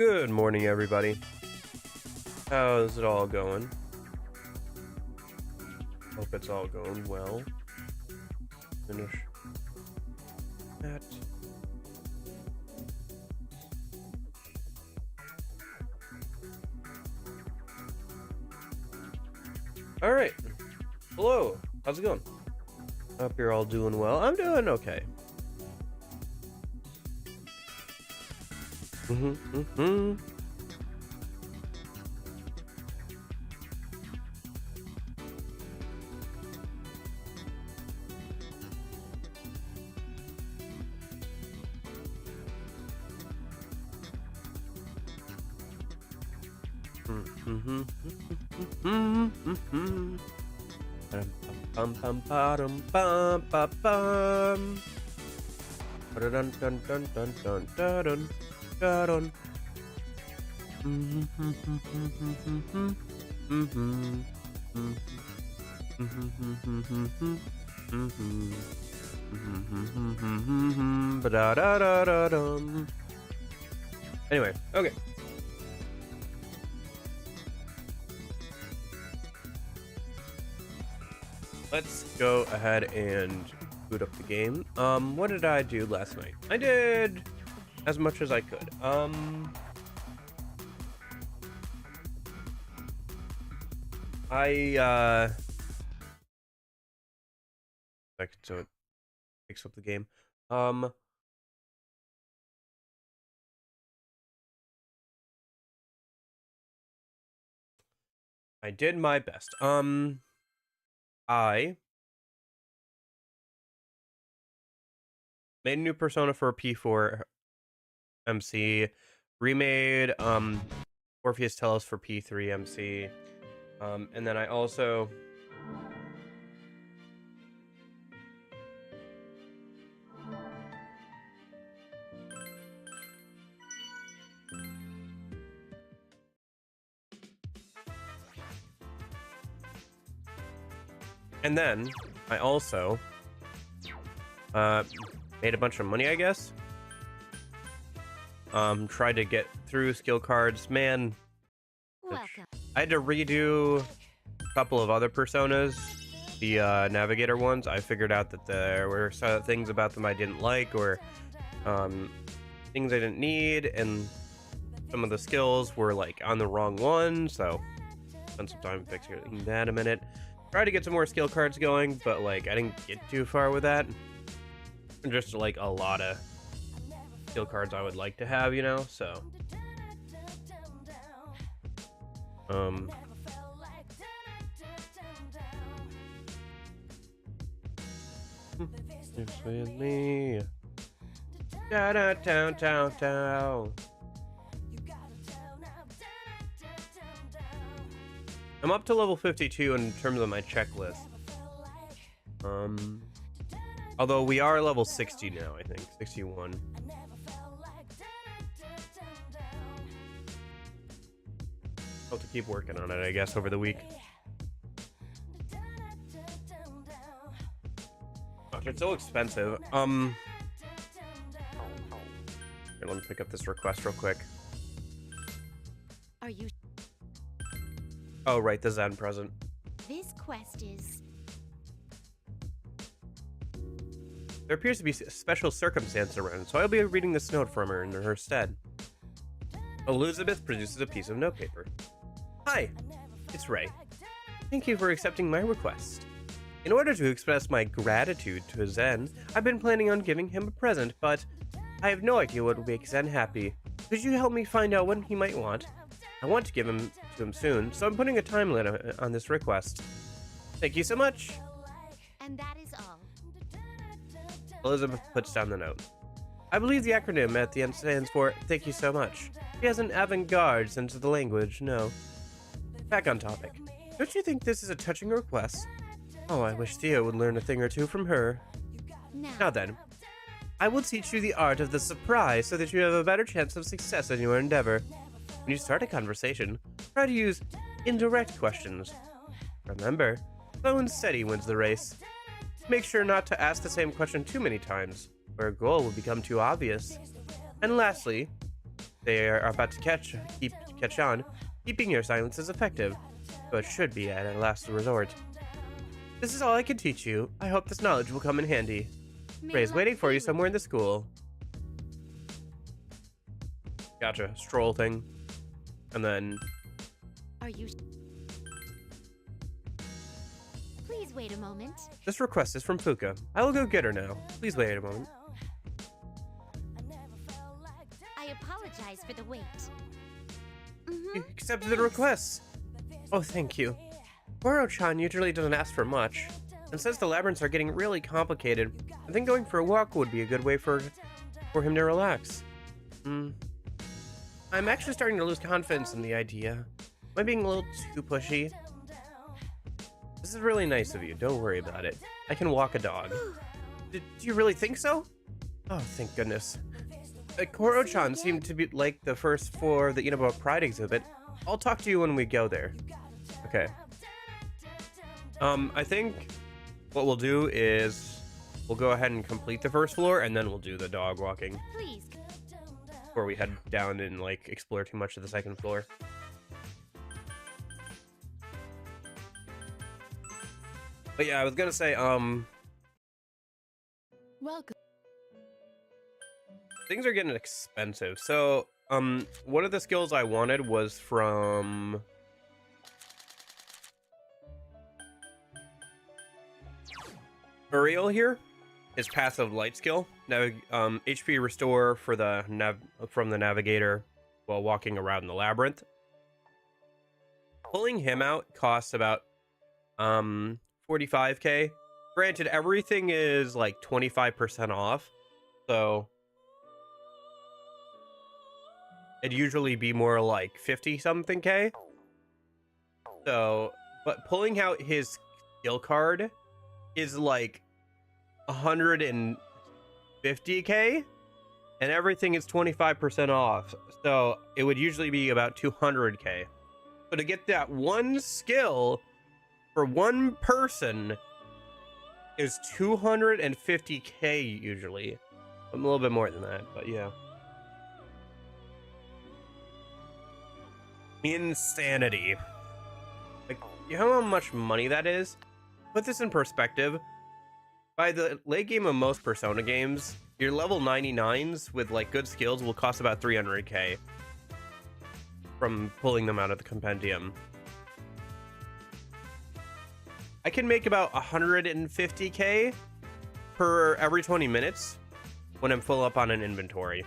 Good morning, everybody. How's it all going? Hope it's all going well. Finish that. All right. Hello. How's it going? Hope you're all doing well. I'm doing okay. Bum bum bum bum bum bum. Dun dun dun dun dun dun dun dun. Anyway, okay. Let's go ahead and boot up the game. What did I do last night? I did as much as I could. So it picks up the game. I did my best. I made a new persona for P4 MC, remade Orpheus Telos for P3 MC, and then I also made a bunch of money, I guess. Tried to get through skill cards. Man, Welcome. I had to redo a couple of other personas, the navigator ones. I figured out that there were some things about them I didn't like, or things I didn't need, and some of the skills were like on the wrong one, so spent some time fixing that a minute. Tried to get some more skill cards going, but like I didn't get too far with that. Just like a lot of skill cards I would like to have, you know, so it's with me. Da da down down down. I'm up to level 52 in terms of my checklist. Although we are level 60 now, I think 61. I'll have to keep working on it, I guess, over the week. Gosh, it's so expensive. Here, let me pick up this request real quick. Are you? Oh, right, the Zen present. This quest is. There appears to be a special circumstance around, so I'll be reading this note from her in her stead. Elizabeth produces a piece of notepaper. Hi, it's Ray. Thank you for accepting my request. In order to express my gratitude to Zen, I've been planning on giving him a present, but I have no idea what will make Zen happy. Could you help me find out what he might want? I want to give him to him soon, so I'm putting a time limit on this request. Thank you so much. And that is all. Elizabeth puts down the note. I believe the acronym at the end stands for thank you so much. She has an avant-garde sense of the language, no. Back on topic. Don't you think this is a touching request? Oh, I wish Thea would learn a thing or two from her. Now then, I will teach you the art of the surprise so that you have a better chance of success in your endeavor. When you start a conversation, try to use indirect questions. Remember, slow and steady wins the race. Make sure not to ask the same question too many times, or a goal will become too obvious. And lastly, they are about to catch on, keeping your silence is effective, so it should be at a last resort. This is all I can teach you. I hope this knowledge will come in handy. May Ray's luck waiting for be you with somewhere in the school. Gotcha. Stroll thing. And then... Are you... Please wait a moment. This request is from Fuka. I will go get her now. Please wait a moment. I apologize for the wait. You accepted the request. Oh, thank you. Goro-chan usually doesn't ask for much. And since the labyrinths are getting really complicated, I think going for a walk would be a good way for him to relax. I'm actually starting to lose confidence in the idea. Am I being a little too pushy? This is really nice of you. Don't worry about it. I can walk a dog. Do you really think so? Oh, thank goodness. Koro-chan seemed to be like the first floor of the Inaba Pride exhibit. I'll talk to you when we go there. Okay. I think what we'll do is we'll go ahead and complete the first floor, and then we'll do the dog walking Please. before we head down and like explore too much of the second floor. But yeah, I was gonna say, Welcome. things are getting expensive. So, one of the skills I wanted was from Uriel here. His passive light skill. Now, HP restore for the from the navigator while walking around the labyrinth. Pulling him out costs about 45k. Granted, everything is like 25% off, so it'd usually be more like 50 something k. So, but pulling out his skill card is like 150k, and everything is 25% off. So it would usually be about 200k. So to get that one skill for one person is 250k usually. I'm a little bit more than that, but yeah. Insanity. Like, you know how much money that is? Put this in perspective. By the late game of most Persona games, your level 99s with like good skills will cost about 300k from pulling them out of the compendium. I can make about 150k per every 20 minutes when I'm full up on an inventory.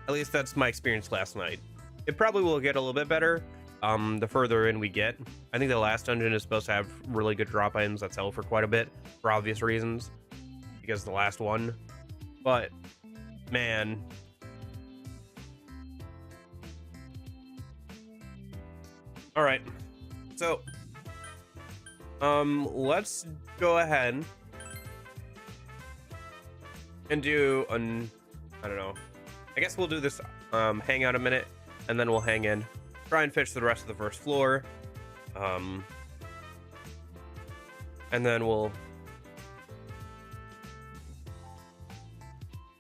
At least that's my experience last night. It probably will get a little bit better the further in we get. I think the last dungeon is supposed to have really good drop items that sell for quite a bit, for obvious reasons, because the last one. But man, all right, so let's go ahead and do an, I don't know, I guess we'll do this hang out a minute, and then we'll hang in, try and finish the rest of the first floor, and then we'll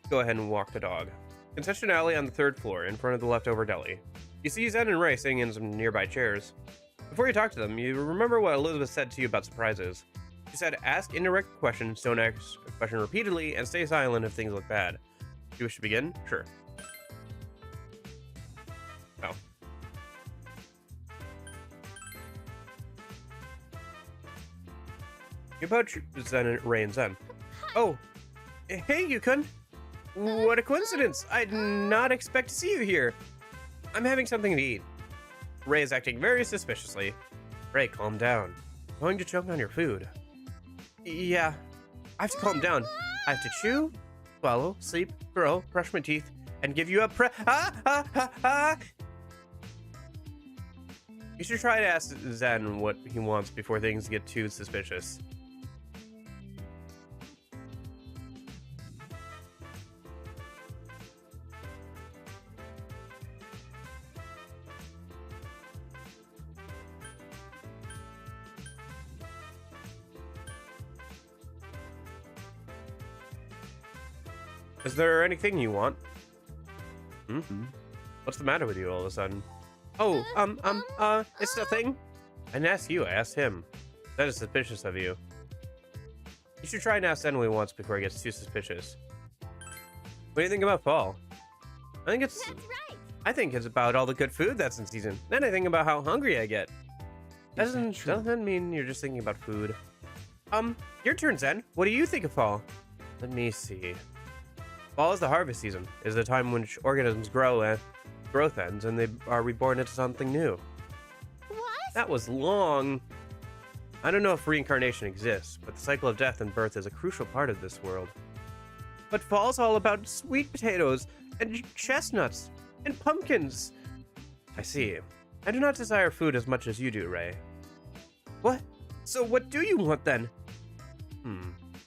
go ahead and walk the dog. Concession alley on the third floor in front of the leftover deli. You see Zen and Ray sitting in some nearby chairs. Before you talk to them, you remember what Elizabeth said to you about surprises. She said, ask indirect questions, don't ask a question repeatedly, and stay silent if things look bad. Do you wish to begin? Sure. Oh. You approach Zen and Ray and Zen. Oh, hey, Yukon. What a coincidence. I did not expect to see you here. I'm having something to eat. Ray is acting very suspiciously. Ray, calm down. I'm going to choke on your food. Yeah, I have to calm down. I have to chew, swallow, sleep, grow, brush my teeth, and give you a You should try to ask Zen what he wants before things get too suspicious. Is there anything you want? Hmm? What's the matter with you all of a sudden? Oh, it's nothing. I didn't ask you, I asked him. That is suspicious of you. You should try and ask Zen what he wants before he gets too suspicious. What do you think about fall? That's right. I think it's about all the good food that's in season. Then I think about how hungry I get. Doesn't mean you're just thinking about food. Your turn, Zen. What do you think of fall? Let me see. Fall is the harvest season. Is the time when organisms grow and growth ends and they are reborn into something new. What? That was long. I don't know if reincarnation exists, but the cycle of death and birth is a crucial part of this world. But fall's all about sweet potatoes and chestnuts and pumpkins. I see. I do not desire food as much as you do, Ray. What? So what do you want then?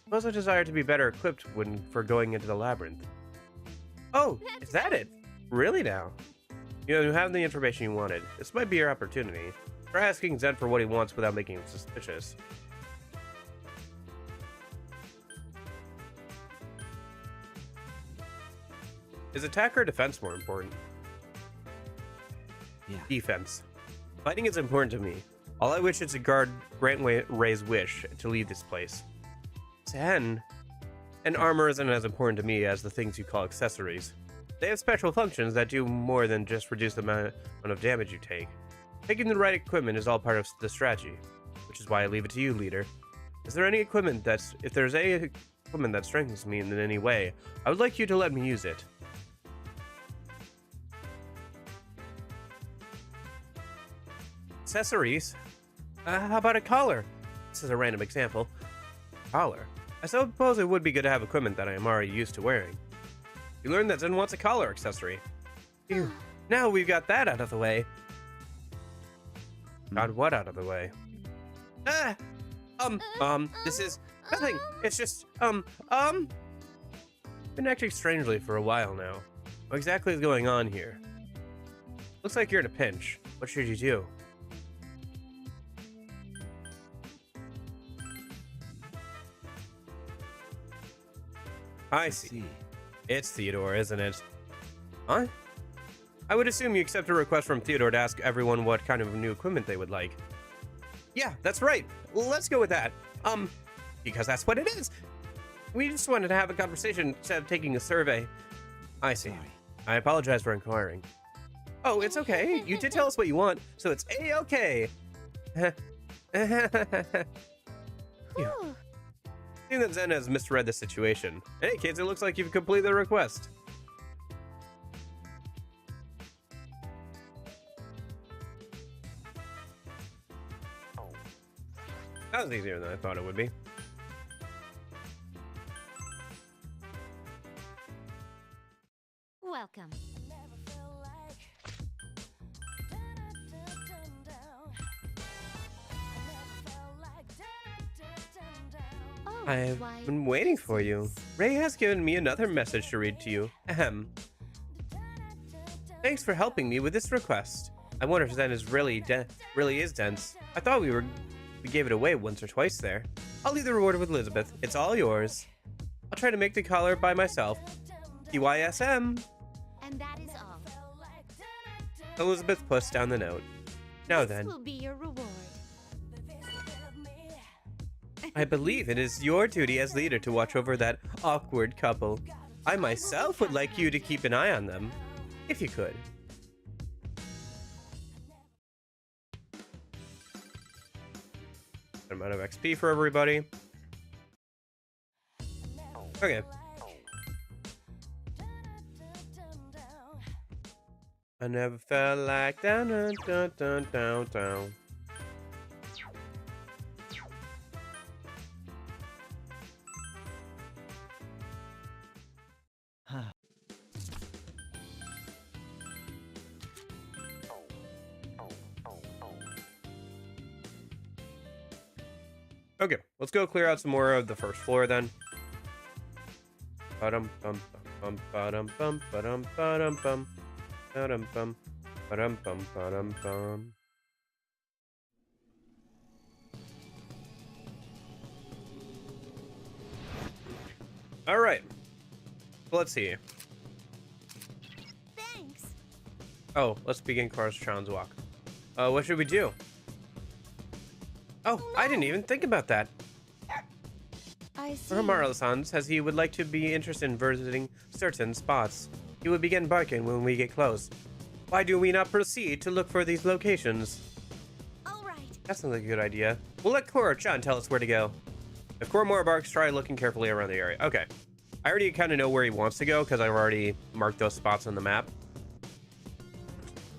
Suppose I desire to be better equipped for going into the labyrinth. Oh, is that it? Really now? You have the information you wanted. This might be your opportunity. Try asking Zen for what he wants without making him suspicious. Is attack or defense more important? Yeah. Defense. Fighting is important to me. All I wish is to grant Ray's wish to leave this place. Zen. And armor isn't as important to me as the things you call accessories. They have special functions that do more than just reduce the amount of damage you take. Taking the right equipment is all part of the strategy, which is why I leave it to you, leader. Is there any equipment if there's any equipment that strengthens me in any way, I would like you to let me use it. Accessories? How about a collar? This is a random example. Collar? I suppose it would be good to have equipment that I am already used to wearing. You learned that Zen wants a collar accessory. Phew. Now we've got that out of the way. Got what out of the way? This is nothing. It's just, been acting strangely for a while now. What exactly is going on here? Looks like you're in a pinch. What should you do? I see. It's Theodore, isn't it? Huh? I would assume you accept a request from Theodore to ask everyone what kind of new equipment they would like. Yeah, that's right. Let's go with that. Because that's what it is. We just wanted to have a conversation instead of taking a survey. I see. Sorry. I apologize for inquiring. Oh, it's okay. You did tell us what you want, so it's A-okay. Whew. Seeing that Zen has misread the situation. Hey kids, it looks like you've completed the request. That was easier than I thought it would be. Welcome. Oh, I've why, been waiting this for you. is- Ray has given me another message to read to you. Ahem. Thanks for helping me with this request. I wonder if Zen is really is dense. I thought we gave it away once or twice there. I'll leave the reward with Elizabeth. It's all yours. I'll try to make the collar by myself. TYSM. And that is all. Elizabeth puts down the note. Now This then, will be your reward. I believe it is your duty as leader to watch over that awkward couple. I myself would like you to keep an eye on them, if you could. Amount of XP for everybody. Okay. I never felt like down, down, down, down, down, down. Okay, let's go clear out some more of the first floor then. Ba-dum bum bum ba-dum bum ba-dum ba-dum bum ba-dum bum ba-dum bum ba-dum bum. All right. Let's see. Thanks. Oh, let's begin Coruscant's walk. What should we do? Oh, I didn't even think about that. I see. Hamaru-san says he would like to be interested in visiting certain spots. He would begin barking when we get close. Why do we not proceed to look for these locations? All right. That sounds like a good idea. We'll let Korra-chan tell us where to go. If Koromaro barks, try looking carefully around the area. Okay. I already kind of know where he wants to go because I've already marked those spots on the map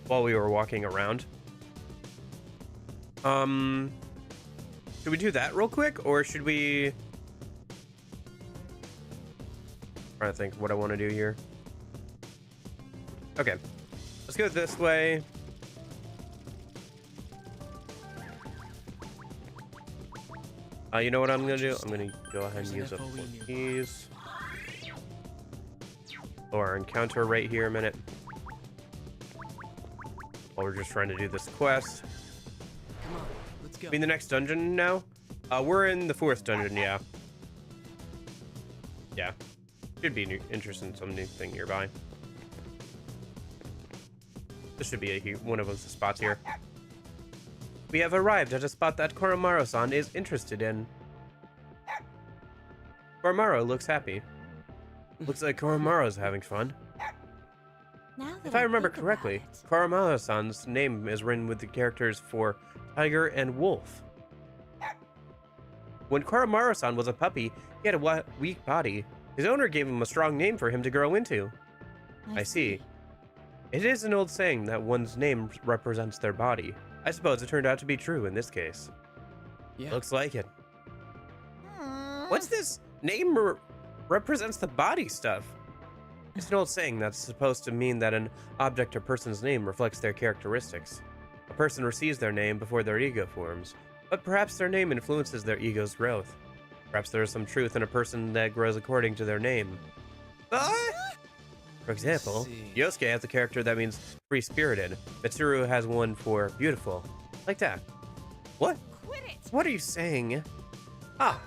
while we were walking around. Should we do that real quick, or should we... I'm trying to think what I want to do here. Okay. Let's go this way. You know what I'm gonna do? I'm gonna go ahead and use up these. Or encounter right here a minute. While we're just trying to do this quest. Come on, let's go. I mean, the next dungeon now? We're in the 4th dungeon, yeah. Yeah. Should be interesting, some new thing nearby. This should be one of those spots here. We have arrived at a spot that Koromaro-san is interested in. Koromaro looks happy. Looks like Koromaro's having fun. Now that If I remember think about correctly, it. Koromaro-san's name is written with the characters for tiger and wolf. When Koromaro-san was a puppy, he had a weak body. His owner gave him a strong name for him to grow into. I see. It is an old saying that one's name represents their body. I suppose it turned out to be true in this case. Yeah. Looks like it. Hmm. What's this? Name represents the body stuff. It's an old saying that's supposed to mean that an object or person's name reflects their characteristics. A person receives their name before their ego forms, but perhaps their name influences their ego's growth. Perhaps there is some truth in a person that grows according to their name. For example, see. Yosuke has a character that means free-spirited. Mitsuru has one for beautiful. Like that. What? Quit it. What are you saying? Ah,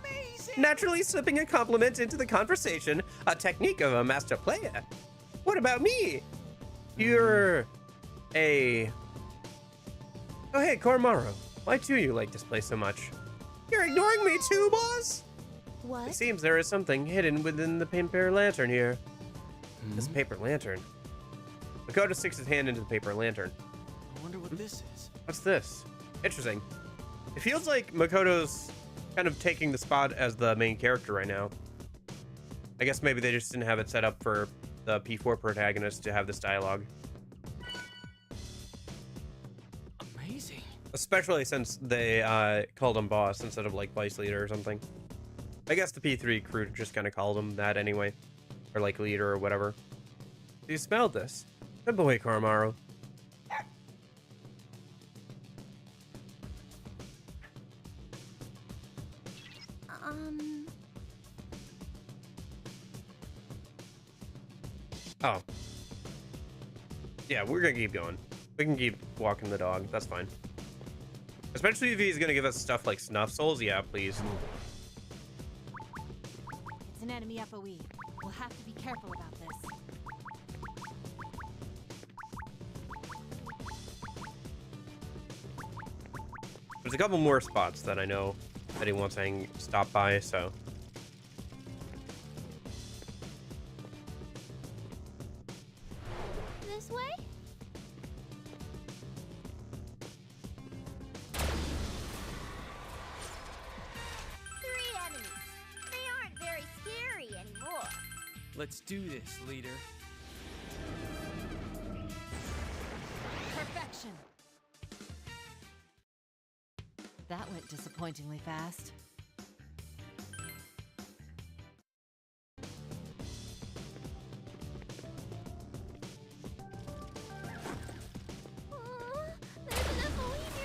naturally slipping a compliment into the conversation, a technique of a master player. What about me? You're a... Oh hey, Koromaro. Why do you like this place so much? You're ignoring me too, boss? What? It seems there is something hidden within the paper lantern here. This Hmm? paper lantern. Makoto sticks his hand into the paper lantern. I wonder what this is. What's this? Interesting. It feels like Makoto's kind of taking the spot as the main character right now. I guess maybe they just didn't have it set up for the P4 protagonist to have this dialogue. Amazing. Especially since they called him boss instead of like vice leader or something. I guess the P3 crew just kind of called him that anyway. Or like leader or whatever. You smelled this. Good boy, Koromaro. Oh. Yeah, we're gonna keep going. We can keep walking the dog. That's fine. Especially if he's gonna give us stuff like snuff souls. Yeah, please. It's an enemy FOE. We'll have to be careful about this. There's a couple more spots that I know that he wants to stop by, so. This way? Three enemies. They aren't very scary anymore. Let's do this, leader. Perfection. That went disappointingly fast.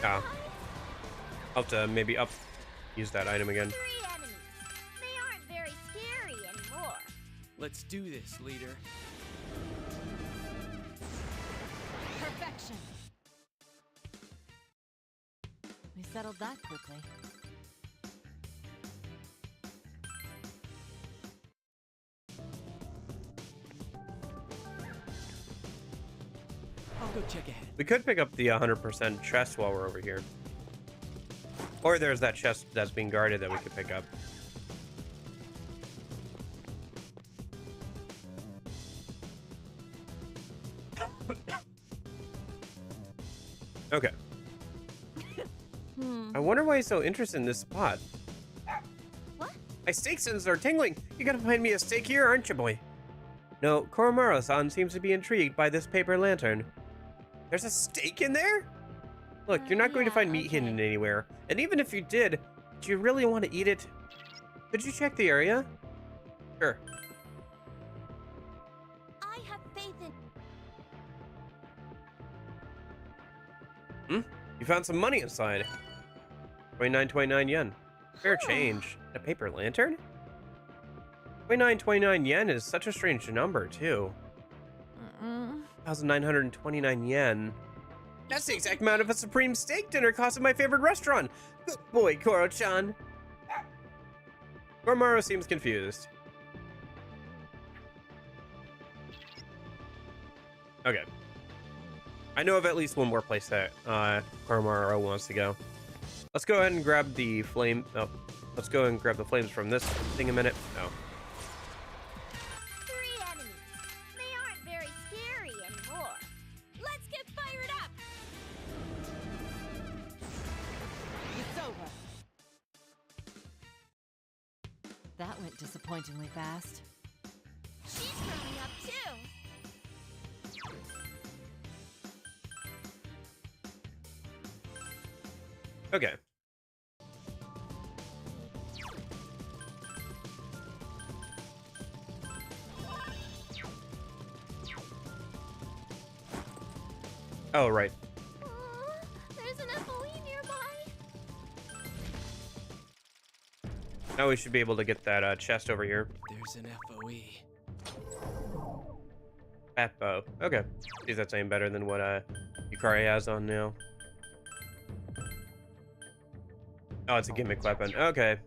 Yeah. I'll have to maybe use that item again. Three enemies. They aren't very scary anymore. Let's do this, leader. Perfection. We settled that quickly. Oh, I'll go check ahead. We could pick up the 100% chest while we're over here. Or there's that chest that's being guarded that we could pick up. Okay. I wonder why he's so interested in this spot. What? My steak senses are tingling. You gotta find me a steak here, aren't you, boy? No, Koromaro-san seems to be intrigued by this paper lantern. There's a steak in there? Look, you're not going to find meat hidden anywhere. And even if you did, do you really want to eat it? Could you check the area? Sure. I have faith You in. found some money inside. 29 yen. Fair change. A paper lantern? 29 yen is such a strange number, too. 1,929 yen. That's the exact amount of a supreme steak dinner cost at my favorite restaurant. Good boy, Koro-chan. Koromaro seems confused. Okay. I know of at least one more place that Koromaro wants to go. Let's go ahead and grab the flame. Oh, let's go and grab the flames from this thing a minute. Oh. 3 enemies. They aren't very scary anymore. Let's get fired up. It's over. That went disappointingly fast. She's coming up too. Okay. Oh, right. There's an FOE nearby. Now we should be able to get that chest over here. There's an FOE. Fat bow. Okay. Geez, that's ain't better than what Yukari has on now. Oh, it's a gimmick weapon. Okay.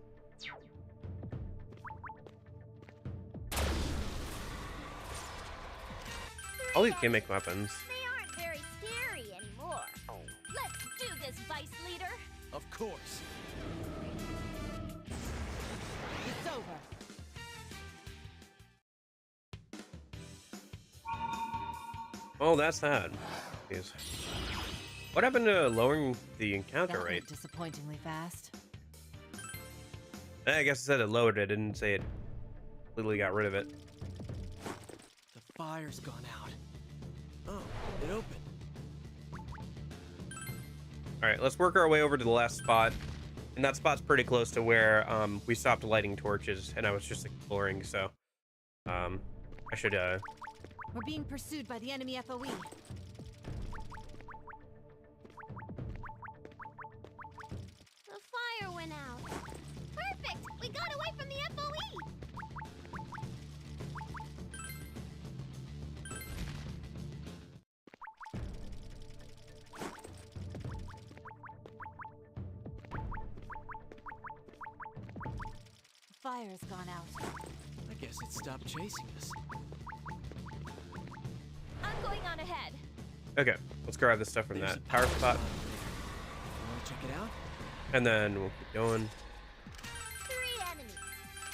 All these gimmick weapons. They aren't very scary anymore. Let's do this, Vice Leader. Of course. It's over. Oh, that's that. Jeez. What happened to lowering the encounter That rate? went disappointingly fast. I guess it said it lowered it. Didn't say it completely got rid of it. The fire's gone out. Oh, it opened. All right, let's work our way over to the last spot. And that spot's pretty close to where we stopped lighting torches, and I was just exploring, so I should We're being pursued by the enemy FOE. The fire went out. Perfect! We got away from the FOE! The fire's gone out. I guess it stopped chasing us. I'm going on ahead. Okay, let's grab the stuff from There's that a power spot, You want to check it out? and then we'll keep going. 3 enemies.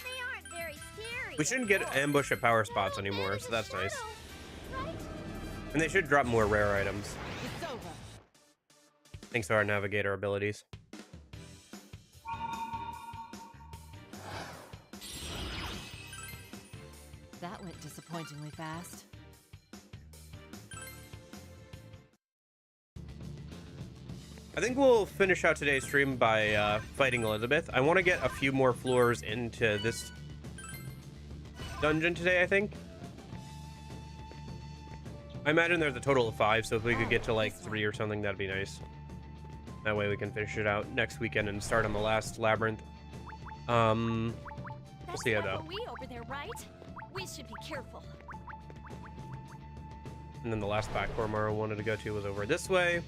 They aren't very scary. We shouldn't get anymore. ambushed at power Little spots man anymore, with so a that's nice. shadow, right? And they should drop more rare items, It's over. thanks to our navigator abilities. That went disappointingly fast. I think we'll finish out today's stream by fighting Elizabeth. I want to get a few more floors into this dungeon today, I think. I imagine there's a total of 5, so if we could get to like 3 or something, that'd be nice. That way we can finish it out next weekend and start on the last labyrinth. We'll That's see how the though. FOE over there, right? We should be careful. And then the last spot Koromaro wanted to go to was over this way.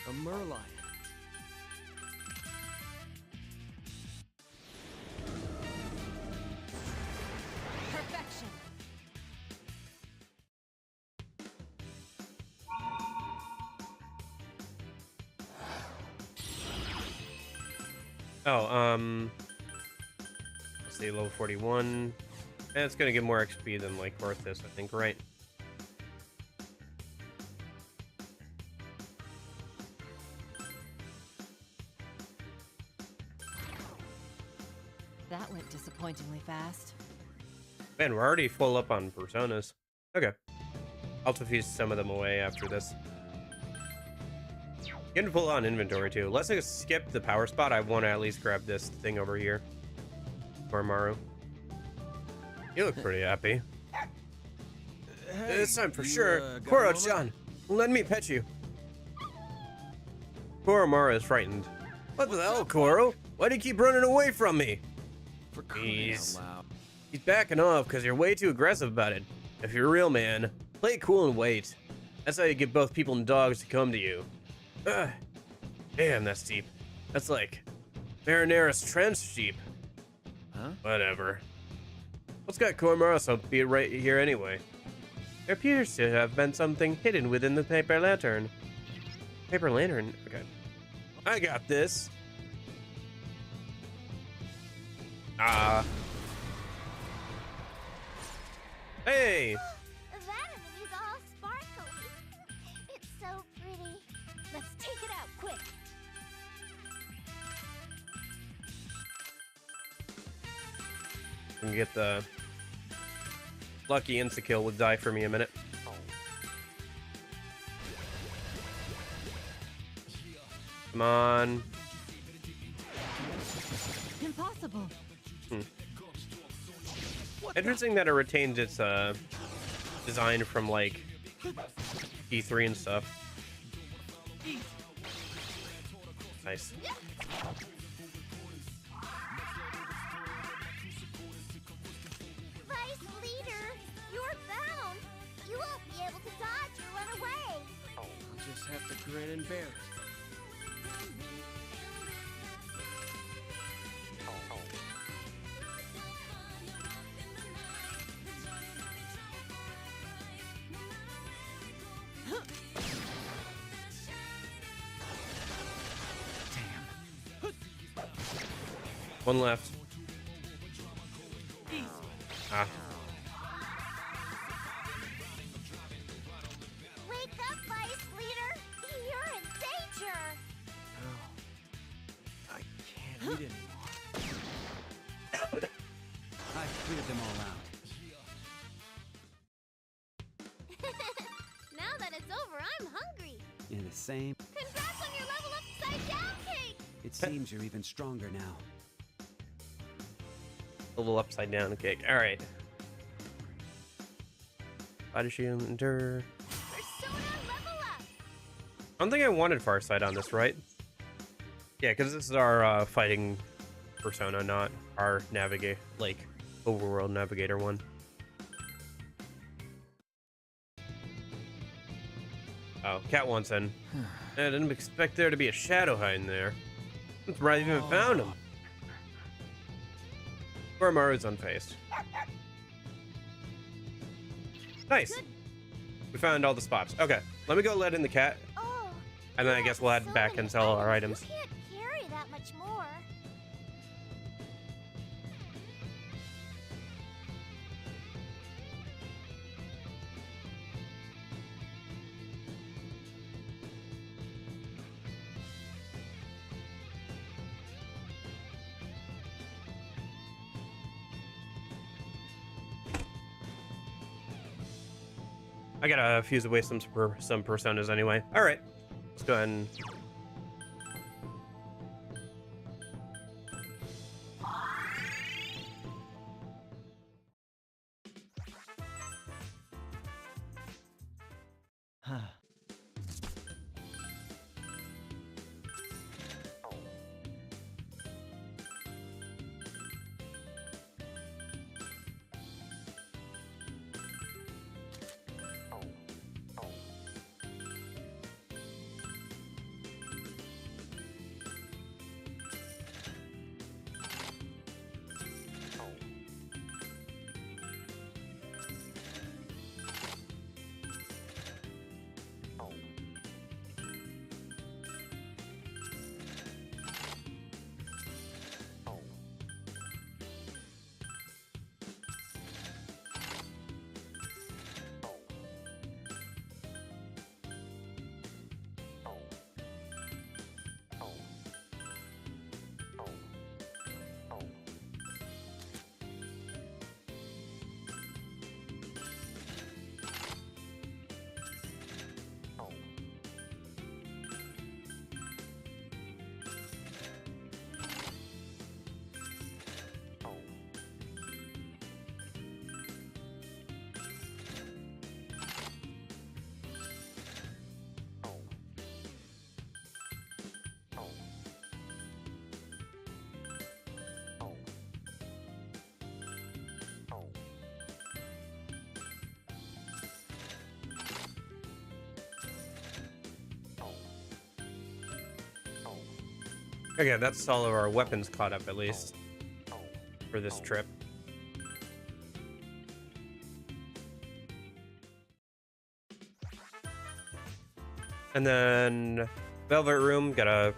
A Merlion. Perfection. Oh, let's see, level 41. And it's gonna give more XP than like Arthas, I think, right? That went disappointingly fast. Man, we're already full up on personas. Okay. I'll fuse some of them away after this. Getting full on inventory too. Let's skip the power spot. I want to at least grab this thing over here. Maru. You look pretty happy. Hey, It's time for you, sure. got a Koro-chan, let me pet you. Koromaru is frightened. What the hell, Koro? Why do you keep running away from me? For crying out Jeez. loud. He's backing off because you're way too aggressive about it. If you're a real man, play it cool and wait. That's how you get both people and dogs to come to you. Ugh. Damn, that's deep. That's like Marinera's trench sheep. Huh? Whatever. What's got Koromaru so be right here anyway? There appears to have been something hidden within the paper lantern. Paper lantern? Okay. I got this. Hey! That enemy's all sparkly. It's so pretty. Let's take it out quick. Can get the lucky insta-kill would die for me a minute. Come on. Impossible. Interesting that it retained its design from like E3 and stuff. Nice. Vice leader, you're bound. You won't be able to dodge or run away. I'll just have to grin and bear it. One left. Ah. Wake up, Vice leader. You're in danger. Oh. I can't eat anymore. I've cleared them all out. Now that it's over, I'm hungry. In the same. Congrats on your level upside down cake. It seems you're even stronger now. A little upside down cake. Alright. Body shield, endure. Persona level up. I don't think I wanted Farsight on this, right? Yeah, because this is our fighting persona, not our navigate, like, overworld navigator one. Oh, Cat wants in. I didn't expect there to be a shadow hiding there. I'm surprised you even found him. Koromaru's unfazed. Nice. We found all the spots. Okay, let me go let in the cat, Oh. and then I guess we'll head so back many and sell our items. You can't carry that much more. I gotta fuse away some personas anyway. All right, let's go ahead and. Huh. Okay, that's all of our weapons caught up, at least, for this trip. And then Velvet Room, gotta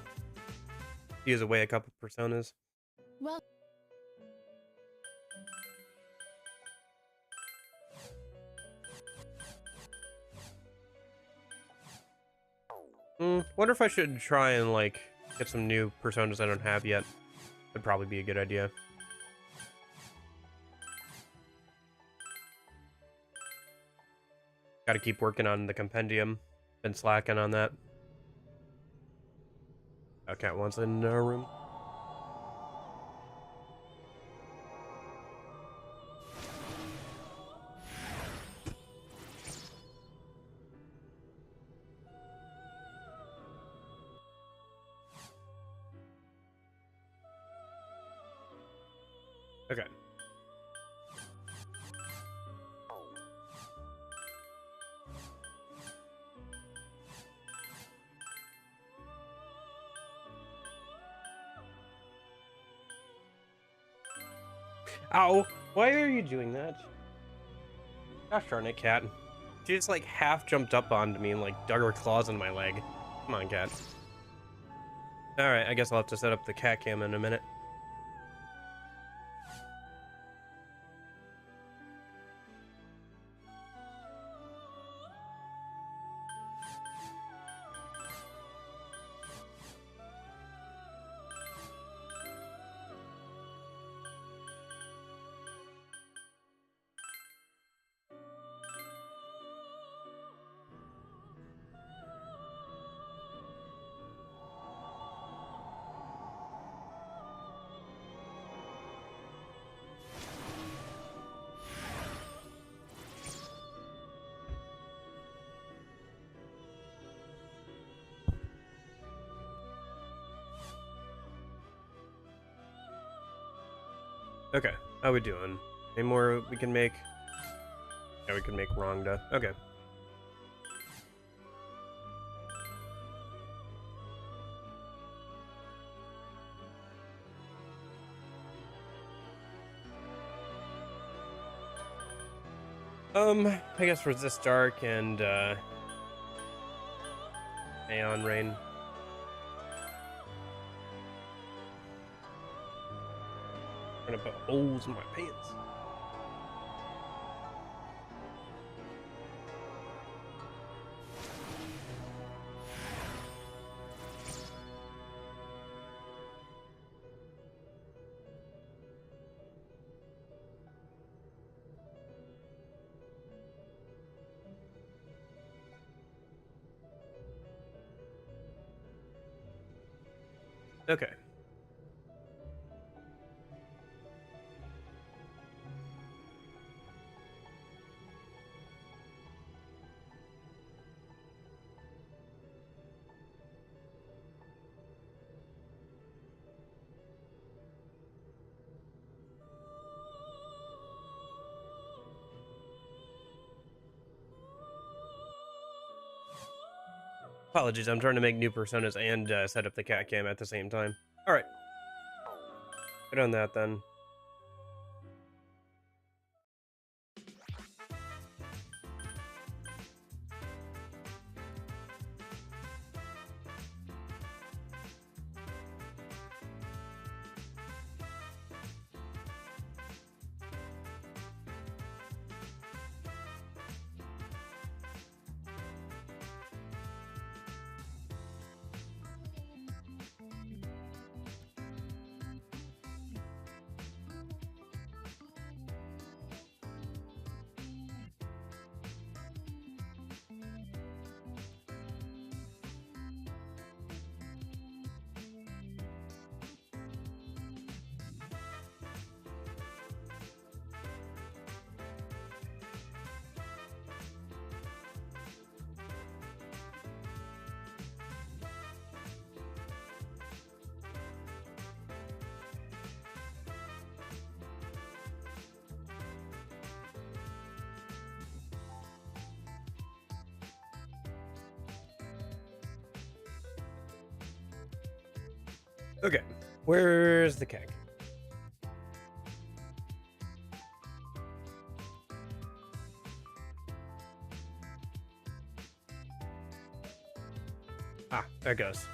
use away a couple personas. Well, Wonder if I should try and, like, get some new personas I don't have yet. Would probably be a good idea. Gotta keep working on the compendium. Been slacking on that. Cat wants in our room. Okay. Ow! Why are you doing that? Gosh darn it, cat. She just like half jumped up onto me and like dug her claws in my leg. Come on, cat. Alright, I guess I'll have to set up the cat cam in a minute. Okay, how we doing? Any more we can make? Yeah, we can make Rhonda. Okay. I guess Resist Dark and, Aeon Rain. I'm gonna put holes in my pants. Okay. Apologies, I'm trying to make new personas and set up the cat cam at the same time. Alright. Good on that then. Okay, where's the keg? Ah, there it goes.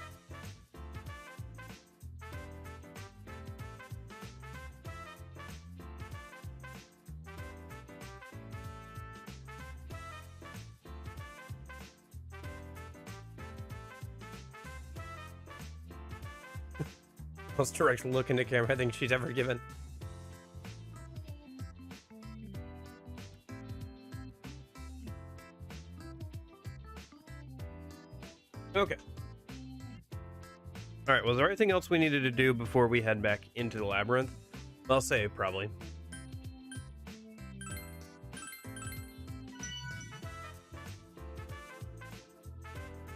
Most direct look into camera I think she's ever given. Okay. Alright, was there anything else we needed to do before we head back into the labyrinth? I'll say probably.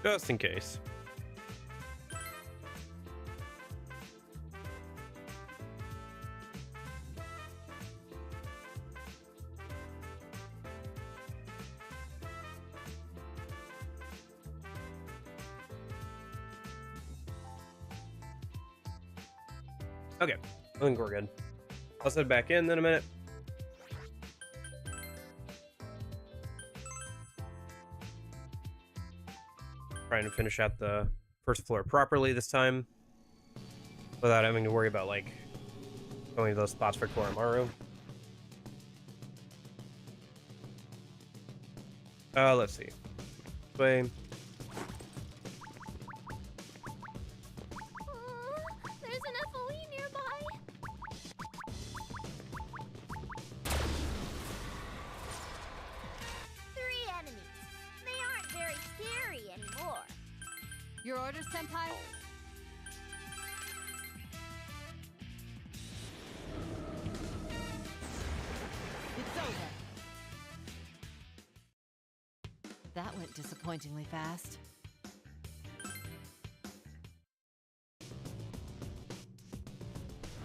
Just in case. Okay, I think we're good. I'll head back in a minute. Trying to finish out the first floor properly this time, without having to worry about, like, going to those spots for Koromaru. Let's see. This way. There's an FOE nearby. Three enemies. They aren't very scary anymore. Your orders, Senpai? It's over. That went disappointingly fast.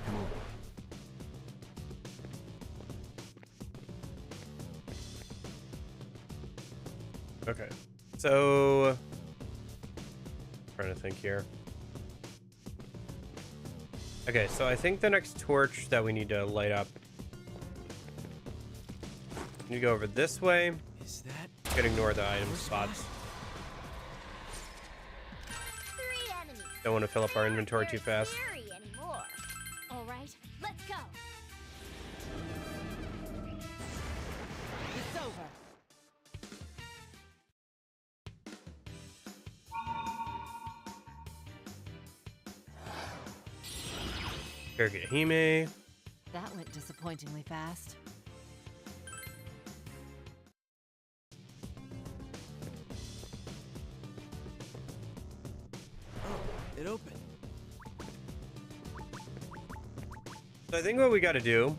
Come on. Okay, so trying to think here. Okay, so I think the next torch that we need to light up, we need to go over this way. Is that? You can ignore the item spots. Three enemies. Don't want to fill up our They aren't inventory too very fast. scary anymore. All right, let's go. It's over. Hime. That went disappointingly fast. Oh, it opened. So I think what we got to do.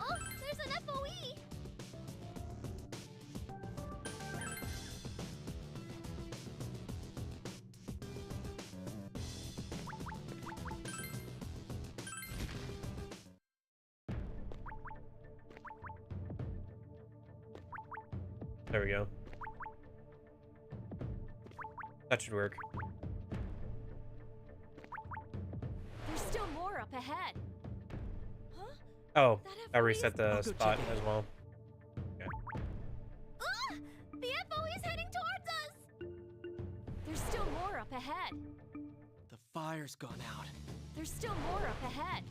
Oh, there's an FOE. There we go. That should work. There's still more up ahead. Huh? Oh, That I FOE reset is- the I'll go spot check it. as well. Ah! The FOE is heading towards us. There's still more up ahead. The fire's gone out. There's still more up ahead.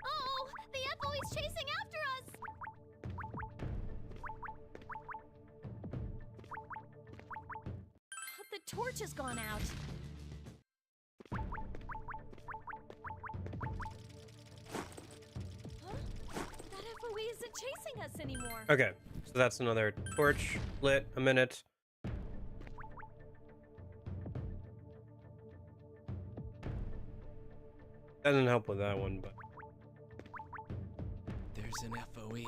Oh, the FOE's chasing after us. The torch has gone out. Huh? That FOE isn't chasing us anymore. Okay, so that's another torch lit. A minute. Doesn't help with that one, but There's an FOE.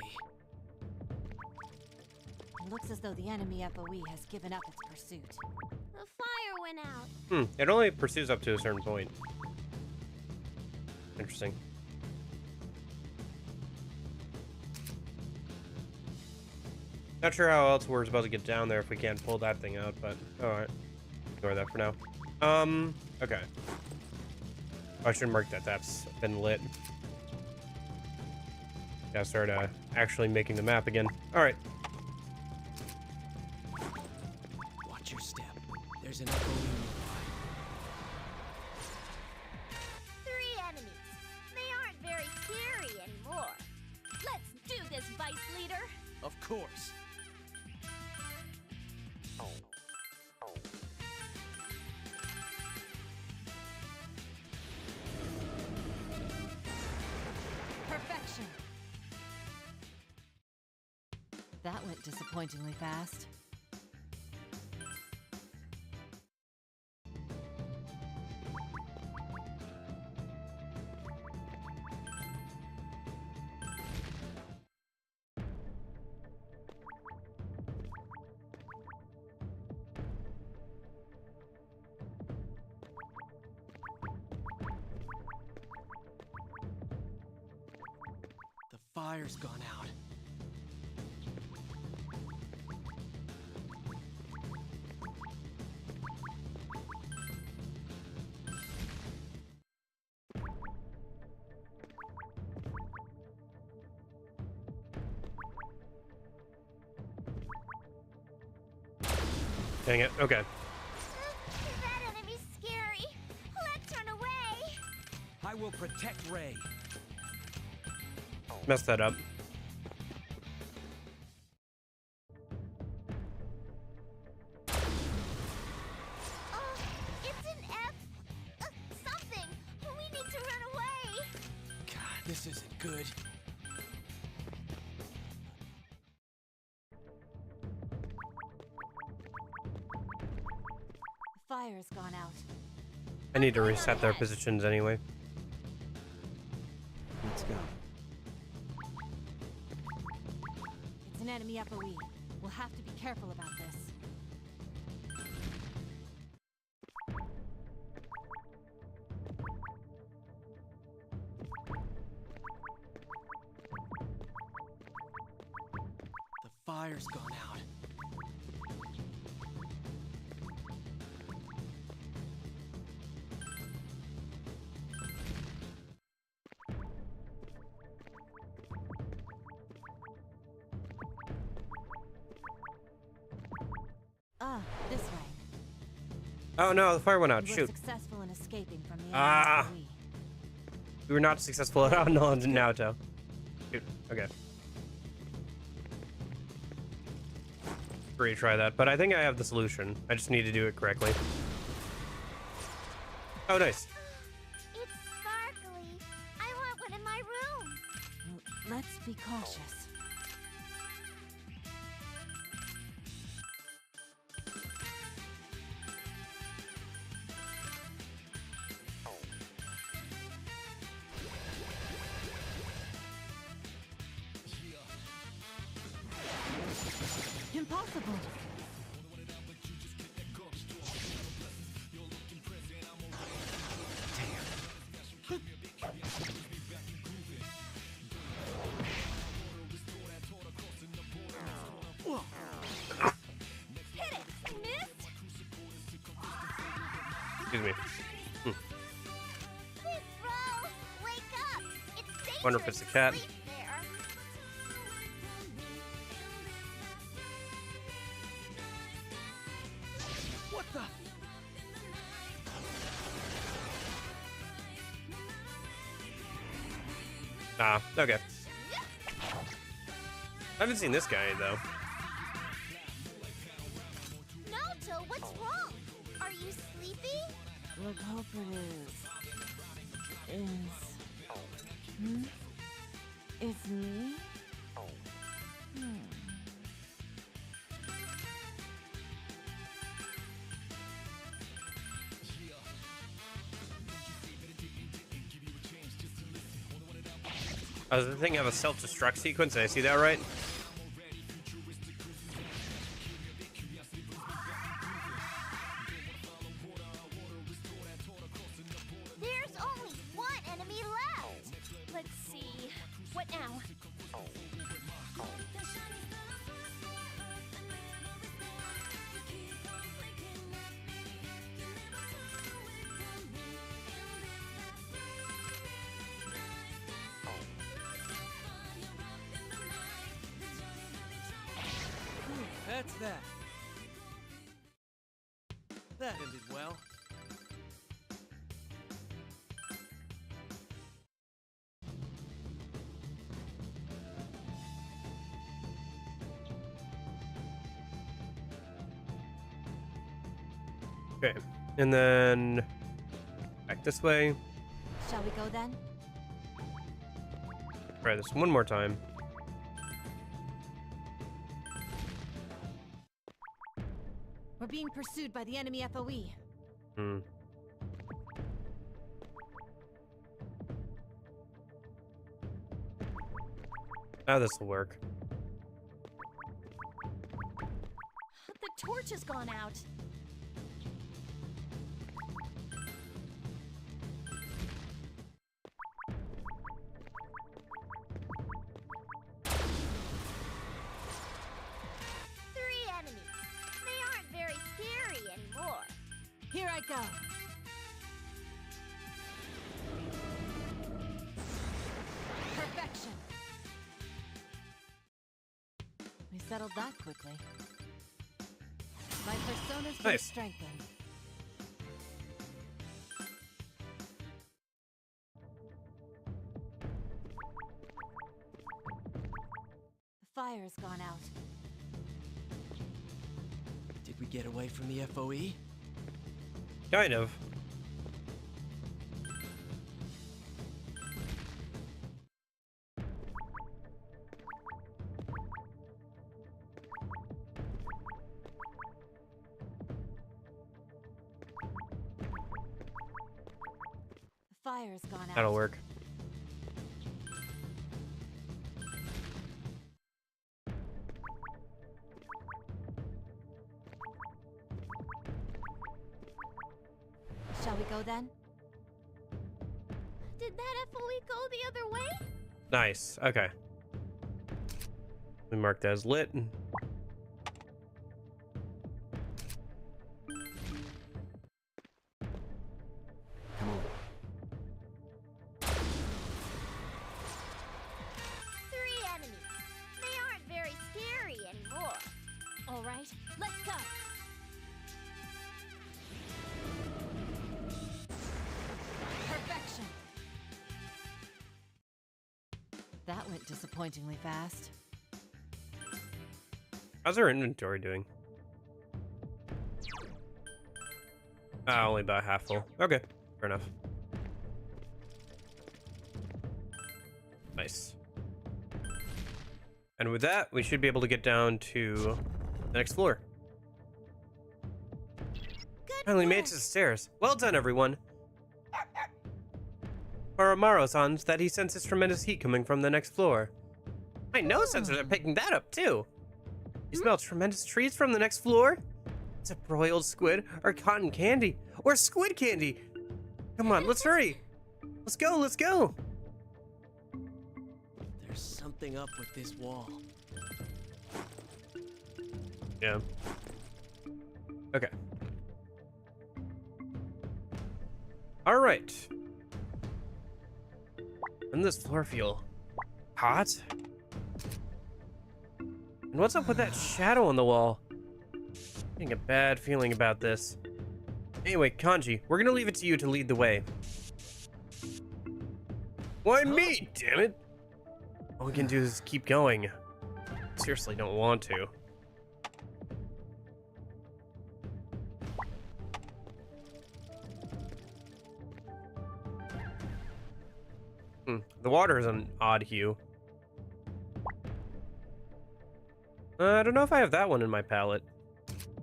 It looks as though the enemy FOE has given up its pursuit. The fire went out. It only pursues up to a certain point. Interesting. Not sure how else we're supposed to get down there if we can't pull that thing out, but alright. Ignore that for now. Okay. I should mark that that's been lit. Gotta start actually making the map again. Alright. Watch your step. There's an FOE nearby. 3 enemies. They aren't very scary anymore. Let's do this, Vice Leader. Of course. Perfection. That went disappointingly fast. The fire's gone out. Dang it. Okay. That enemy's scary. Let's run away. I will protect Ray. Messed that up. It's an F. Something. We need to run away. God, this isn't good. The fire's gone out. I need to reset their positions anyway. Let's go. It's an enemy FOE. We'll have to be careful about this. The fire's gone out. This way. Oh no, the fire went out. We were Shoot. successful in escaping from the Ah. enemy We were not successful at Naruto. Shoot. Okay. Retry that, but I think I have the solution. I just need to do it correctly. Oh, nice. It's sparkly. I want one in my room. FOE. Let's be cautious. Impossible. Hit it. Missed. Excuse me. Quick, bro. Wake up. It's dangerous. Wonder if it's a cat. to sleep there. What the? Ah, okay. I haven't seen this guy though. Naruto, what's wrong? Are you sleepy? The culprit is... It's me? Oh, does the thing have a self-destruct sequence? Did I see that right? Let's see. What now? That's that. That ended well. Okay, and then back this way. Shall we go then? Try this one more time. We're being pursued by the enemy FOE. Hmm. Ah, this will work. The torch has gone out. Three enemies. They aren't very scary anymore. Here I go. Perfection. We settled that quickly. My persona's been Nice. strengthened. The fire's gone out. Did we get away from the FOE? Kind of. The fire's gone out. That'll work. Shall we go then? Did that FOE go the other way? Nice. Okay. We mark that as lit. Come on. Three enemies. They aren't very scary anymore. All right, let's go. Perfection. That went disappointingly fast. How's our inventory doing? Ah, only about half full. Okay, fair enough. Nice. And with that, we should be able to get down to the next floor. Good Finally made work. it to the stairs. Well done, everyone. Amaro said he senses tremendous heat coming from the next floor. My nose sensors are picking that up too. You smell tremendous trees from the next floor? It's a broiled squid or cotton candy or squid candy. Come on, let's hurry. Let's go, let's go. There's something up with this wall. Yeah. Okay. All right. Doesn't this floor feel hot? And what's up with that shadow on the wall? Getting a bad feeling about this. Anyway, Kanji, we're gonna leave it to you to lead the way. Why me, damn it? All we can do is keep going. Seriously, don't want to. The water is an odd hue. I don't know if I have that one in my palette.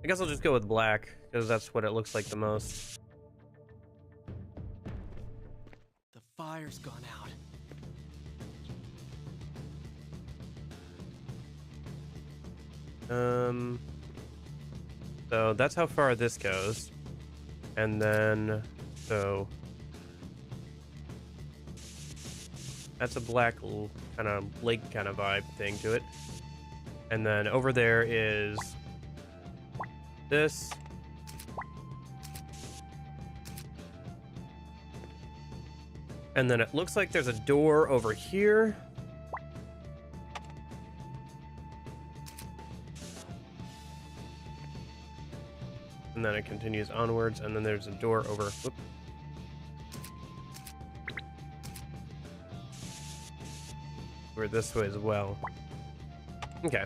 I guess I'll just go with black, because that's what it looks like the most. The fire's gone out. So that's how far this goes. And then, That's a black kind of lake kind of vibe thing to it. And then over there is this. And then it looks like there's a door over here. And then it continues onwards, and then there's a door over. Whoop. We're this way as well. Okay.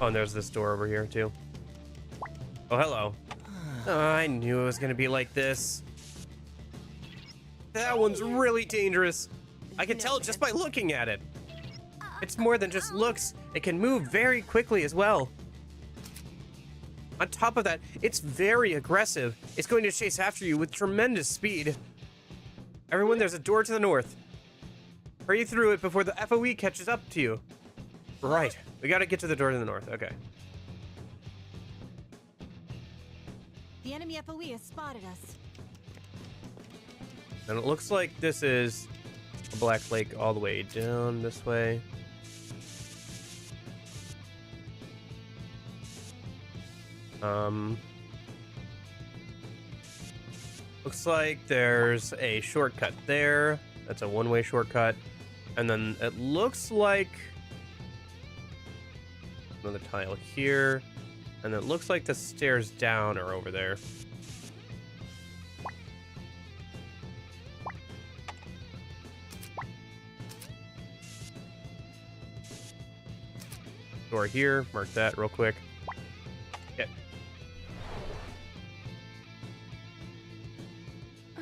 Oh, and there's this door over here too. Oh, hello. Oh, I knew it was gonna be like this. That one's really dangerous. I can tell just by looking at it. It's more than just looks. It can move very quickly as well. On top of that, it's very aggressive. It's going to chase after you with tremendous speed. Everyone, there's a door to the north. Hurry through it before the FOE catches up to you. Right, we gotta get to the door to the north, okay. The enemy FOE has spotted us. And it looks like this is a black lake all the way down this way. Looks like there's a shortcut there. That's a one-way shortcut. And then it looks like another tile here. And it looks like the stairs down are over there. Door here, mark that real quick. Okay.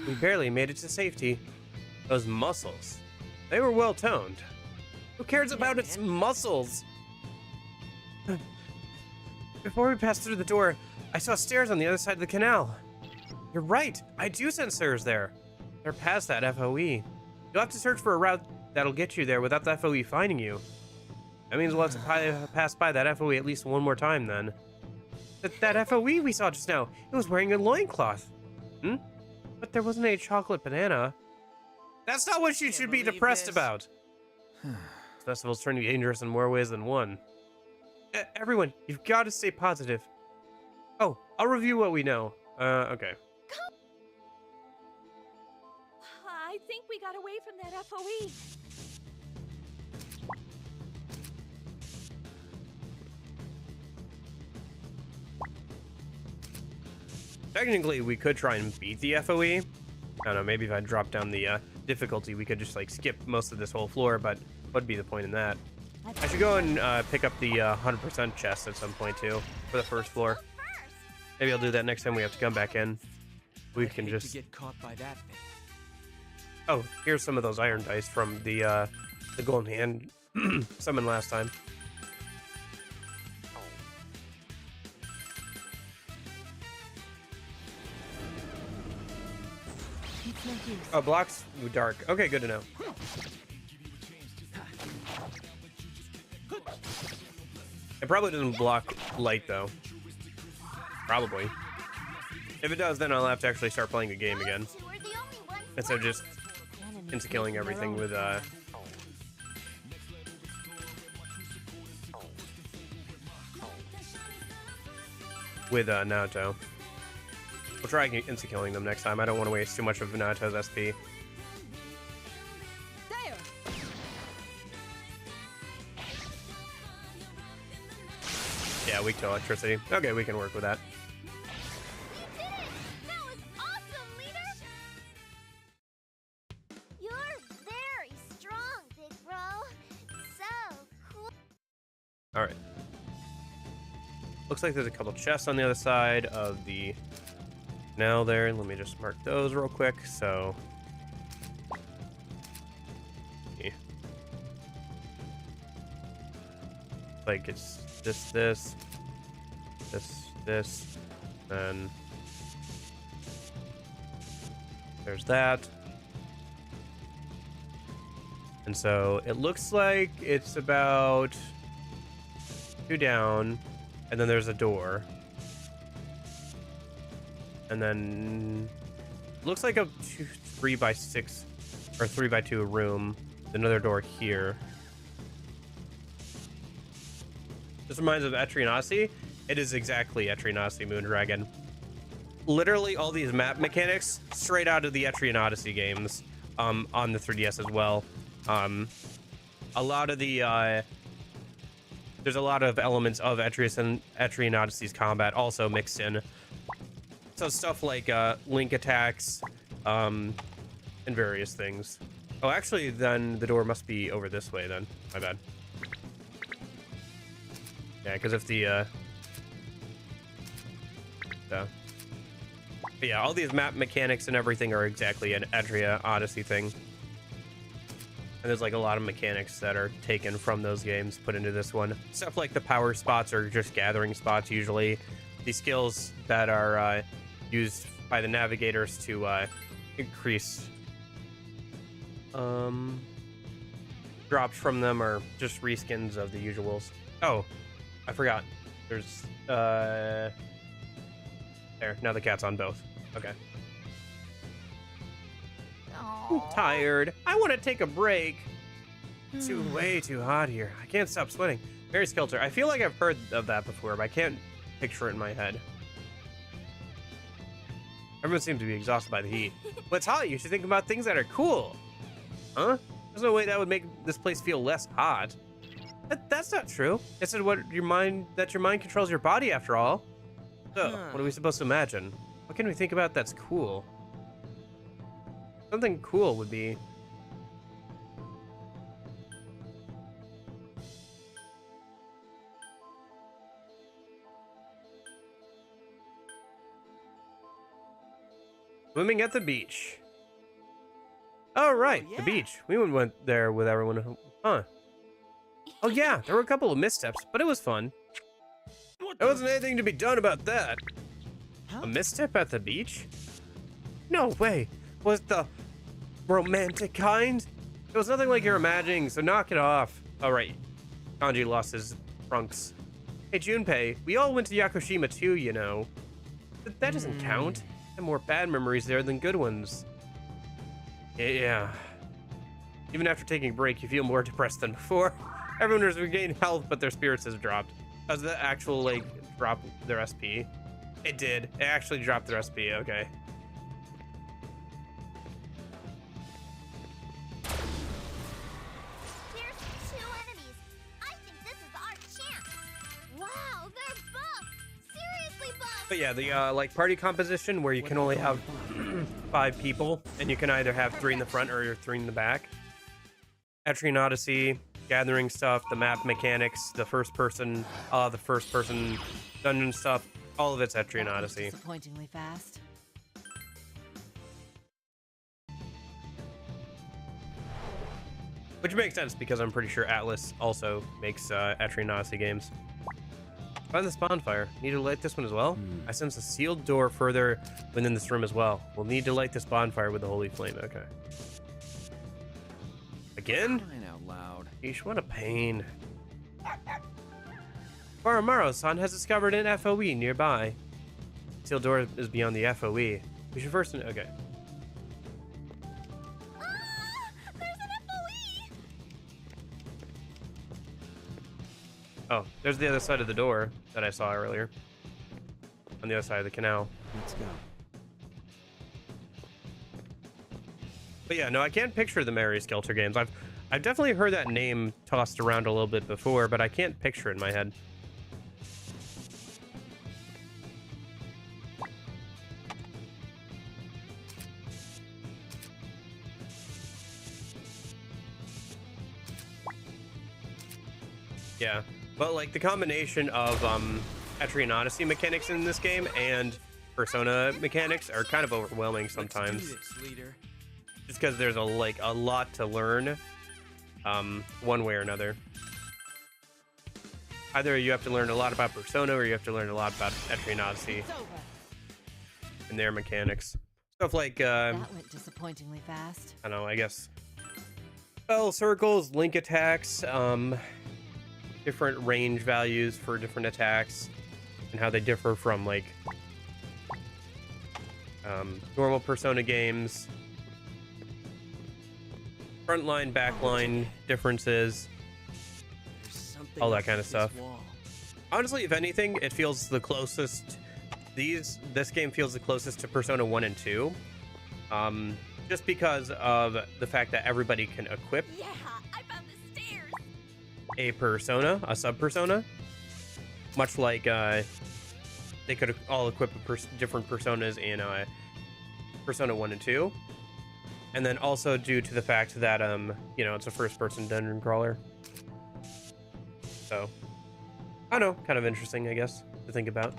We barely made it to safety. Those muscles, they were well toned. Who cares about its muscles? Before we passed through the door, I saw stairs on the other side of the canal. You're right, I do sense stairs there. They're past that FOE. You'll have to search for a route that'll get you there without the FOE finding you. That means we'll have to pass by that FOE at least one more time then. That FOE we saw just now, it was wearing a loincloth. Hmm? But there wasn't a chocolate banana. That's not what you should be depressed about. This festival's turning dangerous in more ways than one. Everyone, you've got to stay positive. Oh, I'll review what we know. Okay. I think we got away from that FOE. Technically, we could try and beat the FOE. I don't know, maybe if I drop down the difficulty, we could just like skip most of this whole floor, but what'd be the point in that? I should go and pick up the 100% chest at some point too, for the first floor. Maybe I'll do that next time we have to come back in. We can just get caught by that thing. Oh, here's some of those iron dice from the golden hand summon last time. It's no use. Oh, blocks dark. Okay, good to know. It probably doesn't block light though. Probably. If it does, then I'll have to actually start playing the game again. Instead of just insta-killing everything with Naruto. We'll try insta-killing them next time. I don't want to waste too much of Naruto's SP. There. Yeah, weak to electricity. Okay, we can work with that. That was awesome, leader! You're very strong, big bro. So cool. Alright. Looks like there's a couple chests on the other side of the canal there. Let me just mark those real quick. So, yeah. Like it's this, then there's that. And so it looks like it's about 2 down, and then there's a door. And then Looks like a 3x6 or 3x2 room. Another door here. This reminds of Etrian Odyssey. It is exactly Etrian Odyssey Moondragon. Literally all these map mechanics straight out of the Etrian Odyssey games on the 3DS as well. A lot of the there's a lot of elements of Etrian Odyssey's combat also mixed in. So stuff like link attacks and various things. Oh, actually, then the door must be over this way then. My bad. Yeah, because if the but yeah, all these map mechanics and everything are exactly an Etrian Odyssey thing. And there's like a lot of mechanics that are taken from those games, put into this one. Stuff like the power spots are just gathering spots usually. The skills that are used by the navigators to increase drops from them are just reskins of the usuals. Oh, I forgot. There's there. Now the cat's on both. Okay. I'm tired. I want to take a break. It's way too hot here. I can't stop sweating. Mary Skelter. I feel like I've heard of that before, but I can't picture it in my head. Everyone seems to be exhausted by the heat. When it's hot, you should think about things that are cool. Huh? There's no way that would make this place feel less hot. That's not true. It said that your mind controls your body after all. So, what are we supposed to imagine? What can we think about that's cool? Something cool would be... Swimming at the beach. Oh, right, yeah. the beach. We went there with everyone. Huh. Oh, yeah, there were a couple of missteps, but it was fun. There wasn't anything to be done about that. Huh? A misstep at the beach? No way. Was it the romantic kind? It was nothing like you're imagining, so knock it off. All right. Kanji lost his trunks. Hey, Junpei, we all went to Yakushima too, you know. But that doesn't count. There are more bad memories there than good ones. Yeah. Even after taking a break, you feel more depressed than before. Everyone has regained health, but their spirits has dropped. Does the actual, like, drop their SP? It did. It actually dropped their SP, okay. There's 2 enemies. I think this is our chance. Wow, they're buff. Seriously buff. But yeah, the, like, party composition where you can only have 5 people, and you can either have 3 in the front or 3 in the back. Etrian Odyssey, gathering stuff, the map mechanics, the first person dungeon stuff, all of it's Etrian Odyssey. Disappointingly fast. Which makes sense because I'm pretty sure Atlas also makes Etrian Odyssey games. Find this bonfire. Need to light this one as well? I sense a sealed door further within this room as well. We'll need to light this bonfire with the holy flame. Okay. Again? Crying out loud. Yeesh, what a pain. Baramaro-san has discovered an FOE nearby. Sealed door is beyond the FOE. We should first... Okay. There's an FOE. Oh, there's the other side of the door that I saw earlier. On the other side of the canal. Let's go. But yeah, no, I can't picture the Mary Skelter games. I've definitely heard that name tossed around a little bit before, but I can't picture it in my head. Yeah, but like the combination of Etrian Odyssey mechanics in this game and Persona mechanics are kind of overwhelming sometimes. Let's do this, leader. Just because there's a lot to learn, one way or another. Either you have to learn a lot about Persona, or you have to learn a lot about Etrian Odyssey It's over. and their mechanics. Stuff like, That went disappointingly fast. I don't know, I guess spell circles, link attacks, different range values for different attacks, and how they differ from like normal Persona games, frontline, backline differences, all that kind of stuff. Honestly, if anything, it feels the closest. This game feels the closest to Persona 1 and 2. Just because of the fact that everybody can equip Yeah, I found the stairs. a persona, a sub-persona. Much like they could all equip different personas in Persona 1 and 2. And then also due to the fact that, you know, it's a first-person dungeon crawler. So, I don't know, kind of interesting, I guess, to think about.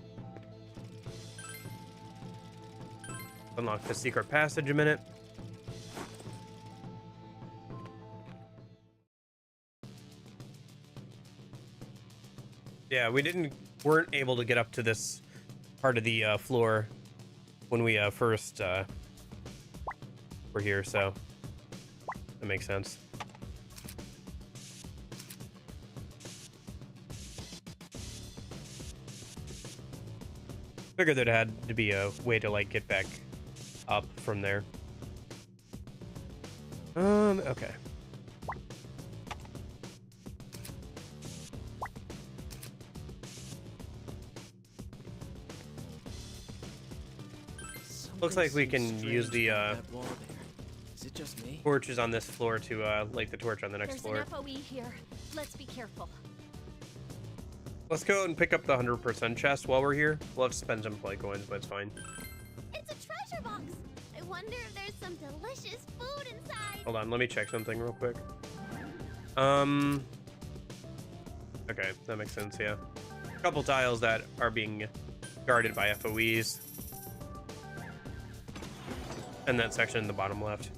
Unlock the secret passage a minute. Yeah, weren't able to get up to this part of the floor when we first were here, so that makes sense. Figured there had to be a way to like get back up from there. Okay. Looks like we can use the Is it just me? torches on this floor to light the torch on the next There's floor. an FOE here. Let's be careful. Let's go and pick up the 100% chest while we're here. We'll have to spend some play coins, but it's fine. It's a treasure box. I wonder if there's some delicious food inside. Hold on, let me check something real quick. Okay, that makes sense, yeah. A couple tiles that are being guarded by FOEs. And that section in the bottom left.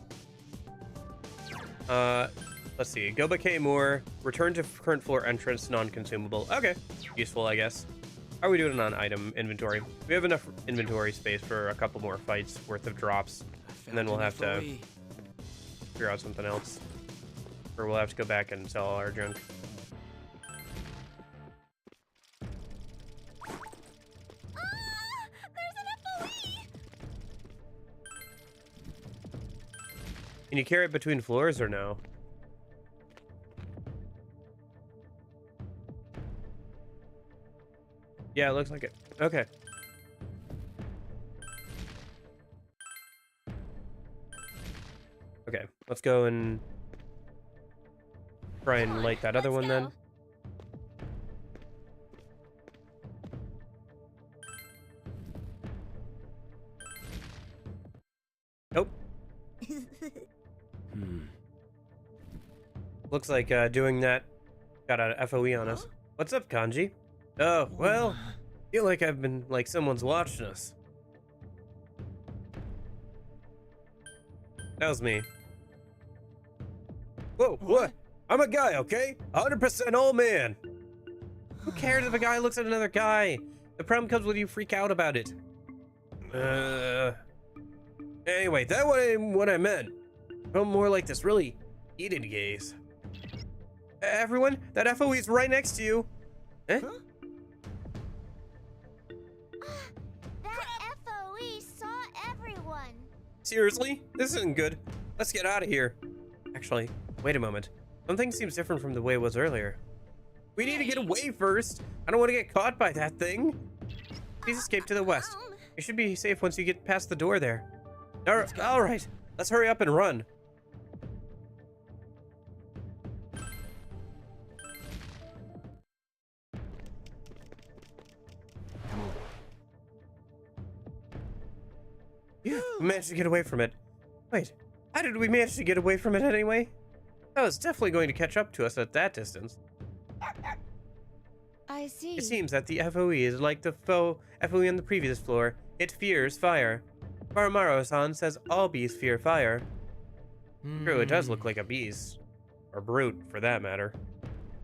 Let's see. Goba K more. Return to current floor entrance, non-consumable. Okay. Useful, I guess. How are we doing on item inventory? We have enough inventory space for a couple more fights worth of drops. And then we'll have to figure out something else. Or we'll have to go back and sell all our junk. There's an FOE. Can you carry it between floors or no? Yeah, it looks like it. Okay. Okay, let's go and try and light that other one then. Nope. Looks like doing that got an FOE on us. What's up, Kanji? Oh, well, feel like I've been like someone's watching us. That was me. Whoa, what? I'm a guy, okay? 100% old man. Who cares if a guy looks at another guy? The problem comes when you freak out about it. Anyway, that wasn't what I meant. I'm more like this really heated gaze. Everyone, that FOE is right next to you. Eh? That FOE saw everyone. Seriously? This isn't good. Let's get out of here. Actually, wait a moment. Something seems different from the way it was earlier. We need to get away first. I don't want to get caught by that thing. Please escape to the west. You should be safe once you get past the door there. All right, let's hurry up and run. Yeah, we managed to get away from it. Wait, how did we manage to get away from it anyway? That was definitely going to catch up to us at that distance. I see. It seems that the FOE is like the FOE on the previous floor. It fears fire. Faramaro-san says all bees fear fire. True, it does look like a beast. Or brute, for that matter.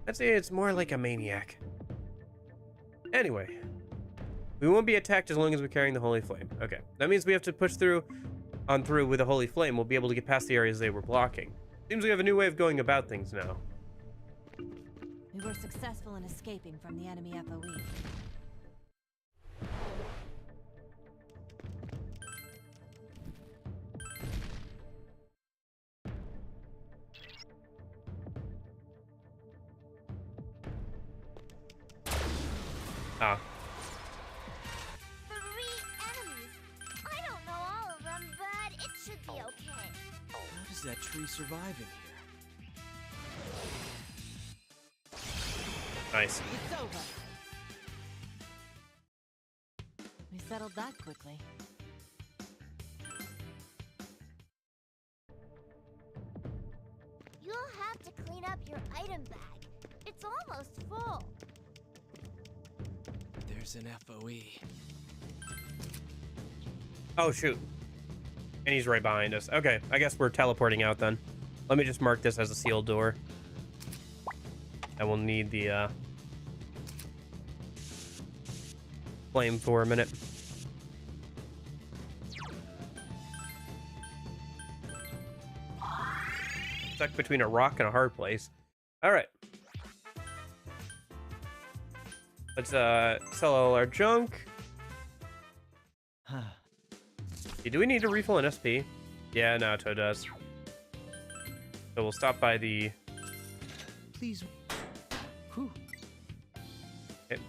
I'd say it's more like a maniac. Anyway. We won't be attacked as long as we're carrying the Holy Flame. Okay, that means we have to push through with the Holy Flame. We'll be able to get past the areas they were blocking. Seems we have a new way of going about things now. We were successful in escaping from the enemy FOE. Ah, 3 enemies. I don't know all of them, but it should be okay. How does that tree survive in here? nice. It's over. We settled that quickly. You'll have to clean up your item bag. It's almost full. There's an FOE. Oh, shoot. And he's right behind us. Okay, I guess we're teleporting out then. Let me just mark this as a sealed door. And we'll need the flame for a minute. Stuck between a rock and a hard place. Alright. Let's sell all our junk. Do we need to refill an SP? Yeah, Naoto does. So we'll stop by the... Please. Whew. Okay.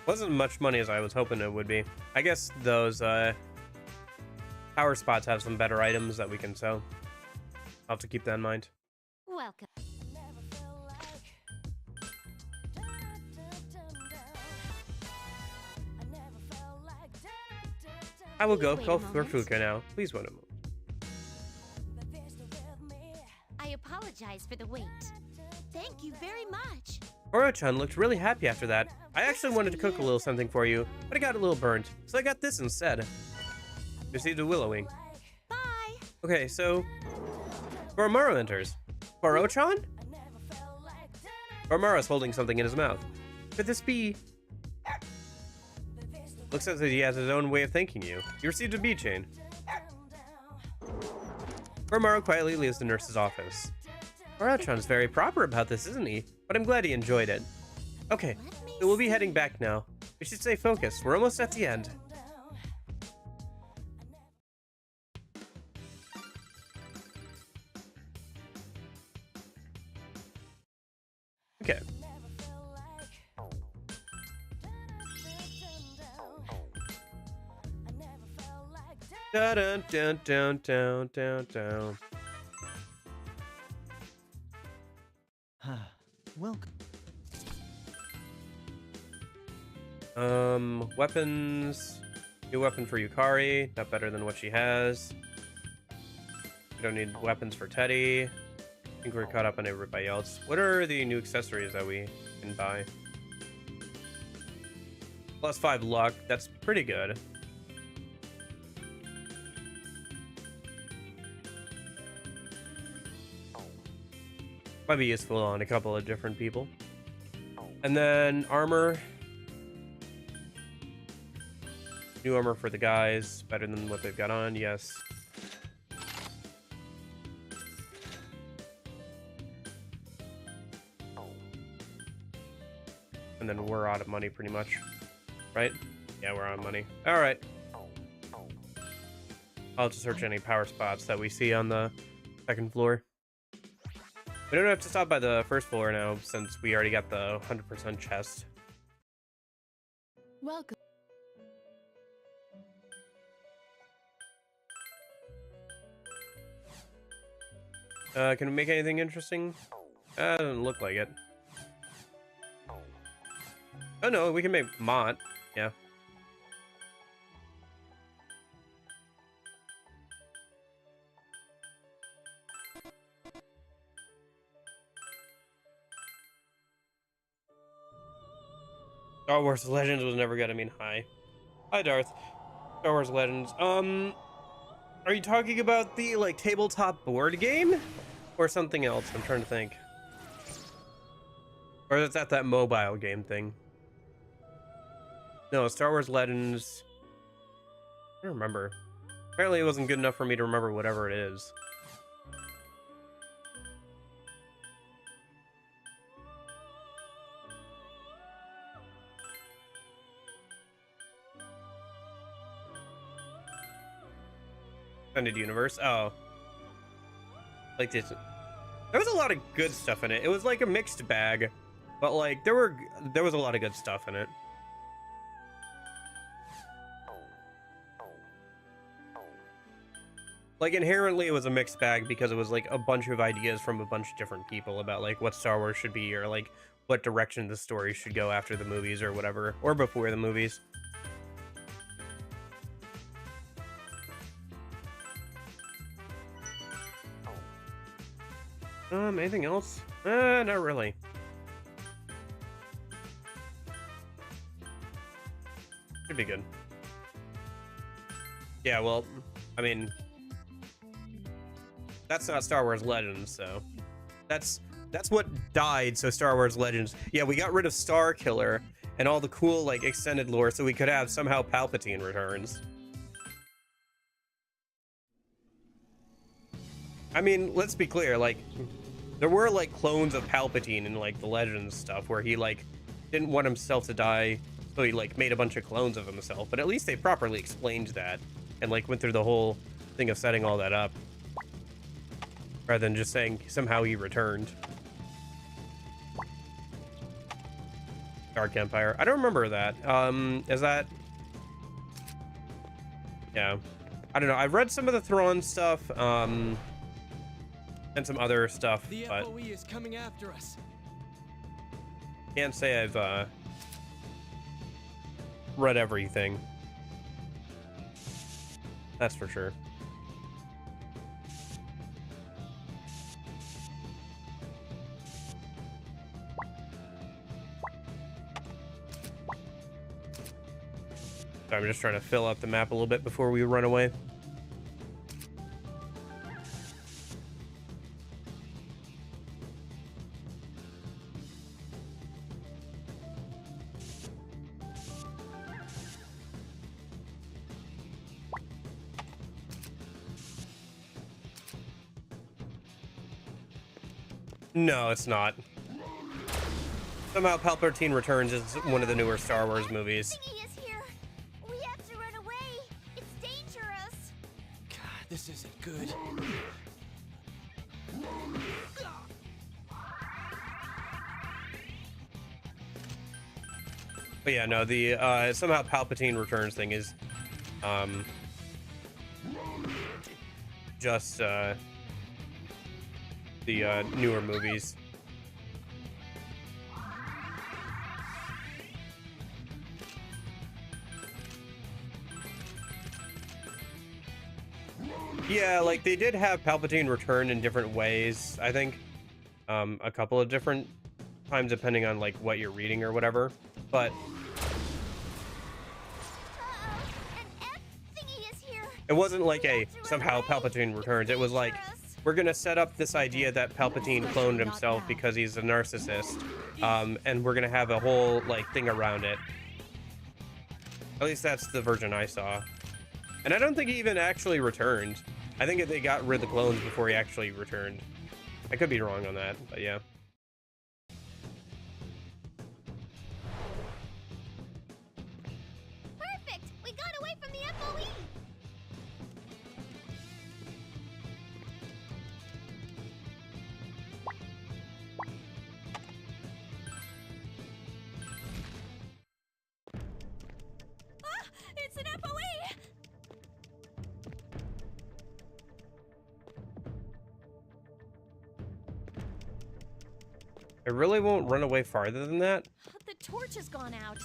Wasn't much money as I was hoping it would be. I guess those power spots have some better items that we can sell. I'll have to keep that in mind. Welcome. I will go Wait a call for moment. Fuka now. Please wait a moment. I apologize for the wait. Thank you very much. Oro-chan looked really happy after that. I actually wanted to cook a little something for you, but I got a little burnt, so I got this instead. Received a willow wing. Bye. Okay, so Oromaru enters. Oro-chan? Oromaru's holding something in his mouth. Could this be? Looks as if he has his own way of thanking you. You received a bee chain. Oromaru quietly leaves the nurse's office. Oro-chan's very proper about this, isn't he? But I'm glad he enjoyed it. Okay, so we'll be heading back now. We should stay focused. We're almost at the end. Okay. Dun dun dun dun dun dun dun. Welcome. Weapons. New weapon for Yukari. Not better than what she has. We don't need weapons for Teddy. I think we're caught up on everybody else. What are the new accessories that we can buy? +5 luck. That's pretty good. Might be useful on a couple of different people. And then armor. New armor for the guys. Better than what they've got on, yes. And then we're out of money pretty much. Right? Yeah, we're out of money. Alright. I'll just search any power spots that we see on the second floor. We don't have to stop by the first floor now, since we already got the 100% chest. Welcome. Can we make anything interesting? Doesn't look like it. Oh no, we can make Mott. Yeah. Star Wars Legends was never gonna mean hi. Hi, Darth. Star Wars Legends. Are you talking about the, like, tabletop board game? Or something else? I'm trying to think. Or is that mobile game thing? No, Star Wars Legends... I don't remember. Apparently it wasn't good enough for me to remember whatever it is. Extended universe. Oh, like this. There was a lot of good stuff in it. It was like a mixed bag, but like there was a lot of good stuff in it. Like inherently, it was a mixed bag because it was like a bunch of ideas from a bunch of different people about like what Star Wars should be or like what direction the story should go after the movies or whatever, or before the movies. Anything else? Not really. Should be good. Yeah, well, I mean, that's not Star Wars Legends, so that's what died. So Star Wars Legends, yeah, we got rid of Star Killer and all the cool like extended lore, so we could have somehow Palpatine returns. I mean, let's be clear, like there were like clones of Palpatine in like the Legends stuff where he like didn't want himself to die, so he like made a bunch of clones of himself, but at least they properly explained that and like went through the whole thing of setting all that up rather than just saying somehow he returned. Dark Empire, I don't remember that. Is that, yeah, I don't know. I've read some of the Thrawn stuff and some other stuff, The but FOE is coming after us. can't say I've read everything. That's for sure. So I'm just trying to fill out the map a little bit before we run away. No, it's not. Somehow Palpatine Returns is one of the newer Star Wars movies. Thingy is here. We have to run away. It's dangerous. God, this isn't good. But yeah, no, the somehow Palpatine Returns thing is just the newer movies. Yeah, like they did have Palpatine return in different ways, I think. A couple of different times depending on like what you're reading or whatever. But An F thingy is here. it wasn't like We a have to run somehow away. Palpatine returns. It was like Dangerous. we're gonna set up this idea that Palpatine cloned himself because he's a narcissist, and we're gonna have a whole like thing around it. At least that's the version I saw. And I don't think he even actually returned. I think they got rid of the clones before he actually returned. I could be wrong on that, but yeah. Perfect. We got away from the FOE. Ah, it's an FOE. I really won't run away farther than that. The torch has gone out.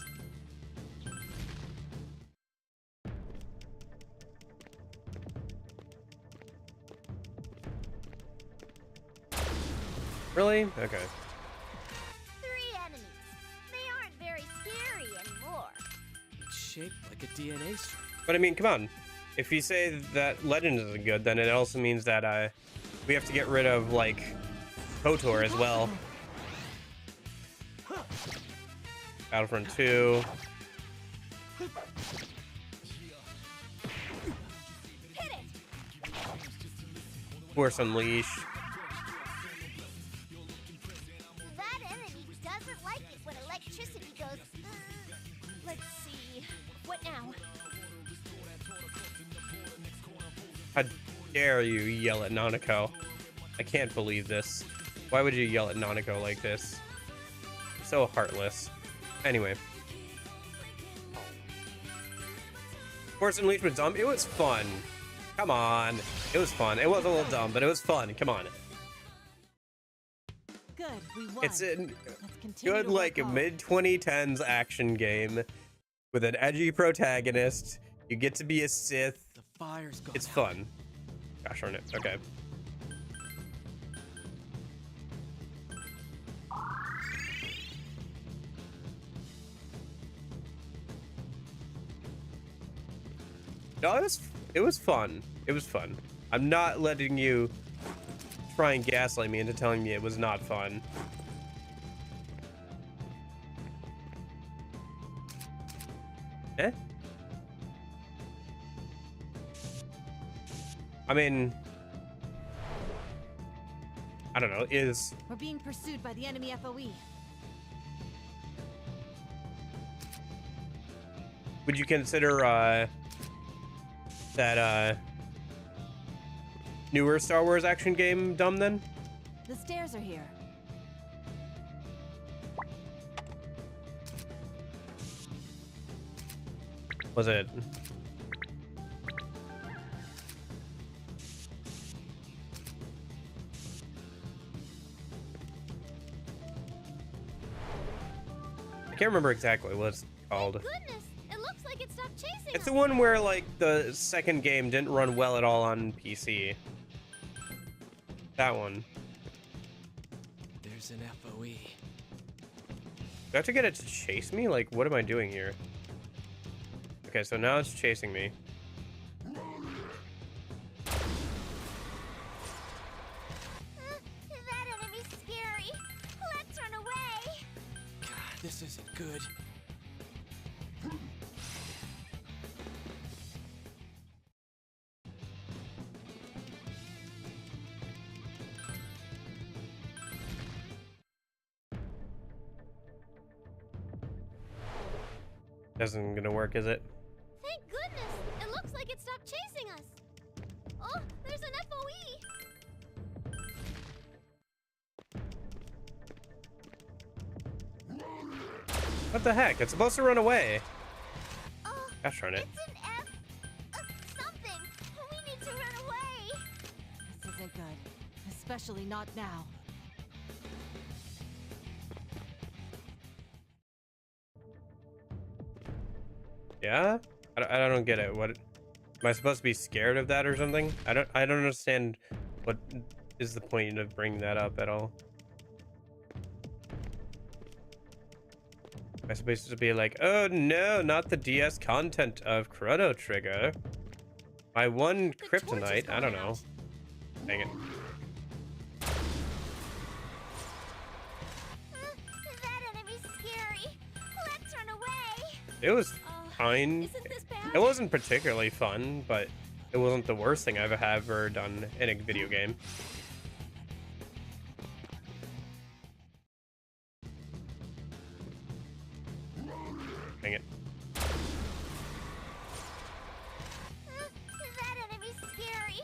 Really? Okay. 3 enemies. They aren't very scary anymore. It's shaped like a DNA strand. But I mean, come on. If you say that Legends isn't good, then it also means that we have to get rid of like KOTOR as well. Battlefront 2. Hit it. Force Unleashed. That enemy doesn't like it when electricity goes. Let's see. What now? God dare you yell at Nanako? I can't believe this. Why would you yell at Nanako like this? So heartless. Anyway. Force Unleashed was dumb. It was fun. Come on. It was fun. It was a little dumb, but it was fun. Come on. Good, we won. It's a Let's continue good, to like, work hard. mid-2010s action game with an edgy protagonist. You get to be a Sith. The fire's gone It's out. fun. Gosh darn it. Okay. No, it was fun. It was fun. I'm not letting you try and gaslight me into telling me it was not fun. Eh? I mean, I don't know, We're being pursued by the enemy FOE. would you consider, that, newer Star Wars action game dumb then? The stairs are here. Was it? I can't remember exactly what it's called. Goodness, it looks like it stopped chasing It's us. the one where, like, the second game didn't run well at all on PC. That one. There's an FOE. Do I have to get it to chase me? Like, what am I doing here? Okay, so now it's chasing me. That enemy's scary. Let's run away. God, this isn't good. Isn't gonna work, is it? Thank goodness. It looks like it stopped chasing us. Oh, there's an FOE. What the heck? It's supposed to run away. Oh, Gosh darn it. it's an F. Something. We need to run away. This isn't good. Especially not now. Yeah? I don't get it. What? Am I supposed to be scared of that or something? I don't understand what is the point of bringing that up at all. Am I supposed to be like, oh no, not the DS content of Chrono Trigger. My one The torch is kryptonite. I don't going know. out. Dang it. That enemy's scary. Let's run away. It was Oh, fine. isn't this bad? It wasn't particularly fun, but it wasn't the worst thing I've ever done in a video game. Dang it. That enemy's scary.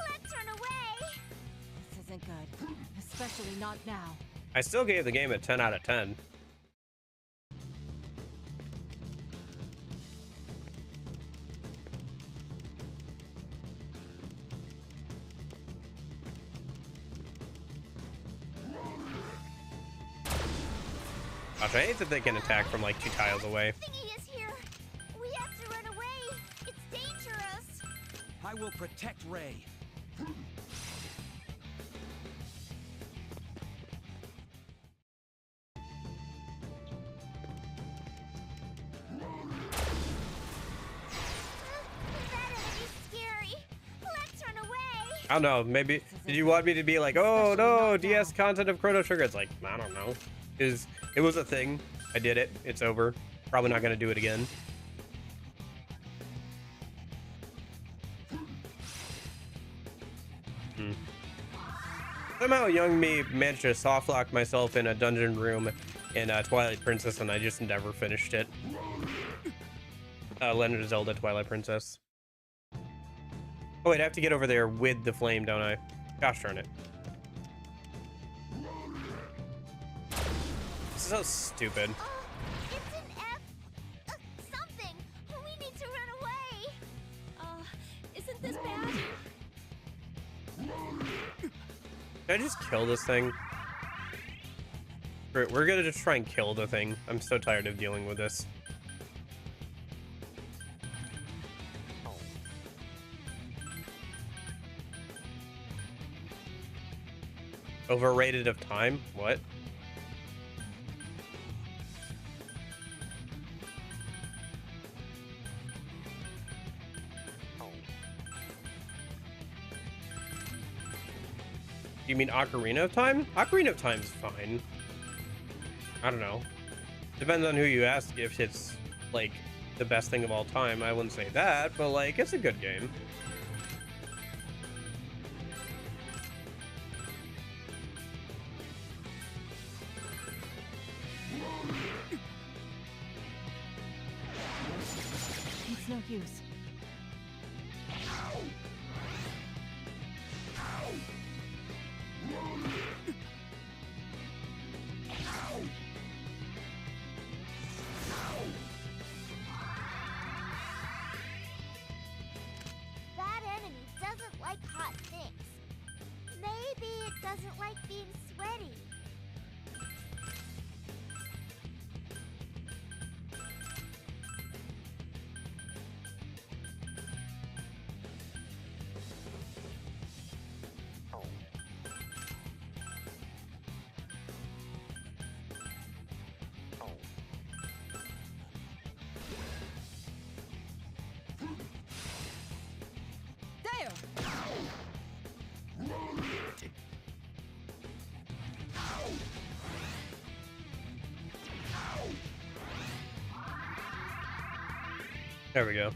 Let's run away. This isn't good. Especially not now. I still gave the game a 10 out of 10. Gosh, I hate that they can attack from like 2 tiles away. Thingy is here. We have to run away. It's dangerous. I will protect Ray. That enemy's scary. Let's run away. I don't know, maybe, did you want me to be like, oh no, DS content of Chrono Trigger? It's like, I don't know. It was a thing. I did it. It's over. Probably not gonna do it again. Somehow young me managed to soft lock myself in a dungeon room in Twilight Princess, and I just never finished it. Legend of Zelda Twilight Princess. Oh wait, I have to get over there with the flame, don't I? Gosh darn it. This is so stupid. It's an F. Something. We need to run away. Isn't this bad? Can I just kill this thing? We're gonna just try and kill the thing. I'm so tired of dealing with this. Overrated of time? What? You mean Ocarina of Time? Ocarina of Time's fine. I don't know. Depends on who you ask if it's, like, the best thing of all time. I wouldn't say that, but, like, it's a good game. It's no use. That enemy doesn't like hot things. Maybe it doesn't like being sweaty. There! There we go.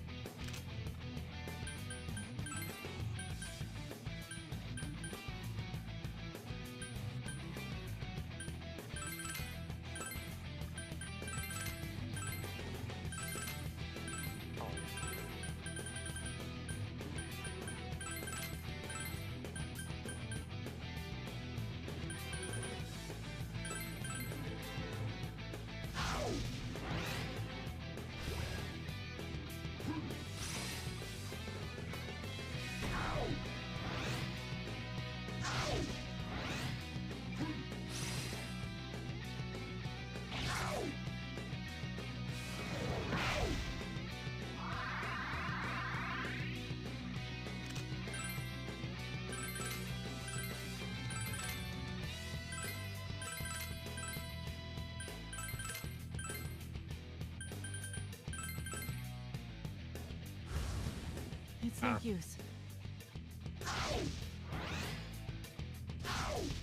It's no use.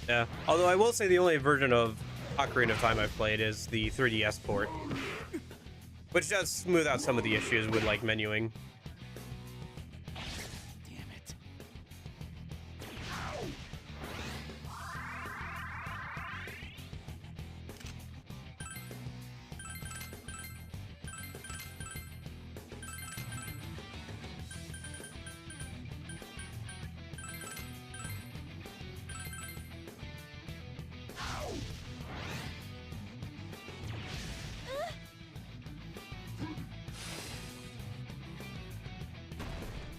Yeah. Although I will say the only version of Ocarina of Time I've played is the 3DS port, which does smooth out some of the issues with, like, menuing. Damn it.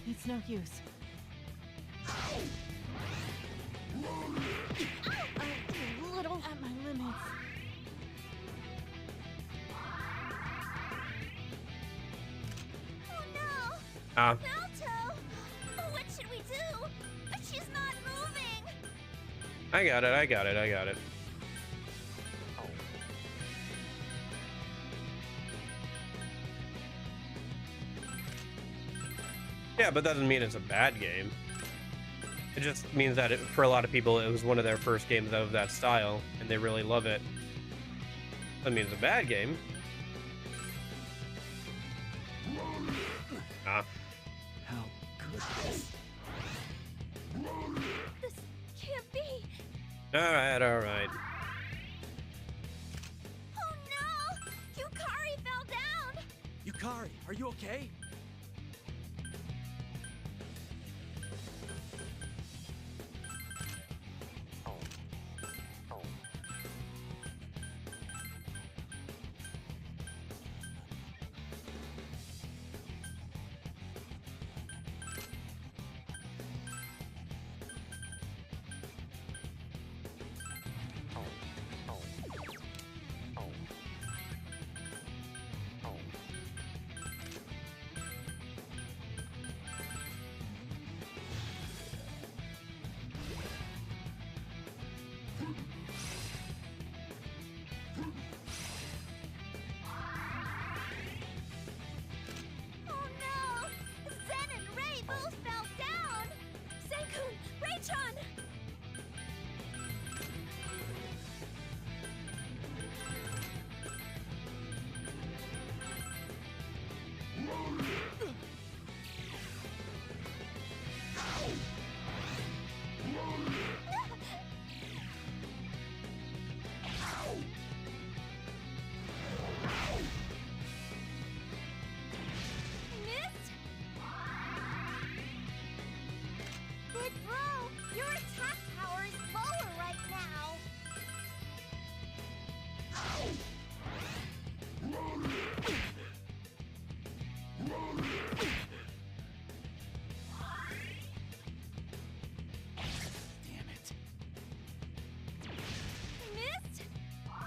It's no use. I'm a little at my limits. Oh no! Ah, Naoto! What should we do? She's not moving! I got it, I got it, I got it. Yeah, but that doesn't mean it's a bad game. It just means that for a lot of people, it was one of their first games of that style, and they really love it. That means it's a bad game. Ah, How could this? This can't be! alright, alright. Oh no! Yukari fell down! Yukari, are you okay?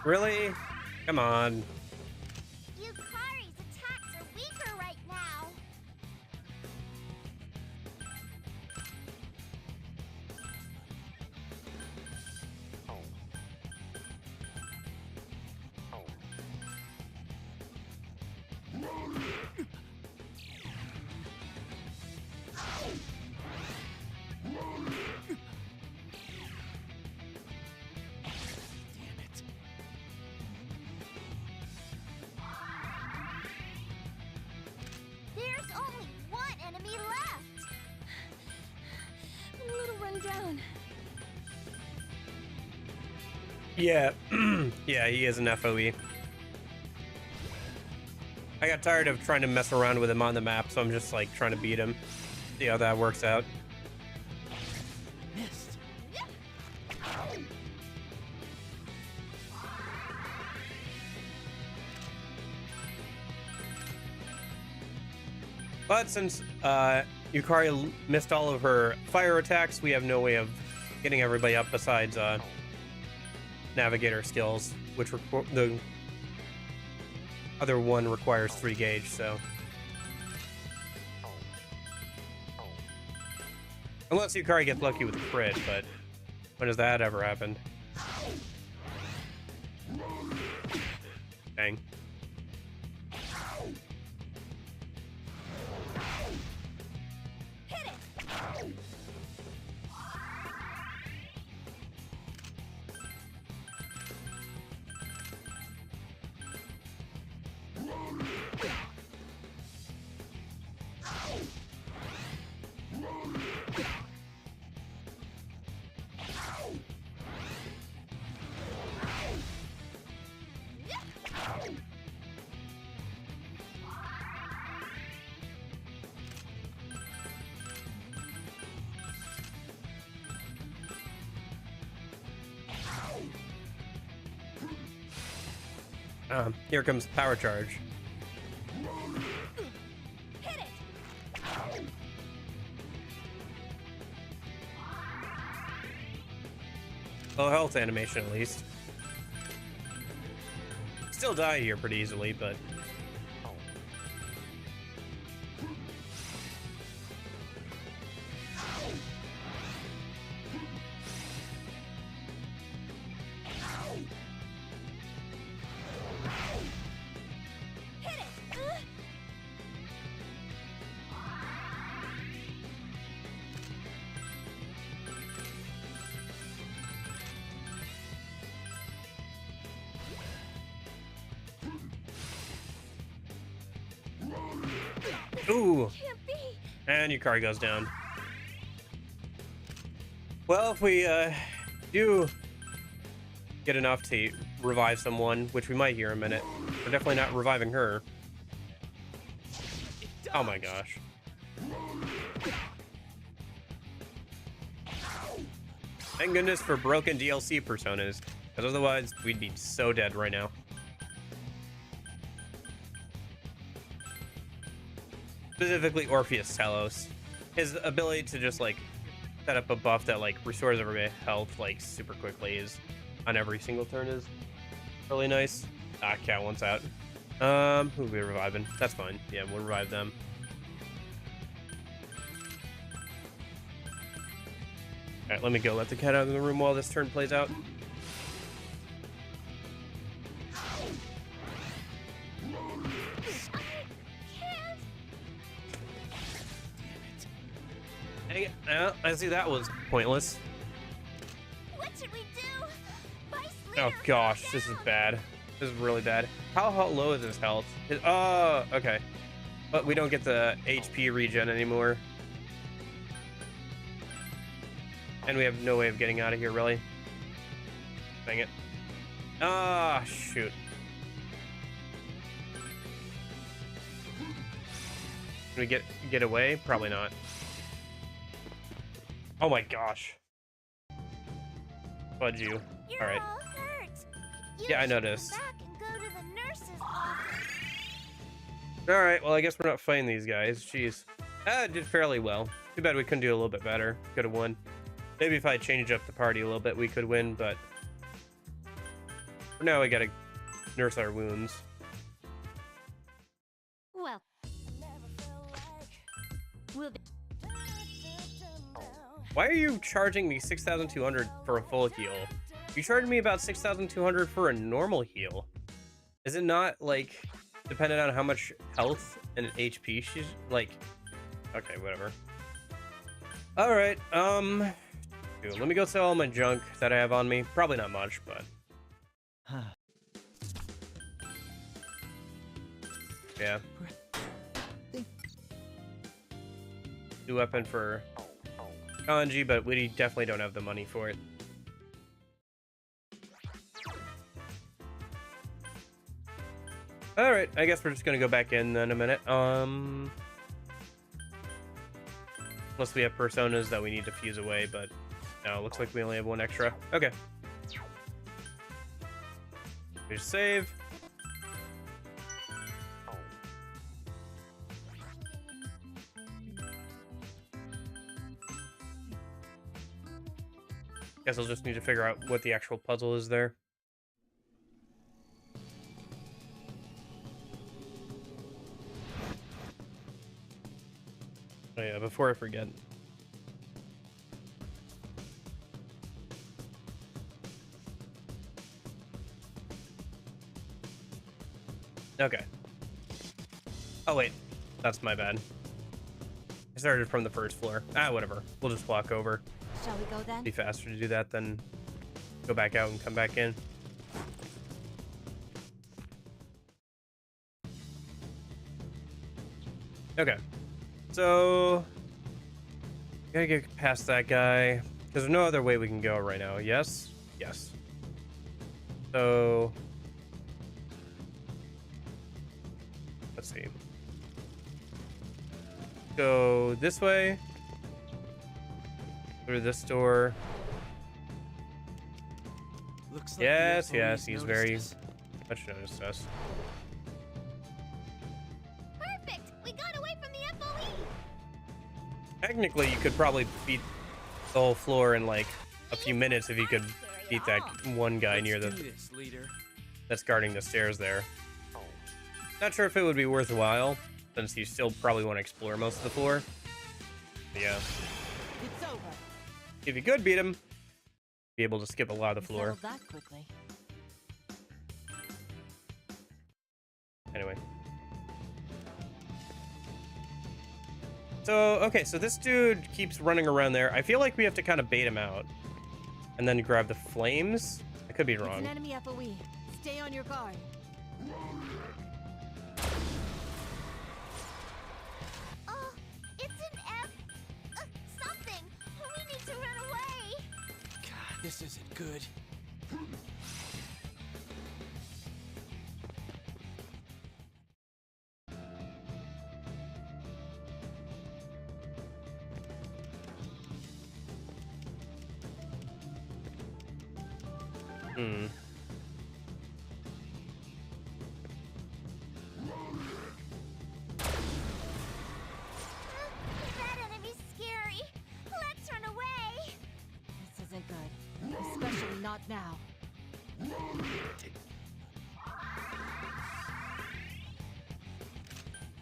Really? Come on. Yukari's attacks are weaker right now. Damn it. There's only one enemy left. I'm a little run down. Yeah. Yeah, he is an FOE. I got tired of trying to mess around with him on the map, so I'm just like trying to beat him. See how that works out. Missed. But since Yukari missed all of her fire attacks, we have no way of getting everybody up besides navigator skills, which the other one requires 3 gauge, so. Unless Yukari gets lucky with a crit, but when has that ever happened? Dang. Hit it. Here comes power charge. Hit it. Low health animation, at least. Still die here pretty easily, but. Hit it. Ooh! Can't be. And Yukari goes down. Well, if we do get enough to revive someone, which we might here in a minute, we're definitely not reviving her. Oh my gosh. Thank goodness for broken DLC personas, because otherwise we'd be so dead right now. Specifically Orpheus Talos. His ability to just like set up a buff that like restores everybody health like super quickly is on every single turn is really nice. Ah, Cat wants out. Who are we reviving? That's fine. Yeah, we'll revive them. Alright, let me go let the cat out of the room while this turn plays out. Dang it. I see that was pointless. What should we do? Vice Oh leader, gosh, calm this is down. bad. This is really bad. How low is his health? Oh, okay. But we don't get the HP regen anymore. And we have no way of getting out of here, really. Dang it. Ah, shoot. Can we get away? Probably not. Oh my gosh. Fudge you. You're Alright. all hurt. You Yeah, I should go noticed. back and go to the nurse's office. Alright, well, I guess we're not fighting these guys. Jeez. It did fairly well. Too bad we couldn't do a little bit better. Could have won. Maybe if I change up the party a little bit, we could win, but For now, we gotta nurse our wounds. Well, we'll be. Why are you charging me 6,200 for a full heal? You charged me about 6,200 for a normal heal. Is it not, like, dependent on how much health and HP she's, like... Okay, whatever. Alright, dude, let me go sell all my junk that I have on me. Probably not much, but... Yeah. New weapon for Kanji, but we definitely don't have the money for it. Alright, I guess we're just gonna go back in a minute. Unless we have personas that we need to fuse away, but no, it looks like we only have one extra. Okay. We just save. Guess I'll just need to figure out what the actual puzzle is there. Oh yeah, before I forget. Okay. Oh wait, that's my bad. I started from the first floor. Ah, whatever. We'll just walk over. Shall we go then? Be faster to do that than go back out and come back in. Okay. So, gotta get past that guy. Because there's no other way we can go right now. Yes? Yes. So, let's see. Go this way. Through this door. Looks like Yes, the yes, FOE's he's noticed very us. much noticed us. Perfect! We got away from the FOE! Technically, you could probably beat the whole floor in like a few minutes if you could beat that one guy near Let's the do this, leader. that's guarding the stairs there. Not sure if it would be worthwhile, since you still probably want to explore most of the floor. But yeah, It's over. if you could beat him, be able to skip a lot of the You floor. settled that quickly. Anyway. So, okay, so this dude keeps running around there. I feel like we have to kind of bait him out. And then grab the flames? I could be It's an wrong. enemy FOE. Stay on your guard. Oh, it's an F... something! We need to run away! God, this isn't good. Hmm. That enemy's scary! Let's run away! This isn't good. Especially not now.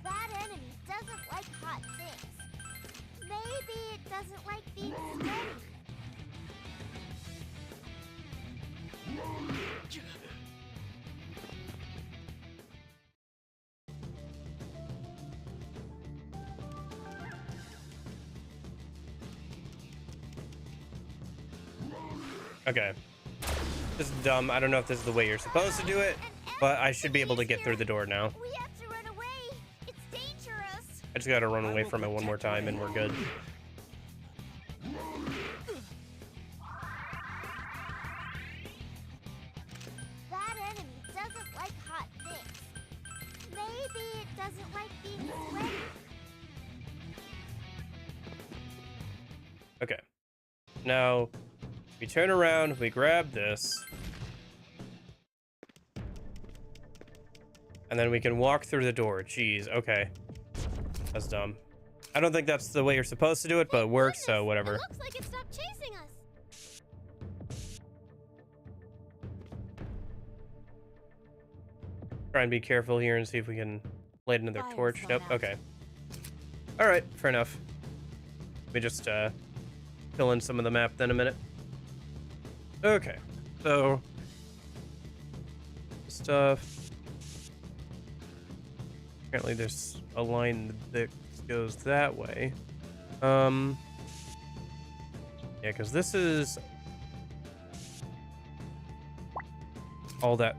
That enemy doesn't like hot things. Maybe it doesn't like being sweaty. Okay. This is dumb. I don't know if this is the way you're supposed to do it, but I should be able to get through the door now. We have to run away! It's dangerous! I just gotta run away from it one more time and we're good. That enemy doesn't like hot things. Maybe it doesn't like being sweaty. Okay. Now, we turn around, we grab this. And then we can walk through the door. Jeez, okay. That's dumb. I don't think that's the way you're supposed to do it, but it works, so whatever. It looks like it stopped chasing us. Try and be careful here and see if we can light another Fire's torch. gone Nope. out. Okay. All right. Fair enough. Let me just fill in some of the map then a minute. Okay. So stuff. Apparently there's a line that goes that way. Yeah, because this is all that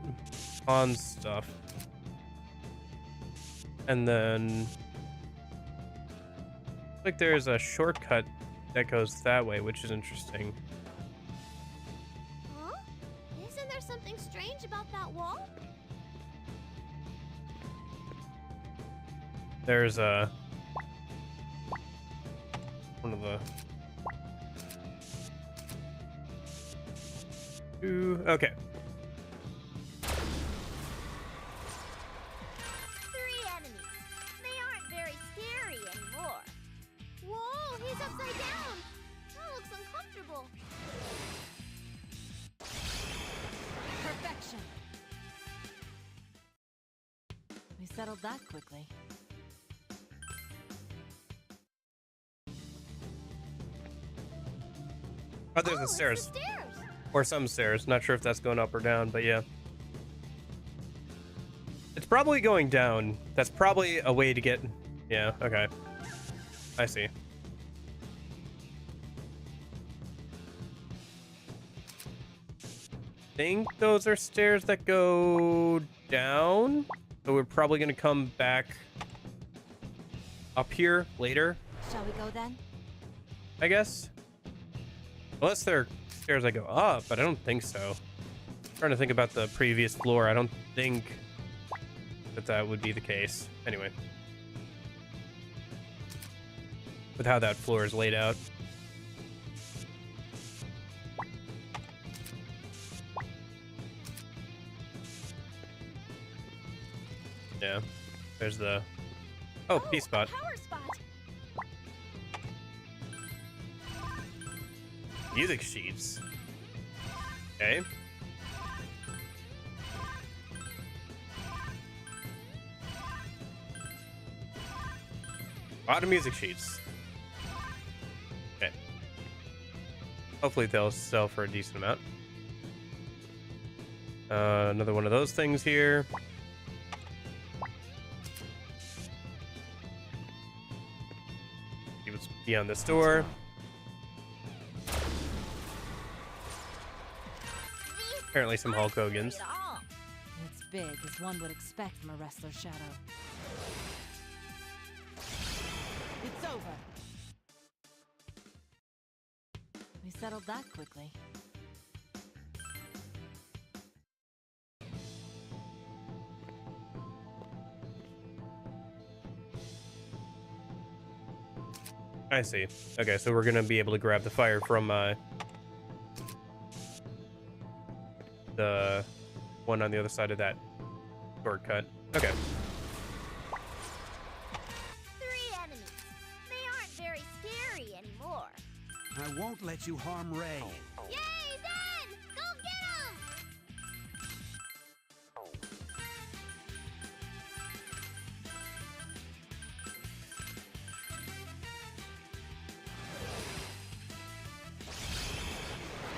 pond stuff. And then looks like there's a shortcut that goes that way, which is interesting. Huh? Isn't there something strange about that wall? There's a one of the two. Okay. 3 enemies. They aren't very scary anymore. Whoa, he's upside down. That looks uncomfortable. Perfection. We settled that quickly. Oh, there's the It's stairs. the stairs. Or some stairs. Not sure if that's going up or down, but yeah. It's probably going down. That's probably a way to get... Yeah, okay. I see. Think those are stairs that go down. So we're probably going to come back up here later, Shall we go then? I guess. Unless they're stairs that go up, but I don't think so. Trying to think about the previous floor. I don't think that would be the case. Anyway. With how that floor is laid out. Yeah. There's the... Oh, P spot. Power spot. Music sheets. Okay. A lot of music sheets. Okay. Hopefully they'll sell for a decent amount. Another one of those things here. See what's beyond this door. Apparently some Hulk Hogan's. At all. It's big, as one would expect from a wrestler's shadow. It's over. We settled that quickly. I see. Okay, so we're gonna be able to grab the fire from the one on the other side of that shortcut. Okay. 3 enemies. They aren't very scary anymore. I won't let you harm Ray. Yay, Dan! Go get him!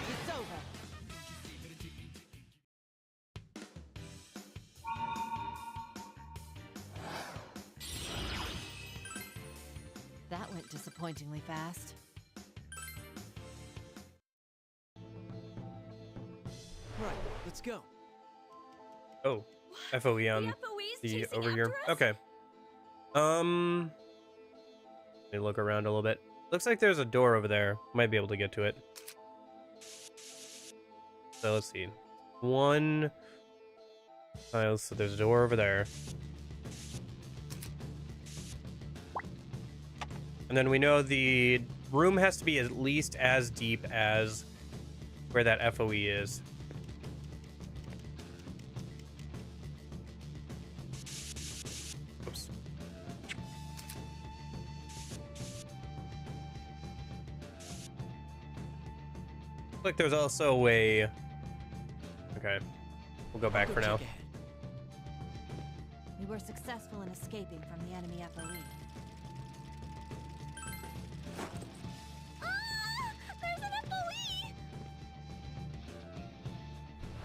It's over. That went disappointingly fast. Right, let's go. Oh, FOE on FOE's the chasing over here. after us? Okay. Let me look around a little bit. Looks like there's a door over there. Might be able to get to it. So let's see. One. So there's a door over there. And then we know the room has to be at least as deep as where that FOE is. Oops. Looks like there's also a... Okay. We'll go back Go for now. check ahead. We were successful in escaping from the enemy FOE. Ah! There's an FOE!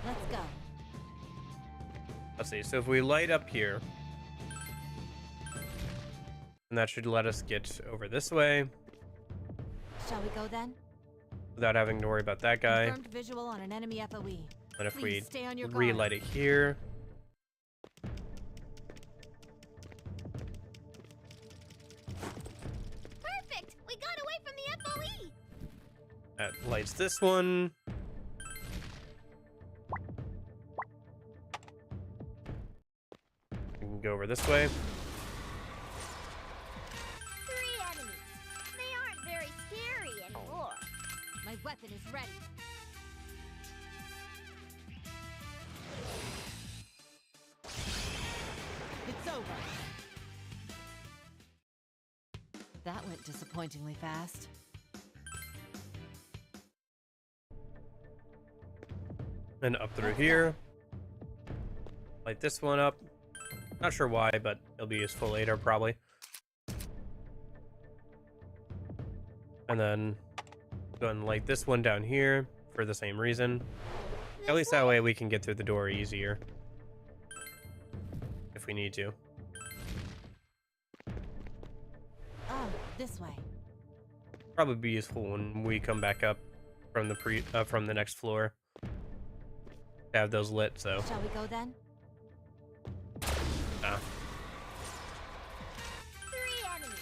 Let's go. Let's see. So if we light up here, and that should let us get over this way Shall we go then? without having to worry about that guy. Confirmed visual on an enemy FOE. And if Please we stay on your guard. relight it here, Perfect! We got away from the FOE! that lights this one. We can go over this way. 3 enemies. They aren't very scary anymore. My weapon is ready. It's over. That went disappointingly fast. And up through here. Light this one up. Not sure why, but it'll be useful later, probably. And then go and light this one down here for the same reason. At least that way we can get through the door easier. If we need to. Oh, this way. Probably be useful when we come back up from the from the next floor. To have those lit, so. Shall we go then? 3 enemies.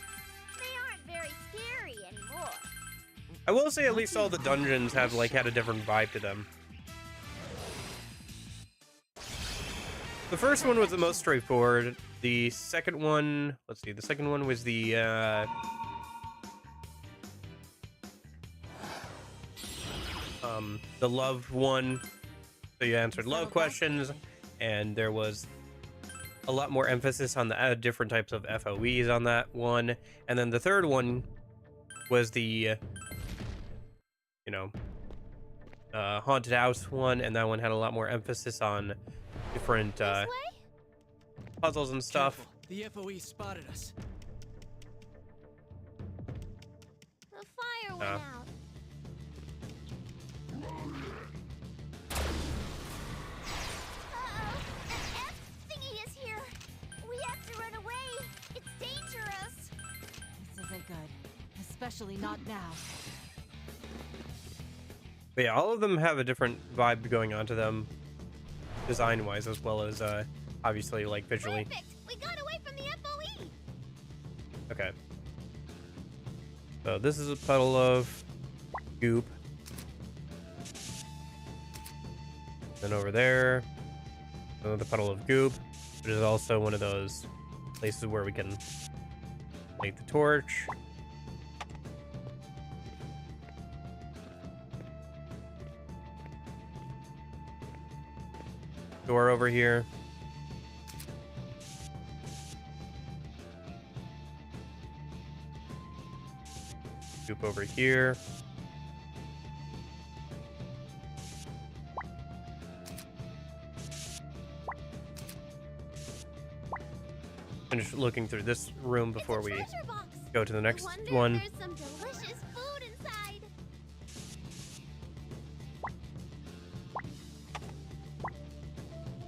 They aren't very scary anymore. I will say at least all the dungeons have like had a different vibe to them. The first one was the most straightforward. The second one, let's see, the second one was the love one. So you answered love questions, and there was a lot more emphasis on the different types of FOEs on that one. And then the third one was the haunted house one, and that one had a lot more emphasis on different This way? puzzles and stuff. Careful. The FOE spotted us. The fire went Uh. out. Uh-oh. An F thingy is here. We have to run away. It's dangerous. This isn't good. Especially not now. But yeah, all of them have a different vibe going on to them, design-wise, as well as obviously like visually. Perfect. We got away from the FOE. Okay. So this is a puddle of goop. Then over there, another puddle of goop. It is also one of those places where we can light the torch. Door over here. Goop over here. Finish looking through this room before It's a we treasure box. go to the next Wonder one. if there's some delicious food inside.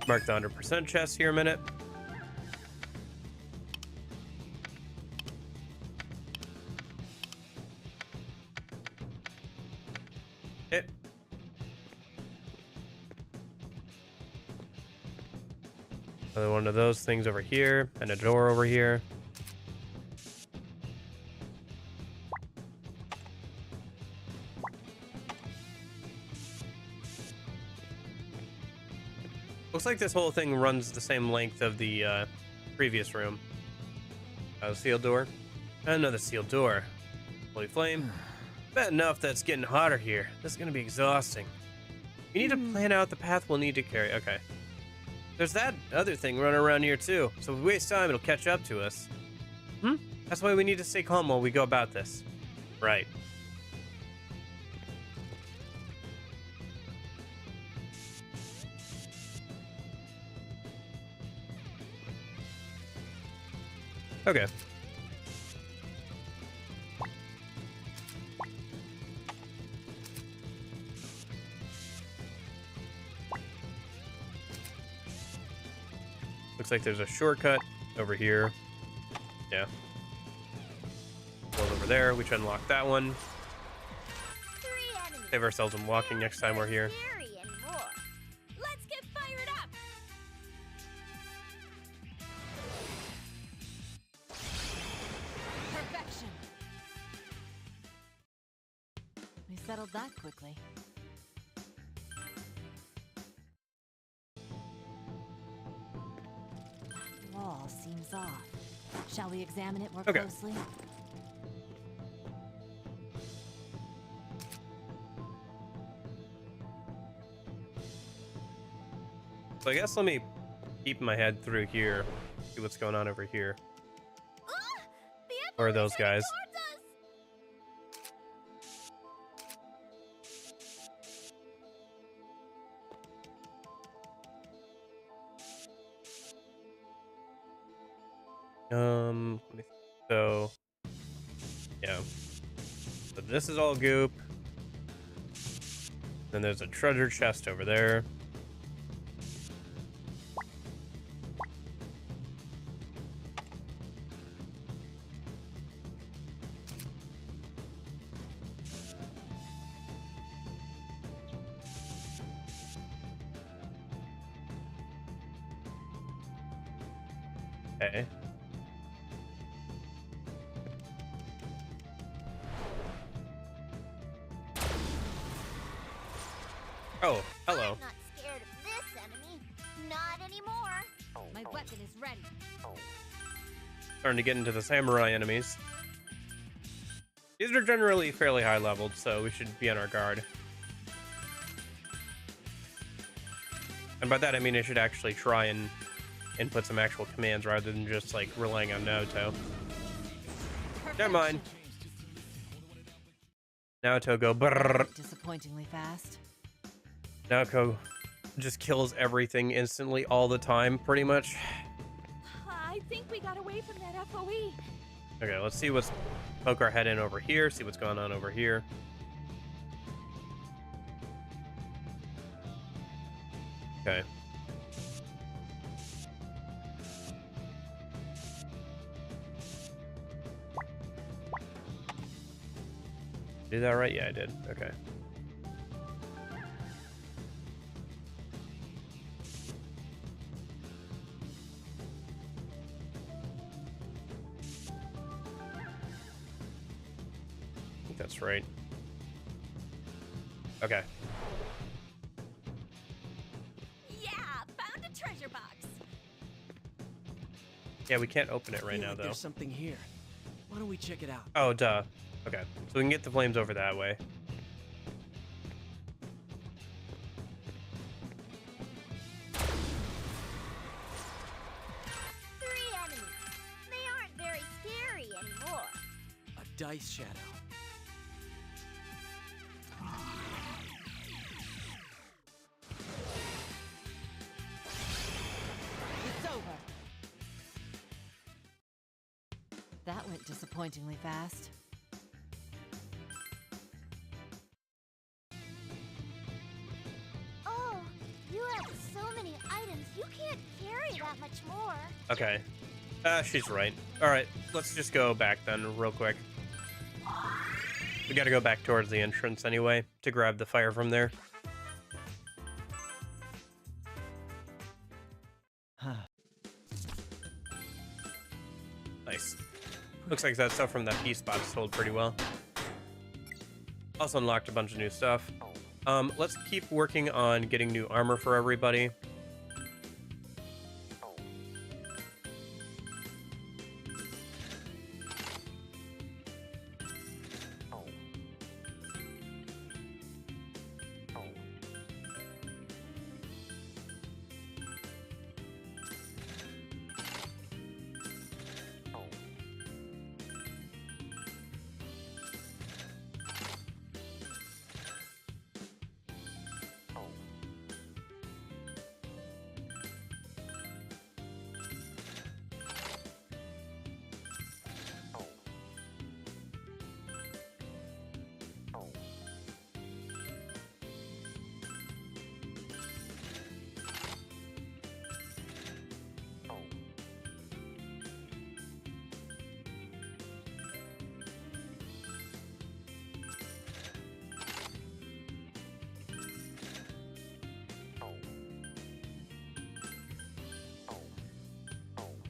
Mark the 100% chest here a minute. Okay. Another one of those things over here, and a door over here. Looks like this whole thing runs the same length of the previous room. Sealed door. Another sealed door. Holy flame. Bad enough that it's getting hotter here. This is going to be exhausting. We need to plan out the path we'll need to carry. Okay. There's that other thing running around here too. So if we waste time, it'll catch up to us. That's why we need to stay calm while we go about this. Right. Okay. Looks like there's a shortcut over here. Yeah. One over there. We should unlock that one. 3 enemies. Save ourselves some walking next time we're here. Scary anymore. Let's get fired up! Perfection. We settled that quickly. That wall seems off. Shall we examine it more Okay. closely? So I guess let me keep my head through here. See what's going on over here. Ah! The Or are those Emperor's heading guys? towards us. Let me so yeah. So this is all goop. Then there's a treasure chest over there. Okay. Oh, hello. I'm not scared of this enemy. Not anymore. My weapon is ready. Starting to get into the samurai enemies. These are generally fairly high leveled, so we should be on our guard. And by that I mean I should actually try and input some actual commands rather than just like relying on Naoto. Never mind. Naoto go brrrr. Disappointingly fast. Naoko just kills everything instantly all the time, pretty much. I think we got away from that FOE. Okay, let's see what's... Poke our head in over here, see what's going on over here. Okay. Did that right? Yeah, I did. Okay. I think that's right. Okay. Yeah, found a treasure box. Yeah, we can't open it right Feel now, like though. There's something here. Why don't we check it out? Oh, duh. Okay. So we can get the flames over that way. Three enemies. They aren't very scary anymore. A dice shadow. It's over. That went disappointingly fast. Oh, you have so many items. You can't carry that much more. Okay. She's right. Alright, let's just go back then, real quick. We gotta go back towards the entrance anyway, to grab the fire from there. Nice. Looks like that stuff from that P spot sold pretty well. Also unlocked a bunch of new stuff. Let's keep working on getting new armor for everybody.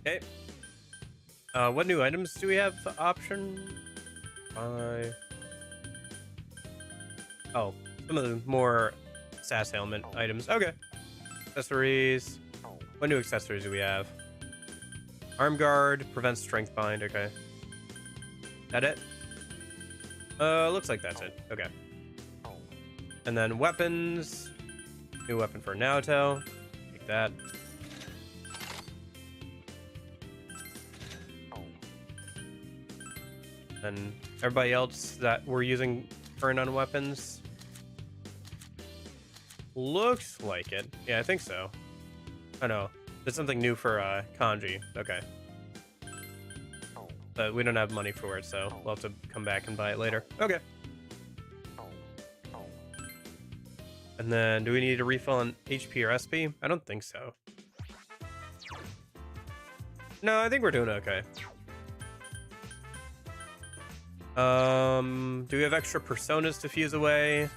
Okay. What new items do we have option? Oh, some of the more SAS ailment items. Okay. Accessories. What new accessories do we have? Arm guard, prevents strength bind. Okay. That it? Looks like that's it. Okay. And then weapons. New weapon for Naoto. Take that. And everybody else that we're using current on weapons. Looks like it. Yeah, I think so. I know. There's something new for kanji. Okay. But we don't have money for it, so we'll have to come back and buy it later. Okay. And then, do we need a refill on HP or SP? I don't think so. No, I think we're doing okay. Do we have extra personas to fuse away?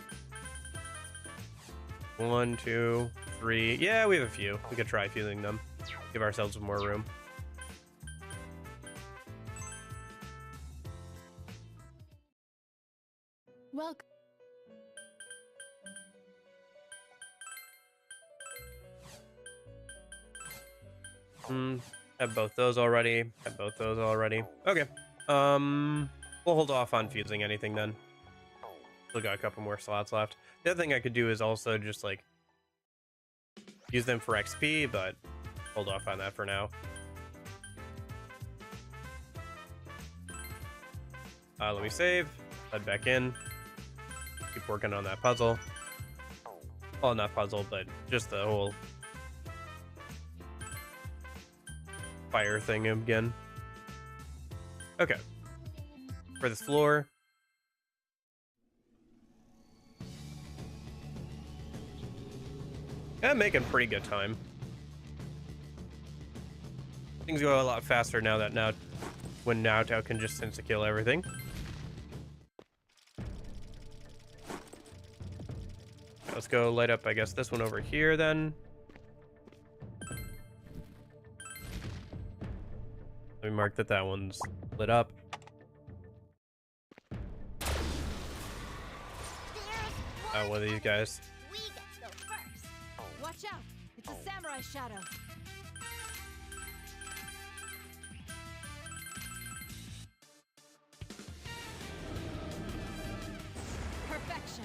1, 2, 3. Yeah, we have a few. We could try fusing them. Give ourselves more room. Welcome. Have both those already. Have both those already. Okay. We'll hold off on fusing anything then. Still got a couple more slots left. The other thing I could do is also just like use them for XP, but hold off on that for now. Let me save. Head back in. Keep working on that puzzle. Well, not puzzle, but just the whole fire thing again. Okay. For this floor. I'm making pretty good time. Things go a lot faster now that when Naoto can just insta-kill everything. Let's go light up, I guess, this one over here then. Let me mark that that one's lit up. One of these guys. We get to go first. Watch out! It's a samurai shadow. Perfection.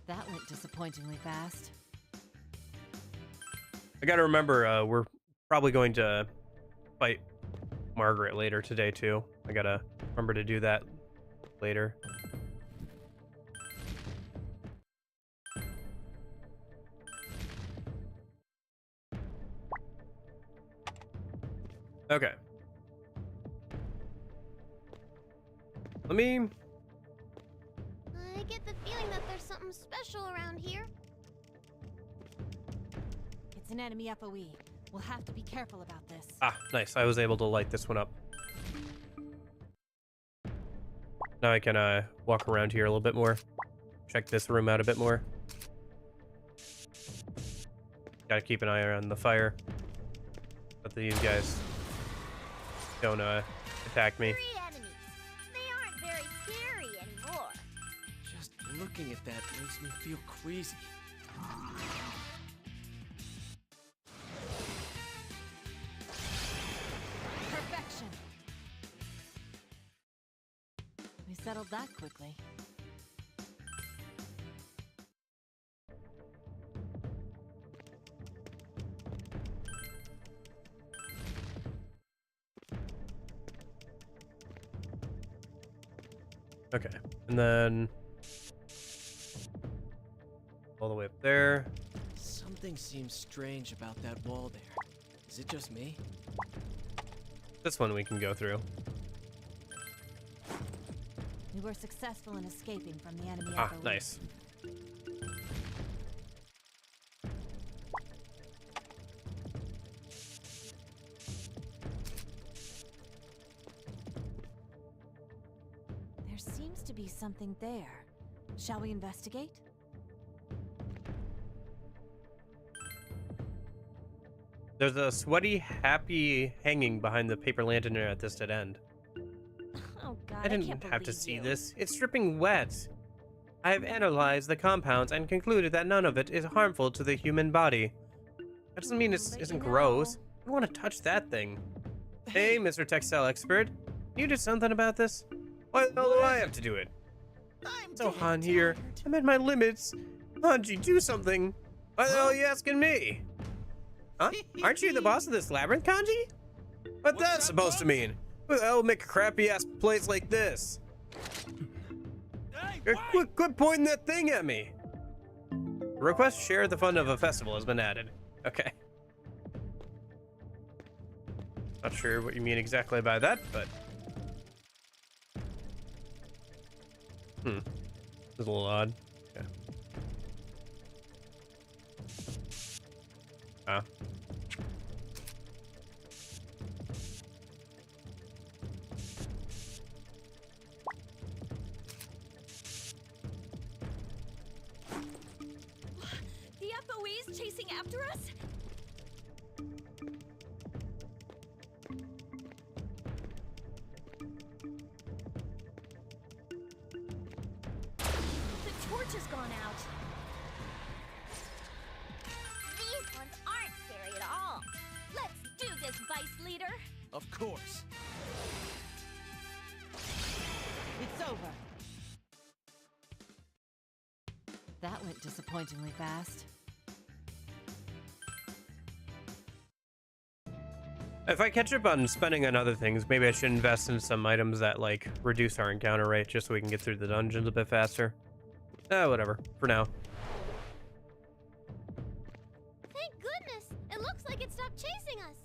That went disappointingly fast. I gotta remember, we're probably going to fight Margaret later today too. I gotta remember to do that later. Okay. Let me... I get the feeling that there's something special around here. It's an enemy FOE. We'll have to be careful about this. Ah, nice. I was able to light this one up. Now I can walk around here a little bit more. Check this room out a bit more. Gotta keep an eye on the fire. But these guys don't attack me. 3 enemies. They aren't very scary anymore. Just looking at that makes me feel queasy. Perfection. We settled that quickly. Okay, and then all the way up there. Something seems strange about that wall there. Is it just me? This one we can go through. We were successful in escaping from the enemy. Ah, nice. There seems to be something there. Shall we investigate? There's a sweaty, happy hanging behind the paper lantern at this dead end. Oh god, I can't didn't have to believe see you. this. It's dripping wet. I have analyzed the compounds and concluded that none of it is harmful to the human body. That doesn't mean it But isn't you gross. know- I don't want to touch that thing. Hey, Mr. Textile Expert. You did something about this? Why the hell do I have to do it? I'm So, dead Han here. tired. I'm at my limits. Hanji, do something. Why the hell are you asking me? Huh? Aren't you the boss of this labyrinth, Kanji? What What's that's that, supposed to Bob? mean? Who the hell would make a crappy-ass place like this? Hey, why? Quit pointing that thing at me. Request share the fun of a festival has been added. Okay. Not sure what you mean exactly by that, but... It's a little odd. Okay. Ah. The FOE's chasing after us? The torch has gone out. These ones aren't scary at all. Let's do this, Vice Leader. Of course. It's over. That went disappointingly fast. If I catch up on spending on other things, maybe I should invest in some items that, like, reduce our encounter rate just so we can get through the dungeons a bit faster. Whatever. For now. Thank goodness. It looks like it stopped chasing us.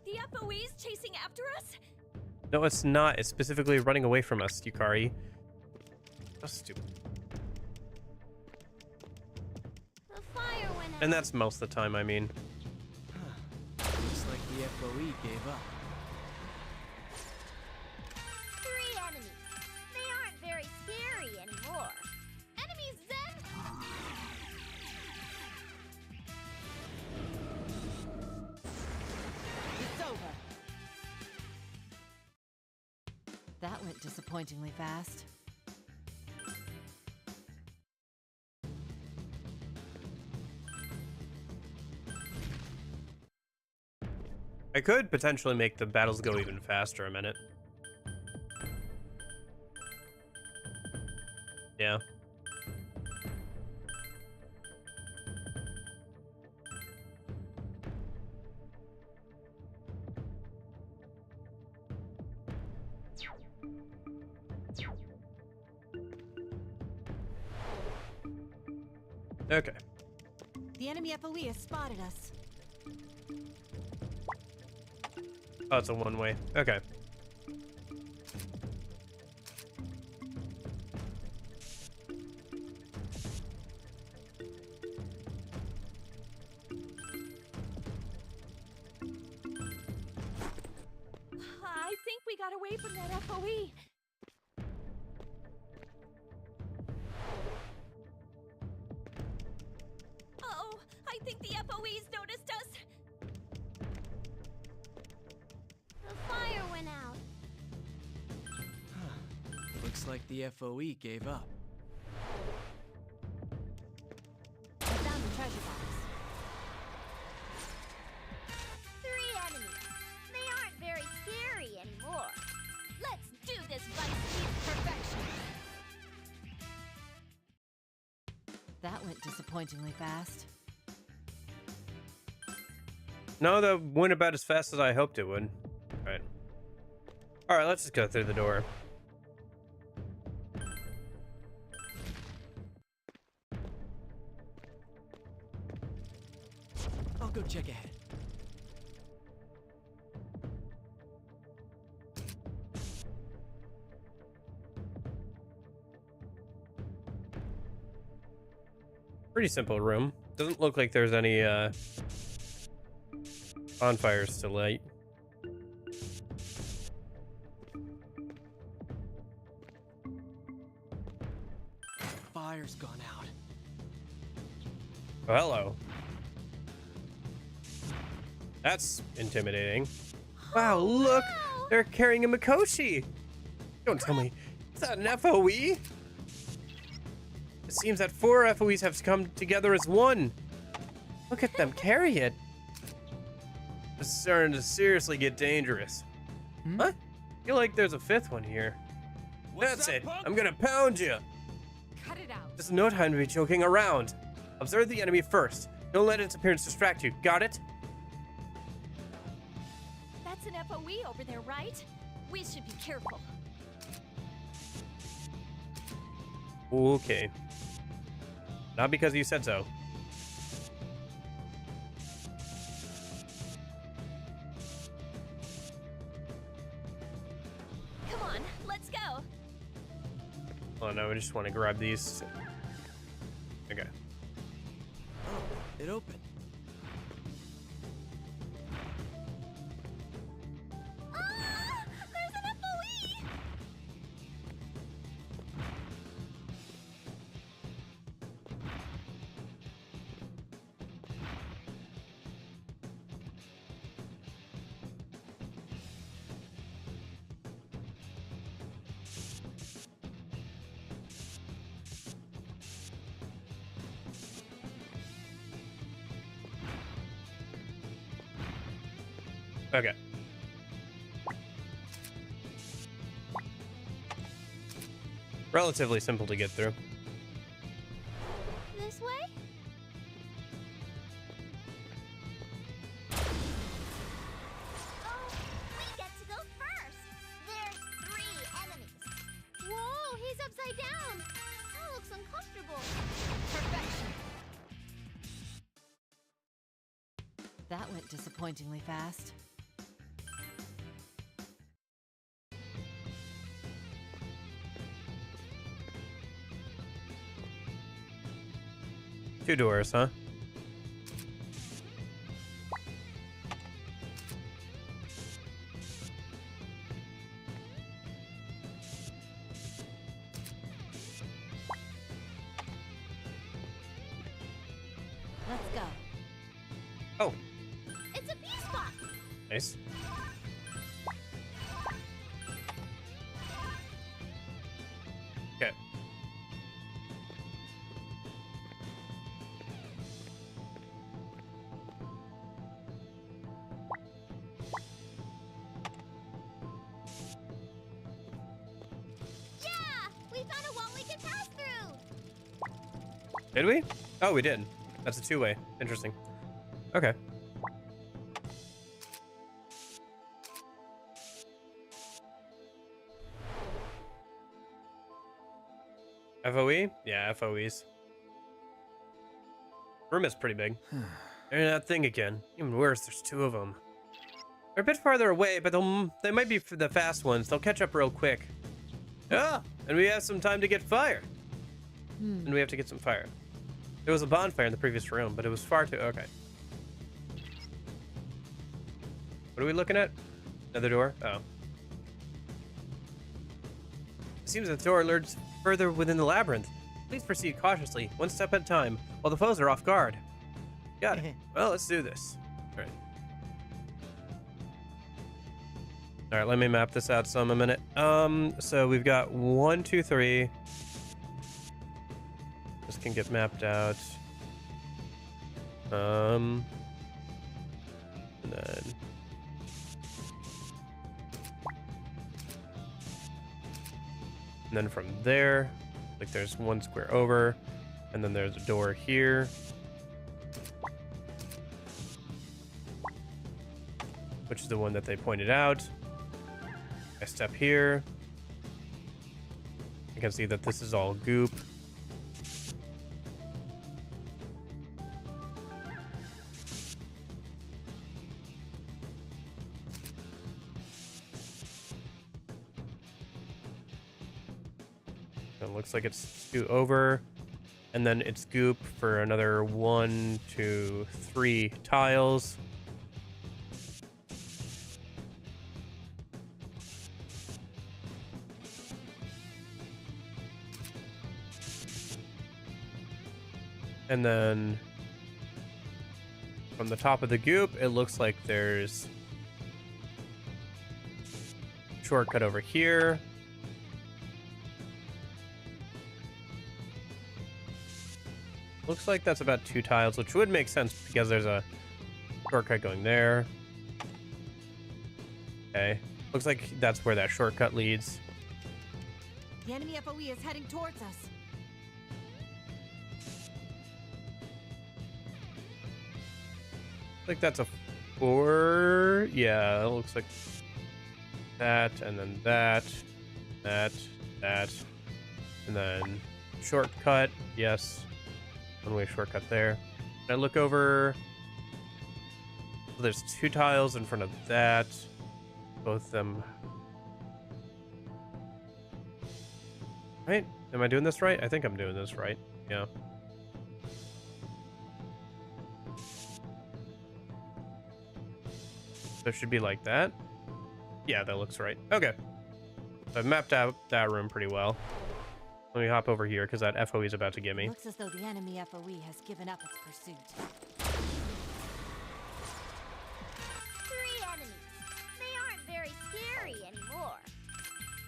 The FOE's chasing after us? No, it's not. It's specifically running away from us, Yukari. That's stupid. The fire went out. And that's most of the time, I mean. Looks like the FOE gave up. 3 enemies. They aren't very scary anymore. Enemies Zen. It's over. That went disappointingly fast. I could potentially make the battles go even faster a minute. Yeah. Okay. The enemy FOE has spotted us. Oh, it's a one-way. Okay. I think we got away from that FOE. Oh, I think the FOE's noticed us. The fire went out. Looks like the FOE gave up. I found the treasure box. 3 enemies. They aren't very scary anymore. Let's do this, Vice Leader. Perfection. That went disappointingly fast. No, that went about as fast as I hoped it would. Alright. Alright, let's just go through the door. I'll go check ahead. Pretty simple room. Doesn't look like there's any bonfires to light. fire's gone out. Oh, hello. That's intimidating. Wow, look! Wow! They're carrying a Mikoshi! Don't tell me. Is that an FOE? It seems that 4 FOEs have come together as one. Look at them carry it. This is starting to seriously get dangerous. Hmm? Huh? I feel like there's a 5th one here. That's it. I'm gonna pound you. Cut it out. There's no time to be joking around. Observe the enemy first. Don't let its appearance distract you. Got it? That's an FOE over there, right? We should be careful. Okay. Not because you said so. Come on, let's go. Oh no, I just want to grab these. Okay. Oh, it opened. Ah! There's an FOE! Okay. Relatively simple to get through. This way? Oh, we get to go first. There's 3 enemies. Whoa, he's upside down. That looks uncomfortable. Perfection. That went disappointingly fast. Two doors, huh? Let's go. Oh, It's a pea spot. nice. Okay. Yeah, we found a wall we can pass through. Did we? Oh, we did. That's a 2-way. Interesting. Okay. FOE? Yeah, FOEs. Room is pretty big. And that thing again. Even worse, there's 2 of them. They're a bit farther away, but they might be for the fast ones. They'll catch up real quick. Ah, and we have some time to get fire. And we have to get some fire. There was a bonfire in the previous room, but it was far too... Okay. What are we looking at? Another door? Oh. It seems that the door leads further within the labyrinth. Please proceed cautiously, one step at a time, while the foes are off guard. Got it. Well, let's do this. All right. All right, let me map this out some a minute. So we've got 1, 2, 3. This can get mapped out. And then from there, like there's 1 square over, and then there's a door here. Which is the one that they pointed out. I step here. I can see that this is all goop. It looks like it's 2 over, and then it's goop for another 1, 2, 3 tiles. And then from the top of the goop, it looks like there's a shortcut over here. Looks like that's about 2 tiles, which would make sense because there's a shortcut going there. Okay. Looks like that's where that shortcut leads. The enemy FOE is heading towards us. Like that's a 4. Yeah, it looks like that, and then that, and then shortcut. Yes, one-way shortcut there. And I look over. There's 2 tiles in front of that. Both of them. Right? Am I doing this right? I think I'm doing this right. Yeah. So it should be like that. Yeah, that looks right. Okay. So I've mapped out that room pretty well. Let me hop over here because that FOE is about to get me. Looks as though the enemy FOE has given up its pursuit. 3 enemies. They aren't very scary anymore.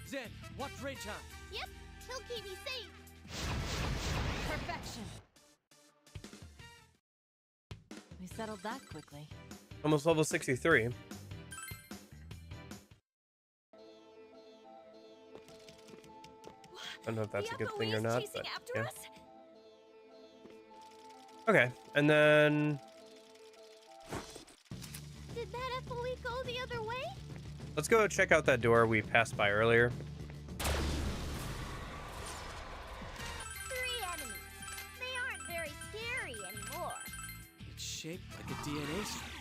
Zen, watch Raychan. Yep, he'll keep me safe. Perfection. We settled that quickly. Almost level 63. I don't know if that's a good thing or not, but yeah. Okay, and then Did that FOE go the other way? let's go check out that door we passed by earlier. 3 enemies. They aren't very scary anymore. It's shaped like a DNA strand.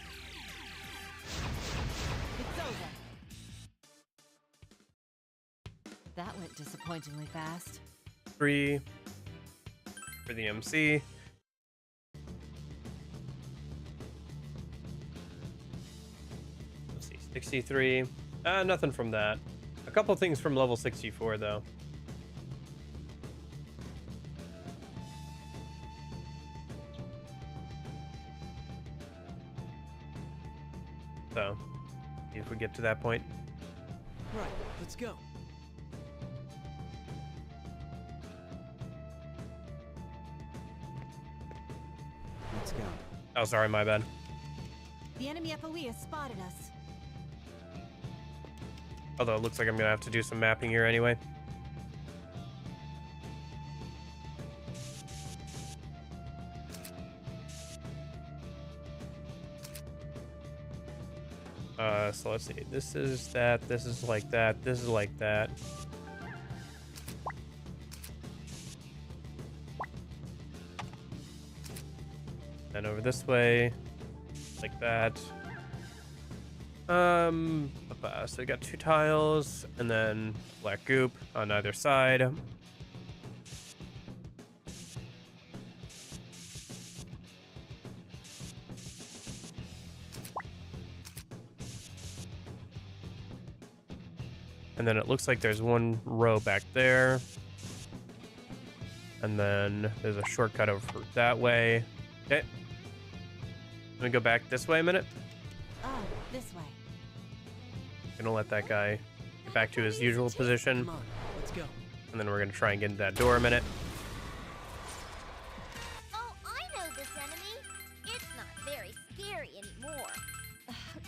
It's over. That went disappointingly fast. 3 for the MC. Let's see, 63. Nothing from that. A couple things from level 64 though. So, see if we get to that point. Right, let's go. Let's go. Oh, sorry, my bad. The enemy FOE has spotted us. Although it looks like I'm gonna have to do some mapping here anyway. So let's see. This is that. This is like that. This is like that. And over this way, like that. So we got 2 tiles, and then black goop on either side. And then it looks like there's 1 row back there. And then there's a shortcut over that way. Okay. Let me go back this way a minute. Oh, this way. Gonna let that guy get back to his usual position. Come on, let's go. And then we're gonna try and get into that door a minute. Oh, I know this enemy. It's not very scary anymore.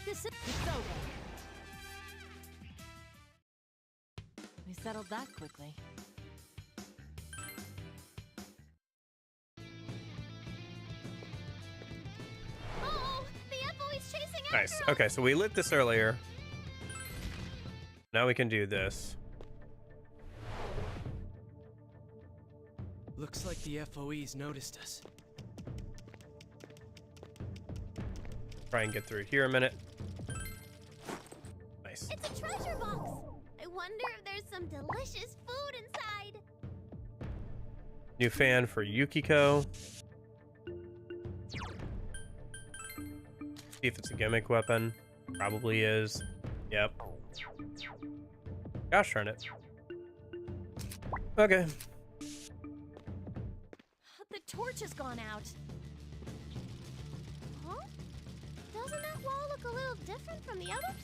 This is it's over. We settled that quickly. Oh, the FOE's chasing Nice. after us. Okay, so we lit this earlier. Now we can do this. Looks like the FOE's noticed us. Try and get through here a minute. Nice. It's a treasure box. I wonder if there's some delicious food inside. New fan for Yukiko. See if it's a gimmick weapon. Probably is. Yep. Gosh darn it. Okay. The torch has gone out. Huh? Doesn't that wall look a little different from the others?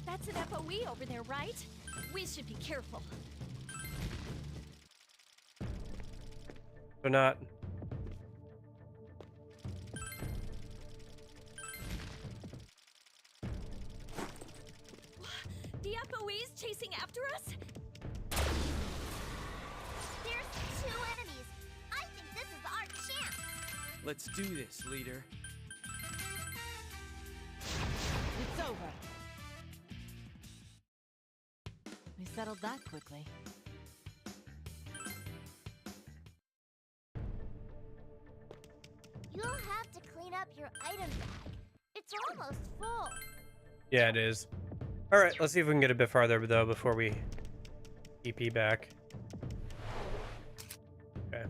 That's an FOE over there, right? We should be careful. They're not. The FOE's chasing after us? There's 2 enemies. I think this is our chance. Let's do this, leader. It's over. We settled that quickly. You'll have to clean up your item bag. It's almost full. Yeah, it is. All right, let's see if we can get a bit farther though before we EP back. Okay.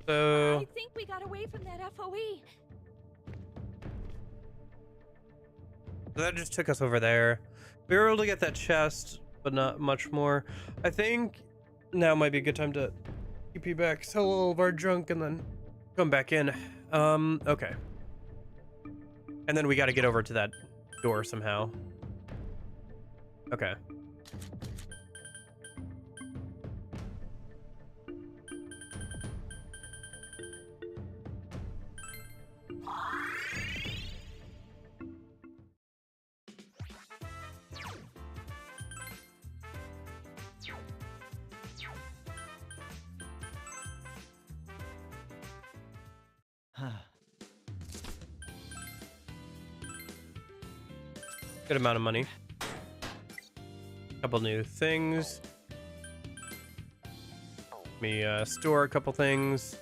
So I think we got away from that FOE. that just took us over there. We were able to get that chest, but not much more. I think now might be a good time to EP back, sell all of our junk, and then come back in. Okay. And then we got to get over to that door somehow. Okay. Good amount of money. Couple new things. Let me store a couple things.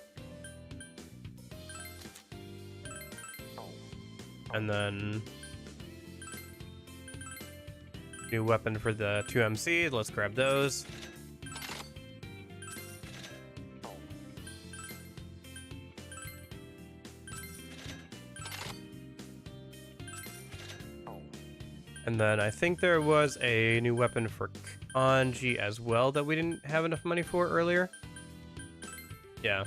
And then new weapon for the 2MC. Let's grab those. And then I think there was a new weapon for Kanji as well that we didn't have enough money for earlier. Yeah.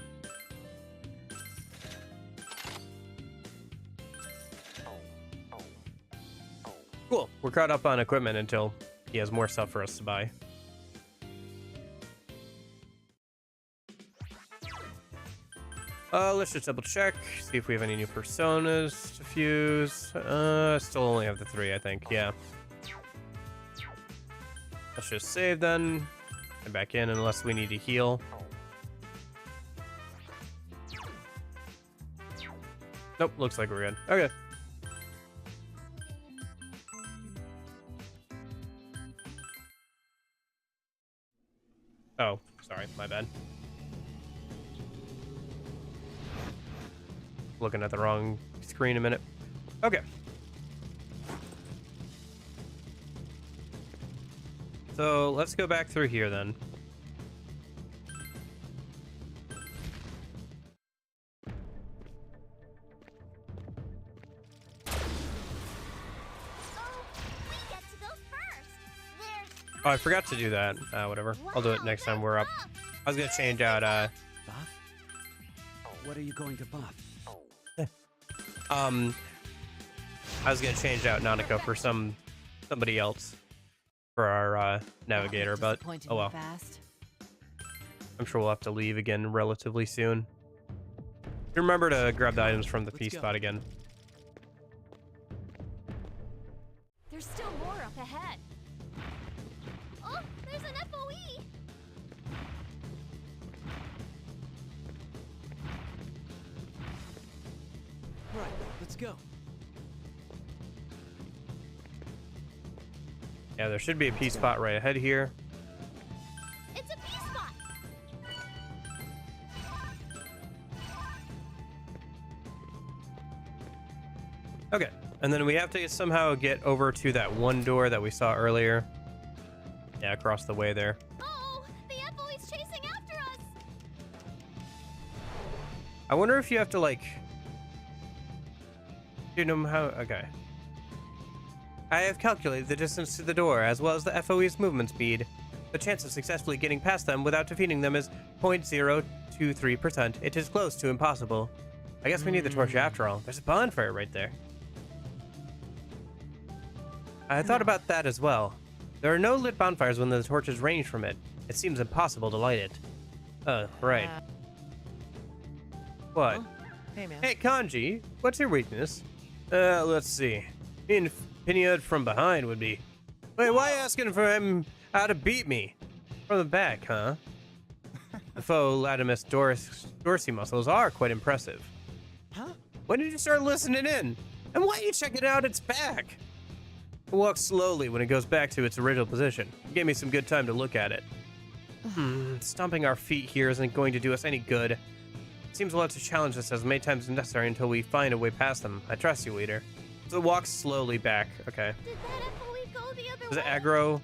Cool. We're caught up on equipment until he has more stuff for us to buy. Let's just double check, see if we have any new personas to fuse. Still only have the 3, I think. Yeah. Let's just save then. And back in unless we need to heal. Nope, looks like we're good. Okay. Oh, sorry, my bad. Looking at the wrong screen a minute. Okay. So let's go back through here then. Oh, I forgot to do that. Whatever. I'll do it next time we're up. I was gonna change out Buff? What are you going to buff? I was gonna change out Nanako for somebody else for our navigator, but oh well. Fast. I'm sure we'll have to leave again relatively soon. Remember to grab the items from the Let's P go. spot again. There's still more up ahead. Oh, there's an FOE. Right, let's go. Yeah, there should be a P spot right ahead here. It's a P spot. Okay, and then we have to somehow get over to that one door that we saw earlier. Yeah, across the way there. Oh, the FOE's chasing after us. I wonder if you have to like... You know how... Okay. I have calculated the distance to the door as well as the FOE's movement speed. The chance of successfully getting past them without defeating them is 0.023%. It is close to impossible. I guess we need the torch after all. There's a bonfire right there. I thought about that as well. There are no lit bonfires when the torch is ranged from it. It seems impossible to light it. Oh, right. What? Hey, man. Hey, Kanji, what's your weakness? Let's see. Being pinioned from behind would be... Wait, why asking for him how to beat me? From the back, huh? The faux latimus dorsi muscles are quite impressive. Huh? When did you start listening in? And why are you checking out its back? It walks slowly when it goes back to its original position. It gave me some good time to look at it. Stomping our feet here isn't going to do us any good. It seems we'll have to challenge us as many times as necessary until we find a way past them. I trust you, leader. So it walks slowly back. Okay. Did that FOE go the other Does it way? aggro?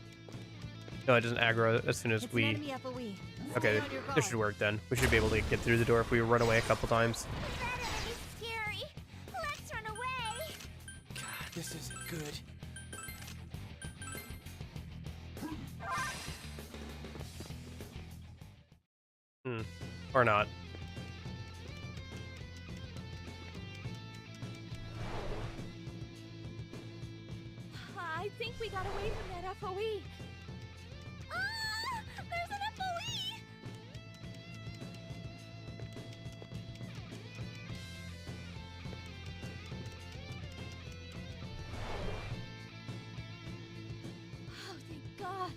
No, it doesn't aggro as soon as It's we... an enemy FOE. Okay, Stay on your this guard. should work then. We should be able to get through the door if we run away a couple times. That enemy's scary. Let's run away. God, this isn't good. Or not. I think we got away from that FOE. Ah! There's an FOE! Oh, thank God.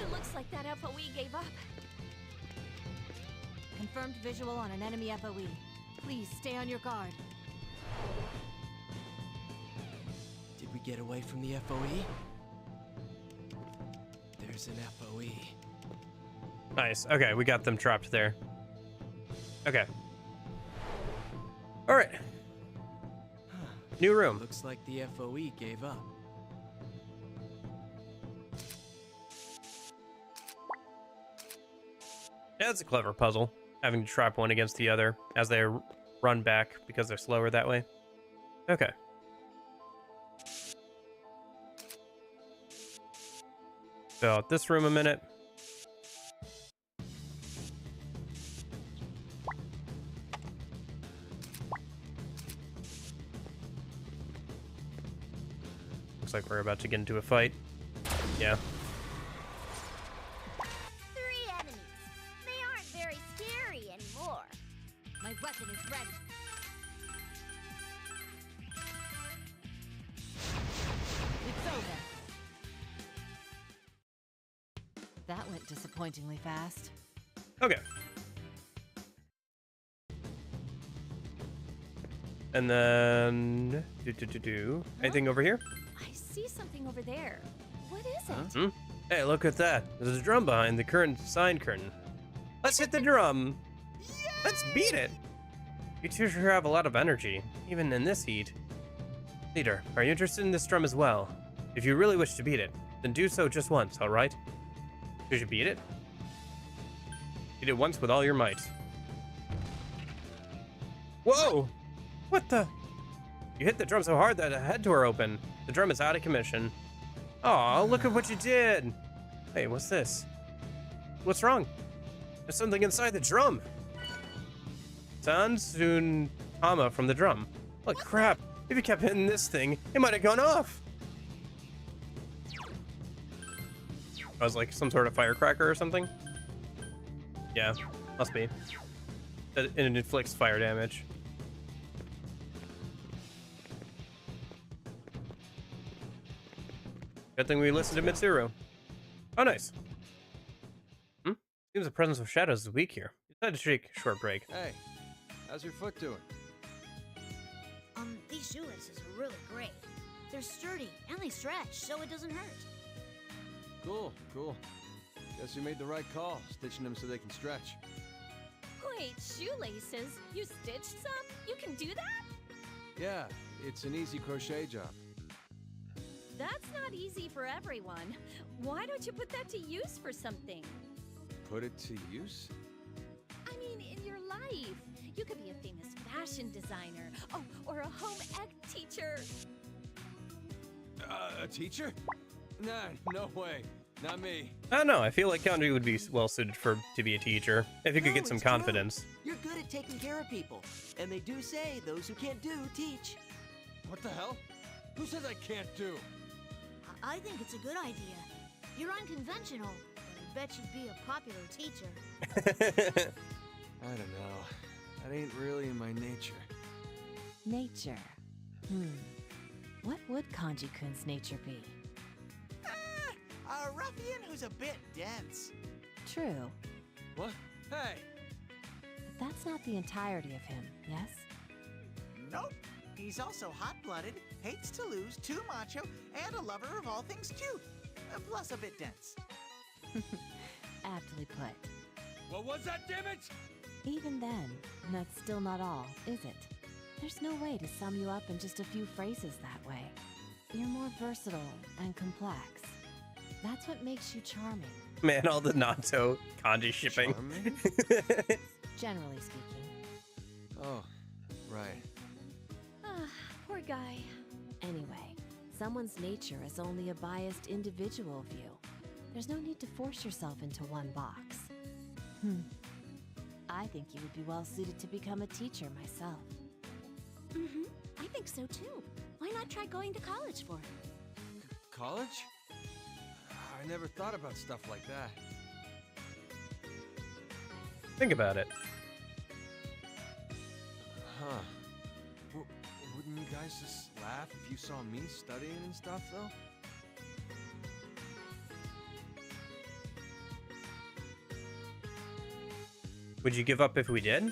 It looks like that FOE gave up. Confirmed visual on an enemy FOE. Please stay on your guard. Did we get away from the FOE? There's an FOE. Nice. Okay, we got them trapped there. Okay. All right. New room. Looks like the FOE gave up. Yeah, that's a clever puzzle. Having to trap one against the other as they run back because they're slower that way. Okay. Fill out this room a minute. Looks like we're about to get into a fight. Yeah. 3 enemies. They aren't very scary anymore. My weapon is ready. It's over. That went disappointingly fast. Okay. And then anything over here? I see something over there. What is it? Hey, look at that. There's a drum behind the current sign curtain. Let's hit the drum. Let's beat it. You two sure have a lot of energy, even in this heat. Leader, are you interested in this drum as well? If you really wish to beat it, then do so just once, all right? Should you beat it? Beat it once with all your might. Whoa! What the? You hit the drum so hard that a head door opened. The drum is out of commission. Aw, look at what you did. Hey, what's this? What's wrong? There's something inside the drum. Sansun Tama from the drum. What crap. If you kept hitting this thing, it might have gone off. I was like some sort of firecracker or something. Yeah, must be. It inflicts fire damage. Good thing we listened to Mitsuru. Oh, nice. Seems the presence of shadows is weak here. Decided to take a short break. Hey, how's your foot doing? These shoelaces are really great. They're sturdy and they stretch so it doesn't hurt. Cool, cool. Guess you made the right call, stitching them so they can stretch. Wait, shoelaces? You stitched some? You can do that? Yeah, it's an easy crochet job. That's not easy for everyone. Why don't you put that to use for something? Put it to use? I mean, in your life. You could be a famous fashion designer. Oh, or a home ec teacher. A teacher? Nah, no way. Not me. I don't know. I feel like Kanji would be well suited to be a teacher if he could No, get some it's true. confidence. You're good at taking care of people. And they do say those who can't do, teach. What the hell? Who says I can't do? I think it's a good idea. You're unconventional, but I bet you'd be a popular teacher. I don't know. That ain't really in my nature. Nature. What would Kanji-kun's nature be? A ruffian who's a bit dense. True, What? Hey! but that's not the entirety of him, yes? Nope. He's also hot-blooded, hates to lose, too macho, and a lover of all things cute. Plus a bit dense. Aptly put. What was that, damn it? Even then, that's still not all, is it? There's no way to sum you up in just a few phrases that way. You're more versatile and complex. That's what makes you charming, Man, all the Naruto Kanji shipping. Charming? generally speaking. Oh, right. Ah, poor guy. Anyway, someone's nature is only a biased individual view. There's no need to force yourself into one box. I think you would be well suited to become a teacher myself. I think so too. Why not try going to college for it? College? I never thought about stuff like that. Think about it. Huh. Wouldn't you guys just laugh if you saw me studying and stuff, though? Would you give up if we did?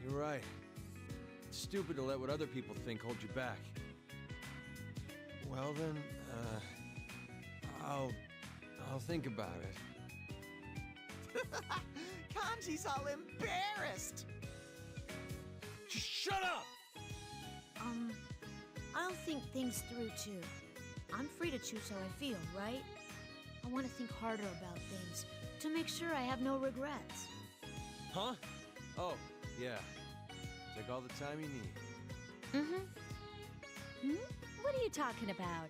You're right. It's stupid to let what other people think hold you back. Well then, I'll think about it. Kanji's all embarrassed. Just shut up! I'll think things through too. I'm free to choose how I feel, right? I want to think harder about things to make sure I have no regrets. Huh? Oh, yeah. Take all the time you need. What are you talking about?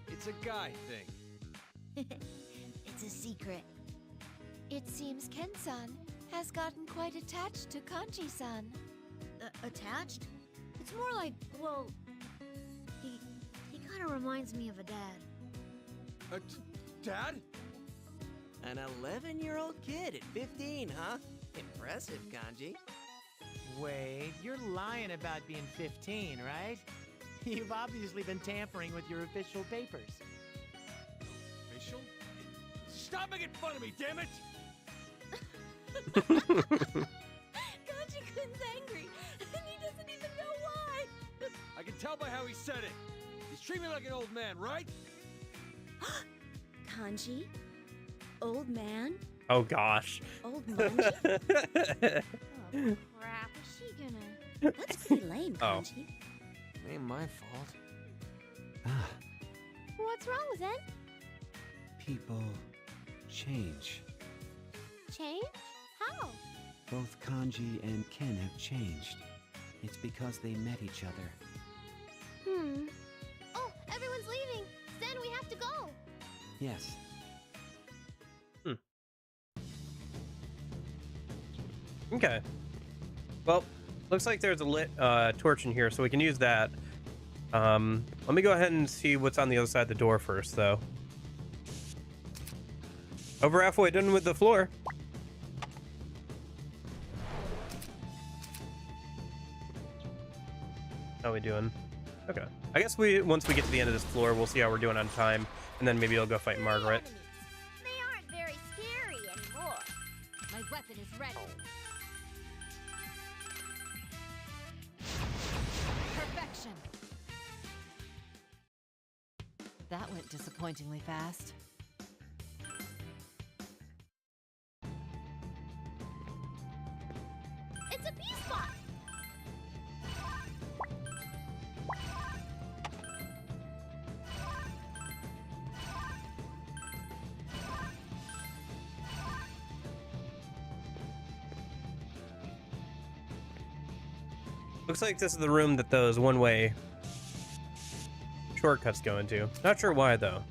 It's a guy thing. It's a secret. It seems Ken-san has gotten quite attached to Kanji-san. Attached? It's more like, well, he kind of reminds me of a dad. Dad? An 11-year-old kid at 15, huh? Impressive, Kanji. Wait, you're lying about being 15, right? You've obviously been tampering with your official papers. Facial? Stop making fun of me, damn it! Kanji-kun's angry, and he doesn't even know why. I can tell by how he said it. He's treating me like an old man, right? Kanji? Old man? Oh gosh. Old manji? Oh, crap. Is she gonna... That's pretty lame, Oh. Kanji. Ain't my fault. What's wrong with it? People change. Change? How? Both Kanji and Ken have changed. It's because they met each other. Oh, everyone's leaving. Then we have to go. Yes. Okay. Well, looks like there's a lit torch in here, so we can use that. Let me go ahead and see what's on the other side of the door first, though. Over halfway done with the floor. How we doing? Okay. I guess once we get to the end of this floor, we'll see how we're doing on time, and then maybe I'll go fight Margaret. Enemies. They aren't very scary anymore. My weapon is ready. Perfection. That went disappointingly fast. It's a bee spot. Looks like this is the room that those one-way shortcuts go into. Not sure why, though.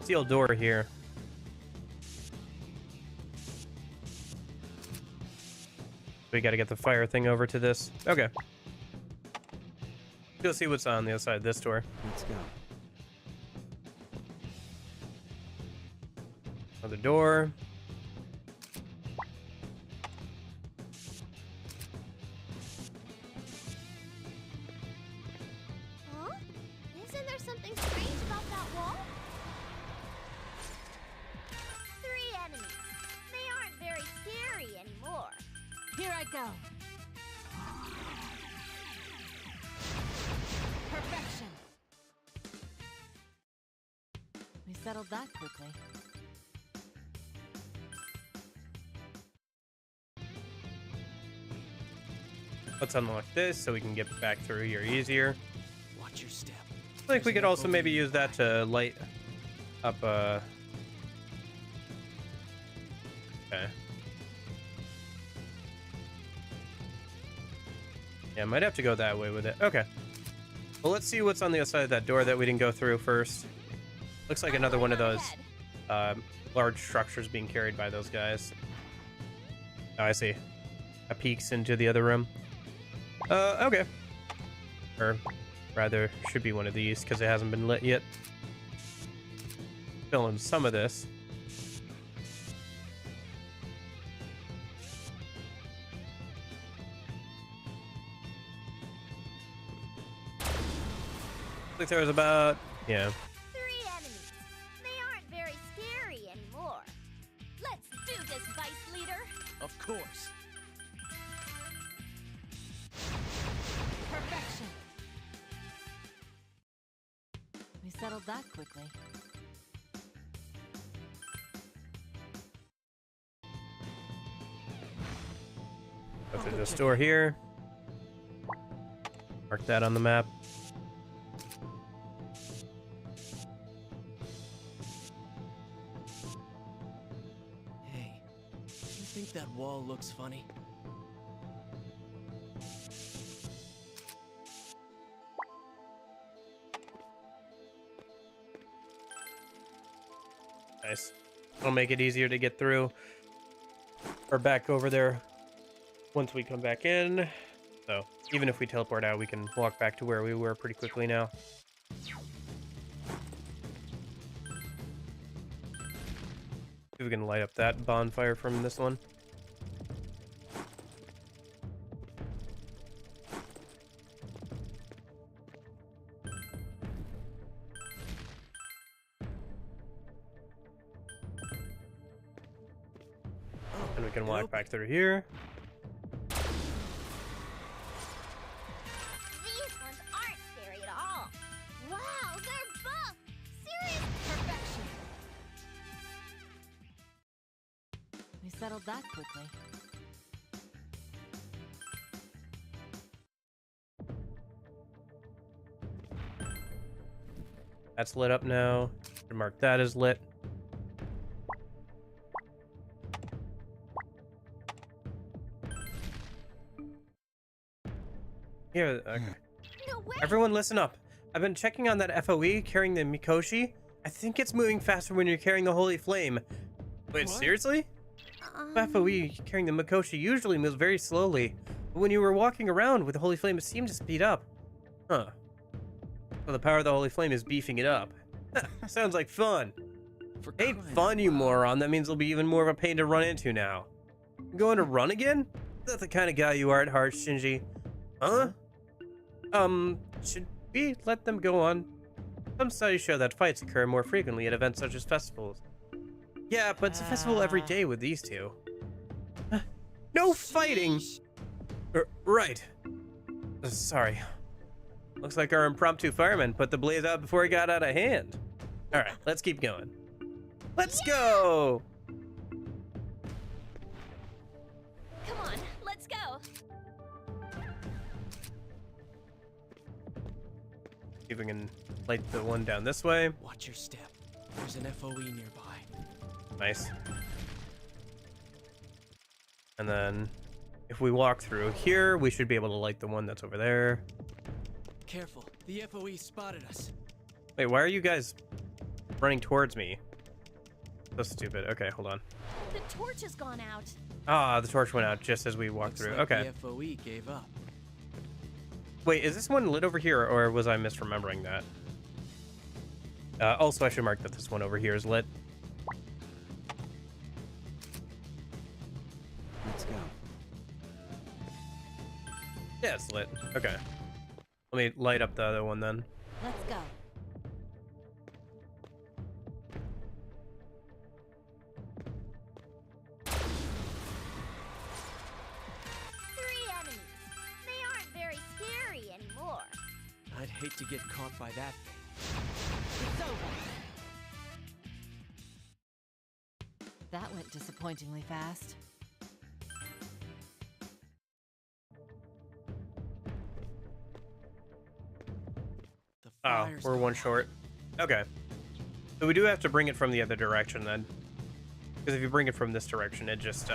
Sealed door here. We gotta get the fire thing over to this. Okay. Go see what's on the other side of this door. Let's go. Another door. Huh? Isn't there something strange about that wall? 3 enemies. They aren't very scary anymore. Here I go. Perfection. We settled that quickly. Let's unlock this so we can get back through here easier. Watch your step. I think we could also maybe use that to light up, okay. Yeah, might have to go that way with it. Okay. Well, let's see what's on the other side of that door that we didn't go through first. Looks like another one of those large structures being carried by those guys. Oh, I see. It peeks into the other room. Okay. Or rather, should be one of these because it hasn't been lit yet. Fill in some of this. Looks like there was about, yeah. 3 enemies. They aren't very scary anymore. Let's do this, Vice Leader. Of course. Perfection. We settled that quickly. Go through this door here. Mark that on the map. Hey, you think that wall looks funny? Nice. It'll make it easier to get through or back over there once we come back in. So even if we teleport out, we can walk back to where we were pretty quickly now. See if we can light up that bonfire from this one. And we can walk back through here. These ones aren't scary at all. Wow, they're buff. Serious perfection. We settled that quickly. That's lit up now. Mark that as lit. Here, okay. No way. Everyone listen up. I've been checking on that FOE carrying the Mikoshi. I think it's moving faster when you're carrying the Holy Flame. Wait, What? seriously? FOE carrying the Mikoshi usually moves very slowly, but when you were walking around with the Holy Flame, it seemed to speed up. Huh. So the power of the Holy Flame is beefing it up. Sounds like fun. For Ain't crying fun, out you loud. moron. That means it'll be even more of a pain to run into now. You going to run again? Is that the kind of guy you are at heart, Shinji? Huh? Should we let them go on? Some studies show that fights occur more frequently at events such as festivals. Yeah, but it's a festival every day with these two. No fighting! Right. Sorry. Looks like our impromptu fireman put the blaze out before he got out of hand. Alright, let's keep going. Let's go! Come on, let's go. See if we can light the one down this way. Watch your step. There's an FOE nearby. Nice. And then if we walk through here, we should be able to light the one that's over there. Careful, the FOE spotted us. Wait, why are you guys running towards me? So stupid. Okay, hold on. The torch has gone out. Ah, the torch went out just as we walked Looks through. like Okay. the FOE gave up. Wait, is this one lit over here, or was I misremembering that? Also, I should mark that this one over here is lit. Let's go. Yeah, it's lit. Okay. Let me light up the other one then. Let's go. Three enemies. They aren't very scary anymore. I'd hate to get caught by that thing. It's over. That went disappointingly fast. The Oh, fire's we're gone one out. short. Okay. So we do have to bring it from the other direction then. Because if you bring it from this direction, it just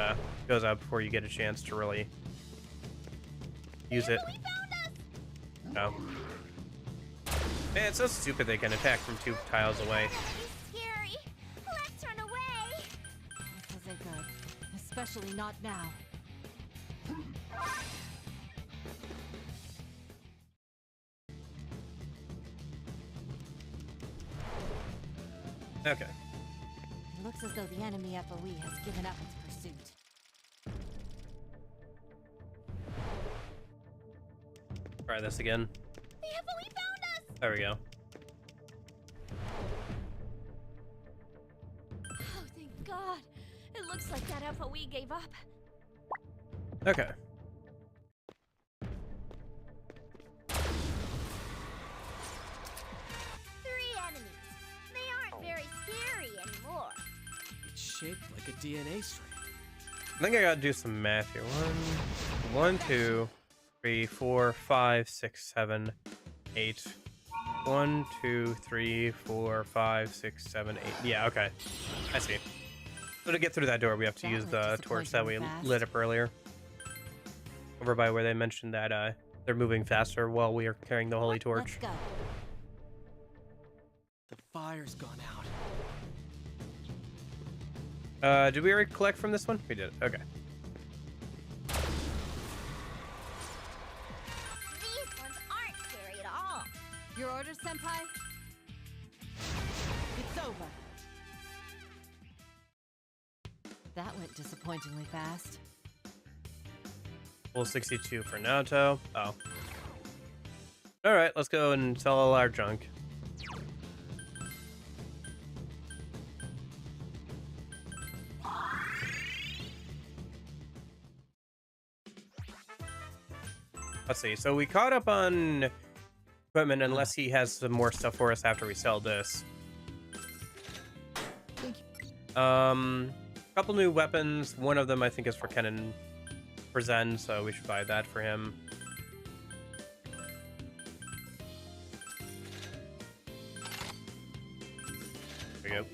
goes out before you get a chance to really use it. No. Man, it's so stupid they can attack from 2 tiles away. He's scary. Let's run away. This isn't good. Especially not now. Okay. It looks as though the enemy FOE has given up its pursuit. Try this again. The FOE found us. There we go. Oh, thank God. It looks like that FOE gave up. Okay. Three enemies. They aren't very scary anymore. It's shaped like a DNA strand. I think I gotta do some math here. 1, 2, 3, 4, 5, 6, 7, 8. 1, 2, 3, 4, 5, 6, 7, 8. Yeah, okay. I see. So to get through that door, we have to That use was the torch that we disappointingly lit fast. up earlier. Over by where they mentioned that they're moving faster while we are carrying the holy torch. Let's go. The fire's gone out. Did we already collect from this one? We did. Okay. These ones aren't scary at all. Your orders, Senpai? It's over. That went disappointingly fast. Full 62 for Naoto. Oh. Alright, let's go and sell all our junk. Let's see. So we caught up on equipment unless he has some more stuff for us after we sell this. Couple new weapons. One of them I think is for Kennen for Zen, so we should buy that for him. There we go.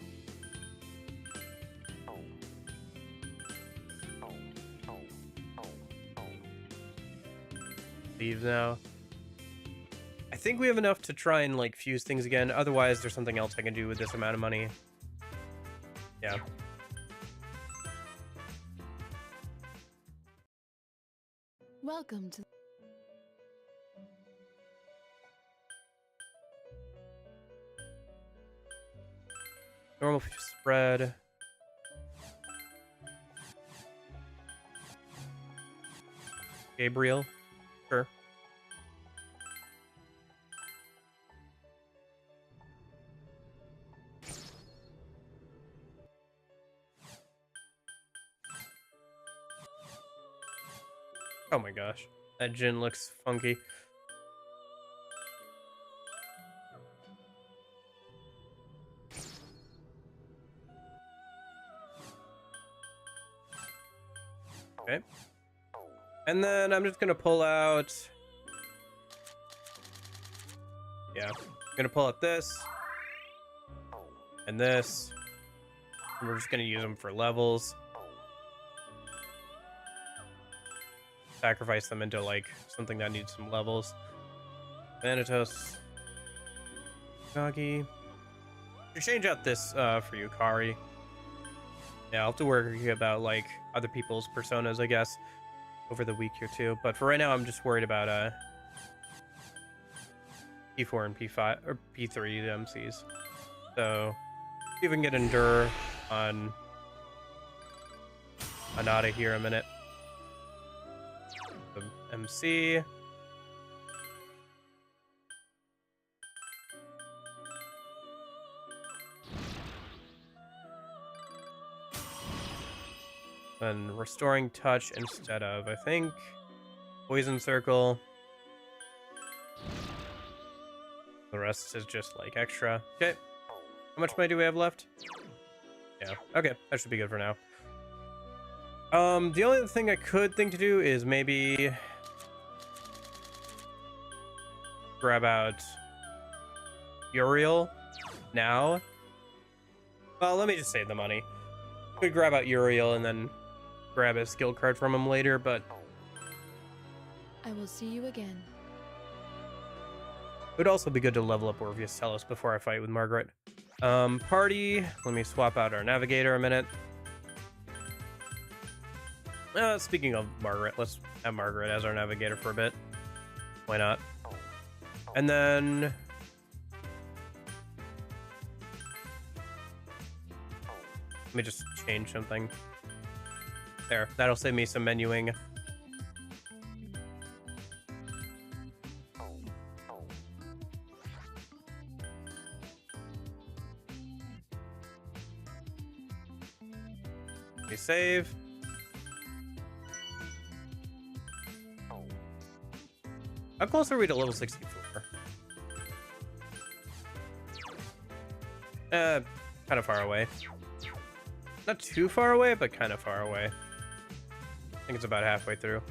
Leave now. I think we have enough to try and like fuse things again. Otherwise, there's something else I can do with this amount of money. Yeah. Welcome to... Normal spread. Gabriel. Sure. Oh my gosh. That gin looks funky. Okay. And then I'm just gonna pull out Yeah. I'm gonna pull out this. And this. And we're just gonna use them for levels. Sacrifice them into, like, something that needs some levels. Thanatos. Nagi. To change out this for Yukari. Yeah, I'll have to worry about, like, other people's personas, I guess, over the week here too. But for right now, I'm just worried about P4 and P5 or P3 MCs. So see if we can get Endure on Anada here in a minute. So, MC. And restoring touch instead of, I think, poison circle. The rest is just like extra. Okay. How much money do we have left? Yeah. Okay. That should be good for now. The only thing I could think to do is maybe grab out Uriel now. Well, let me just save the money. Could grab out Uriel and then grab a skill card from him later, but I will see you again. it would also be good to level up Orpheus Telos before I fight with Margaret. Party. Let me swap out our navigator a minute. Speaking of Margaret, let's have Margaret as our navigator for a bit. Why not? And then let me just change something. There, that'll save me some menuing. We save. How close are we to level 64? Kind of far away. Not too far away, but kind of far away. I think it's about halfway through.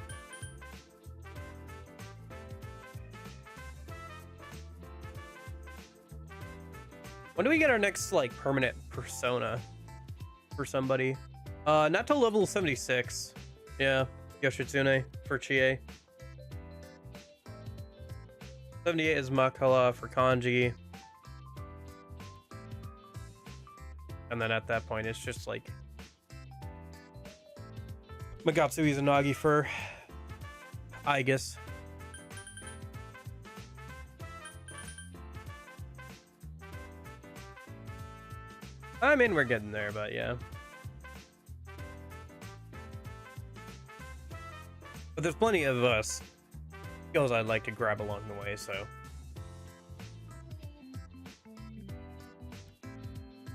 When do we get our next, like, permanent persona for somebody? Not till level 76. Yeah, Yoshitsune for Chie. 78 is Makala for Kanji. And then at that point, it's just like Magatsu Izanagi for Aegis. I mean, we're getting there, but yeah. But there's plenty of skills I'd like to grab along the way, so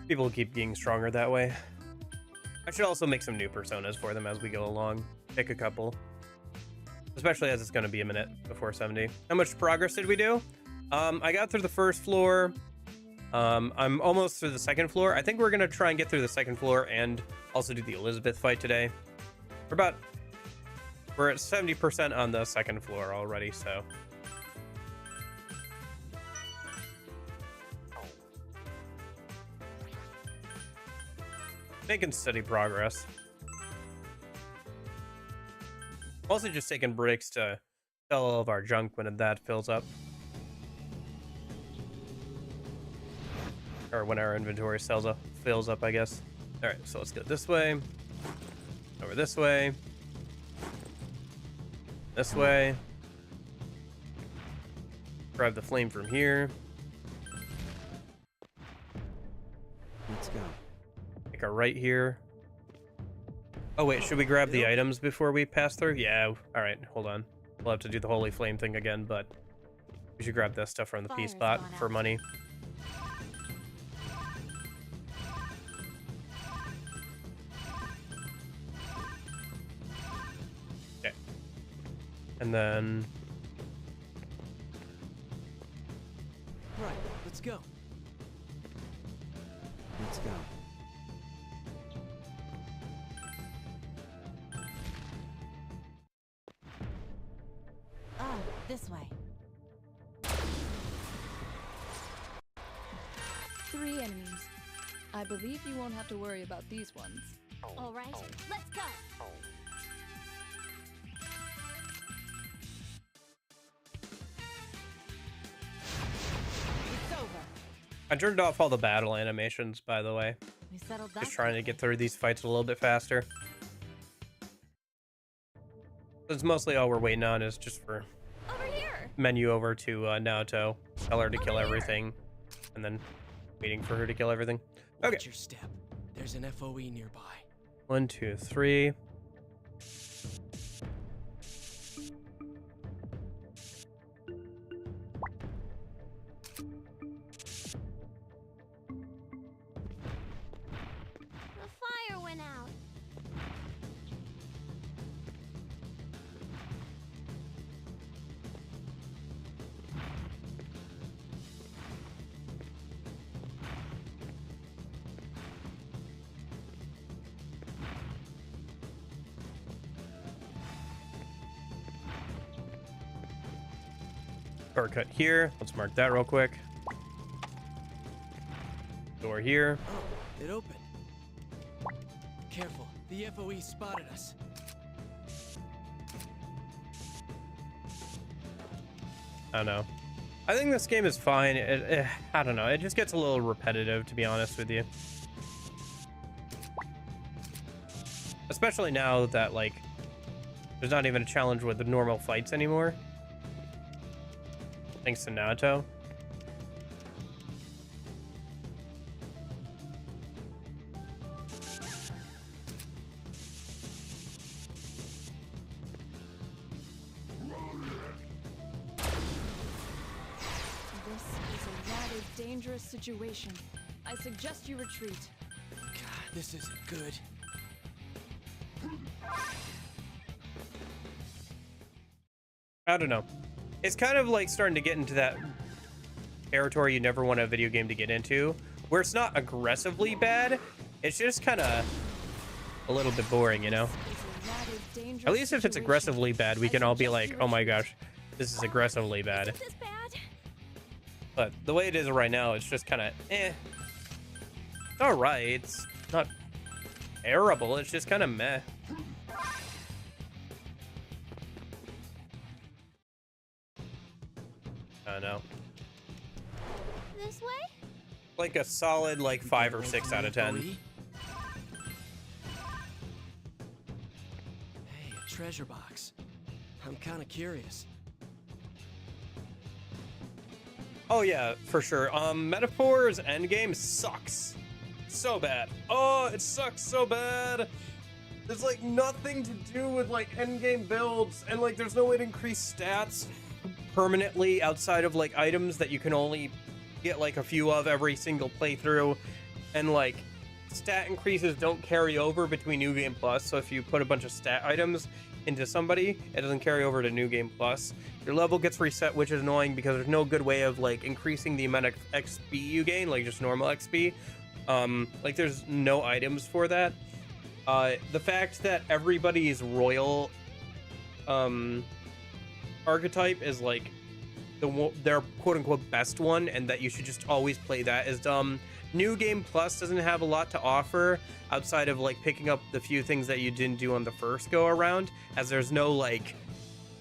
people keep getting stronger that way. I should also make some new personas for them as we go along. Pick a couple. Especially as it's going to be a minute before 70. How much progress did we do? I got through the first floor. I'm almost through the second floor. I think we're going to try and get through the second floor and also do the Elizabeth fight today. We're at 70% on the second floor already, so. Making steady progress. Also just taking breaks to sell all of our junk when that fills up. Or when our inventory fills up, I guess. Alright, so let's go this way. Over this way. This way. Grab the flame from here. Let's go. Make a right here. Oh wait, should we grab the items before we pass through? Yeah, alright, hold on. We'll have to do the holy flame thing again, but we should grab this stuff from the P spot for money. Okay. And then Right, let's go. Let's go. Oh, this way. 3 enemies. I believe you won't have to worry about these ones. All right, let's go. It's over. I turned off all the battle animations, by the way. We settled that. Just trying to get through these fights a little bit faster. That's mostly all we're waiting on is just for Over here. menu over to Naoto. Tell her to kill Over here. everything. And then waiting for her to kill everything. Okay. Watch your step. There's an FOE nearby. 1, 2, 3. The fire went out. Shortcut here. Let's mark that real quick. Door here. Oh, it opened. Careful, the FOE spotted us. I don't know. I think this game is fine. I don't know. It just gets a little repetitive, to be honest with you. Especially now that, like, there's not even a challenge with the normal fights anymore. Thanks to Naoto. This is a rather dangerous situation. I suggest you retreat. God, this isn't good. I don't know. It's kind of like starting to get into that territory you never want a video game to get into, where it's not aggressively bad. It's just kind of a little bit boring, you know? This is a rather dangerous At least if it's situation. aggressively bad, we I can all be suggest like, you oh my retreat. gosh, this is aggressively bad. Is this bad? But the way it is right now, it's just kind of eh. It's all right. It's not terrible. It's just kind of meh. I don't know. This way? Like a solid like 5 or 6 out of 10. Hey, a treasure box. I'm kind of curious. Oh yeah, for sure. Metaphor's endgame sucks so bad. Oh, it sucks so bad. There's like nothing to do with like endgame builds, and like there's no way to increase stats permanently outside of like items that you can only get like a few of every single playthrough, and like stat increases don't carry over between New Game Plus. So if you put a bunch of stat items into somebody, it doesn't carry over to New Game Plus. Your level gets reset, which is annoying because there's no good way of like increasing the amount of XP you gain, like just normal XP. Like there's no items for that. The fact that everybody's royal archetype is like their quote-unquote best one, and that you should just always play that is dumb. New Game Plus doesn't have a lot to offer outside of like picking up the few things that you didn't do on the first go around, as there's no like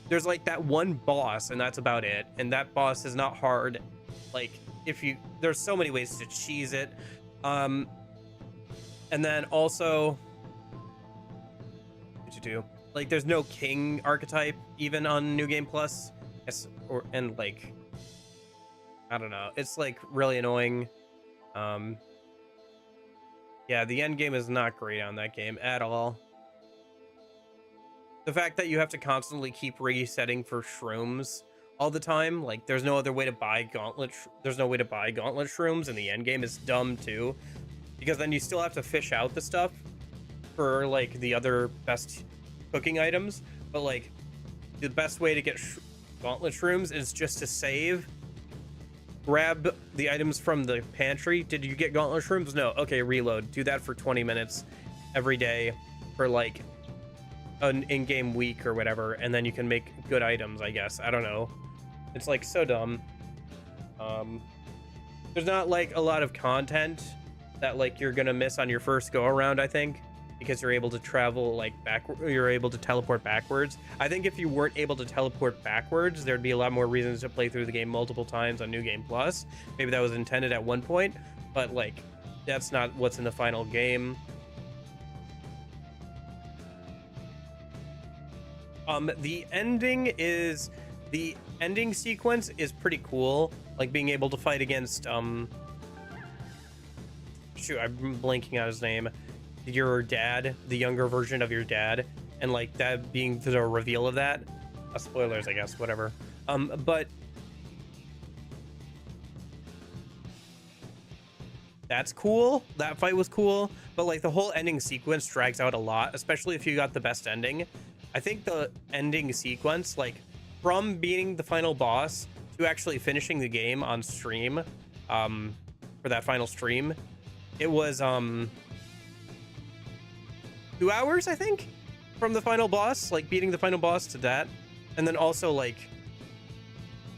there's like that one boss and that's about it, and that boss is not hard. Like there's so many ways to cheese it. And then also what to do, like there's no king archetype even on New Game Plus, and like I don't know, it's like really annoying. Yeah, the end game is not great on that game at all. The fact that you have to constantly keep resetting for shrooms all the time, like there's no other way to buy gauntlet shrooms in the end game is dumb too, because then you still have to fish out the stuff for like the other best cooking items, but like the best way to get gauntlet shrooms is just to save, grab the items from the pantry. Did you get gauntlet shrooms? No. Okay, reload. Do that for 20 minutes every day for like an in-game week or whatever, and then you can make good items, I guess. I don't know. It's like so dumb. there's not like a lot of content that like you're gonna miss on your first go around, I think, because you're able to travel like you're able to teleport backwards. I think if you weren't able to teleport backwards, there'd be a lot more reasons to play through the game multiple times on New Game Plus. Maybe that was intended at one point, but like that's not what's in the final game. The ending sequence is pretty cool, like being able to fight against shoot, I'm blanking on his name, your dad, the younger version of your dad, and like that being the reveal of that. Spoilers, I guess, whatever. But that's cool. That fight was cool, but like the whole ending sequence drags out a lot, especially if you got the best ending. I think the ending sequence, like from beating the final boss to actually finishing the game on stream, for that final stream, it was 2 hours, I think, from the final boss, like beating the final boss to that. And then also like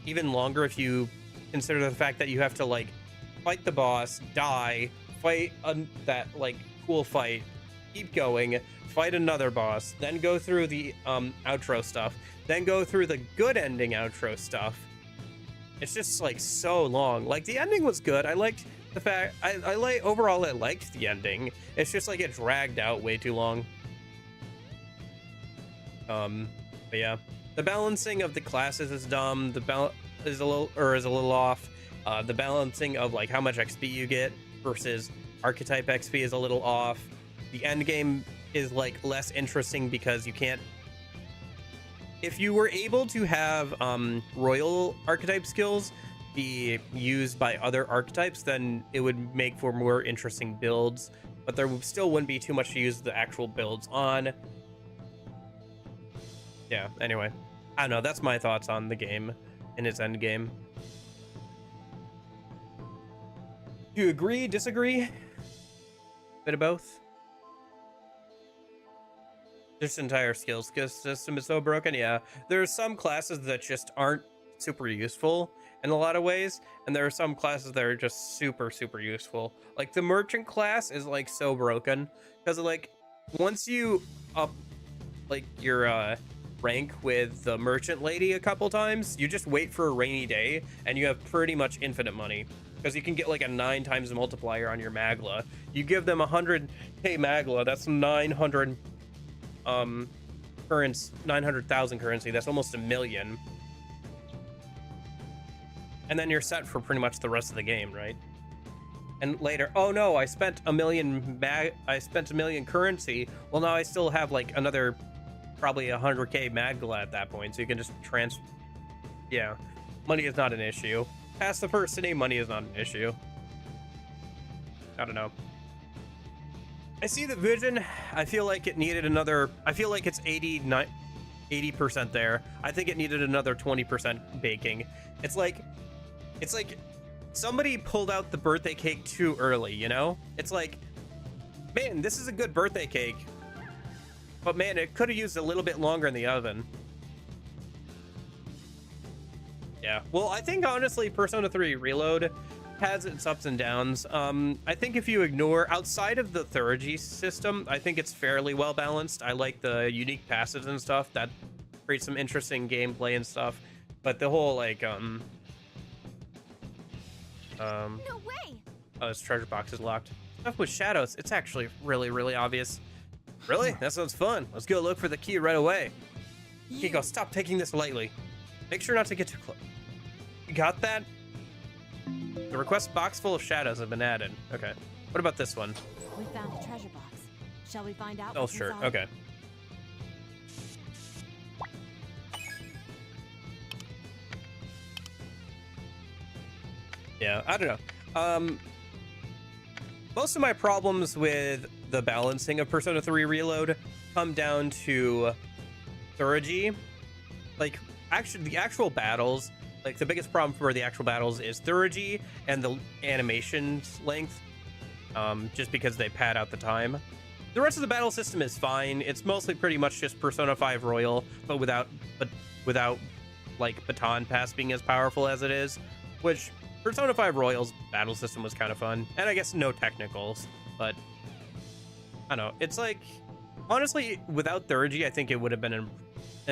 even longer if you consider the fact that you have to like fight the boss, die, fight that like cool fight, keep going, fight another boss, then go through the outro stuff, then go through the good ending outro stuff. It's just like so long. Like the ending was good. I liked the fact overall I liked the ending. It's just like it dragged out way too long. But yeah, the balancing of the classes is dumb. The is a little off. The balancing of like how much XP you get versus archetype XP is a little off. The end game is like less interesting because you can't. If you were able to have royal archetype skills be used by other archetypes, then it would make for more interesting builds, but there still wouldn't be too much to use the actual builds on. Yeah, anyway, I don't know, that's my thoughts on the game and its end game. Do you agree, disagree? Bit of both? This entire skills system is so broken. Yeah, there are some classes that just aren't super useful in a lot of ways, and there are some classes that are just super useful. Like the merchant class is like so broken because like once you up like your rank with the merchant lady a couple times, you just wait for a rainy day and you have pretty much infinite money because you can get like a 9 times multiplier on your magla. You give them 100k magla, that's 900 900,000 currency. That's almost $1 million. And then you're set for pretty much the rest of the game, right? And later, oh no, I spent $1 million currency. Well, now I still have like another probably 100k magla at that point, so you can just yeah, money is not an issue. Past the first city, money is not an issue. I don't know. I see the vision. I feel like it needed another. I feel like it's 80% there. I think it needed another 20% baking. It's like somebody pulled out the birthday cake too early, you know? It's like, man, this is a good birthday cake, but man, it could have used a little bit longer in the oven. Yeah. Well, I think honestly, Persona 3 Reload has its ups and downs. I think if you ignore outside of the Thurgy system, I think it's fairly well balanced. I like the unique passes and stuff that create some interesting gameplay and stuff, but the whole like No way. Oh, this treasure box is locked. Stuff with shadows, it's actually really obvious. Really? That sounds fun. Let's go look for the key right away. Kiko, stop taking this lightly. Make sure not to get too close. You got that? The request box full of shadows have been added. Okay. What about this one? We found a treasure box. Shall we find out? Oh, sure. Okay. Yeah, I don't know. Most of my problems with the balancing of Persona 3 Reload come down to Thurgy. Like, actually, the actual battles, like the biggest problem for the actual battles is Thurgy and the animation's length, just because they pad out the time. The rest of the battle system is fine. It's mostly pretty much just Persona 5 Royal, but without like Baton Pass being as powerful as it is, which Persona 5 Royal's battle system was kind of fun, and I guess no technicals, but I don't know. It's like, honestly, without 30, I think it would have been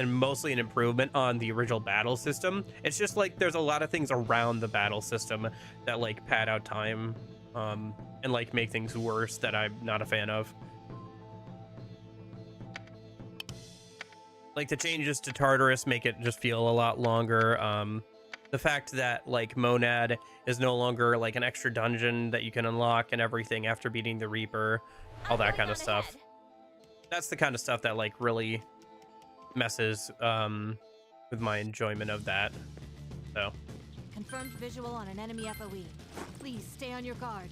mostly an improvement on the original battle system. It's just like there's a lot of things around the battle system that like pad out time and like make things worse that I'm not a fan of. Like the changes to Tartarus make it just feel a lot longer. The fact that like Monad is no longer like an extra dungeon that you can unlock and everything after beating the Reaper, all that kind of stuff. That's the kind of stuff that like really messes with my enjoyment of that. So Confirmed visual on an enemy FOE. Please stay on your guard.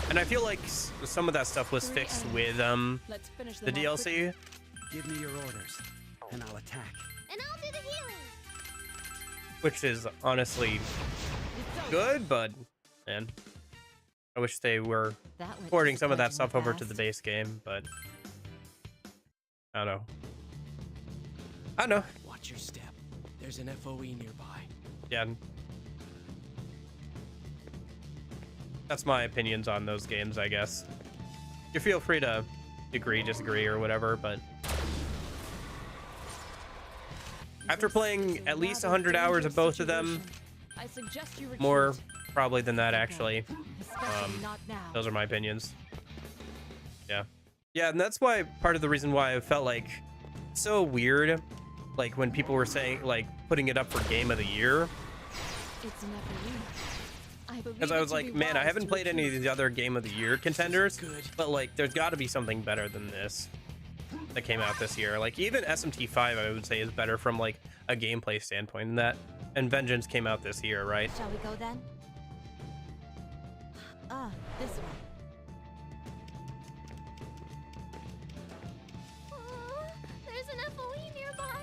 and I feel like some of that stuff was fixed with Let's finish the them off DLC. Give me your orders, and I'll attack. And I'll do the healing. Which is honestly good, but man, I wish they were That went porting some of that disappointingly stuff over to fast. the base game, but I don't know. I don't know. Watch your step. There's an FOE nearby. Yeah. That's my opinions on those games, I guess. You feel free to agree, disagree, or whatever, but after playing at least 100 hours of both of them, I suggest you retreat. more probably than that, actually. Especially not now. Those are my opinions. Yeah. Yeah, and that's why part of the reason why I felt like so weird, like when people were saying, like, putting it up for Game of the Year. It's an FOE. Because I was like, man, I haven't played any of the other Game of the Year contenders, but like, there's got to be something better than this that came out this year. Like, even SMT5, I would say, is better from like a gameplay standpoint than that. And Vengeance came out this year, right? Shall we go then? This way. There's an FOE nearby.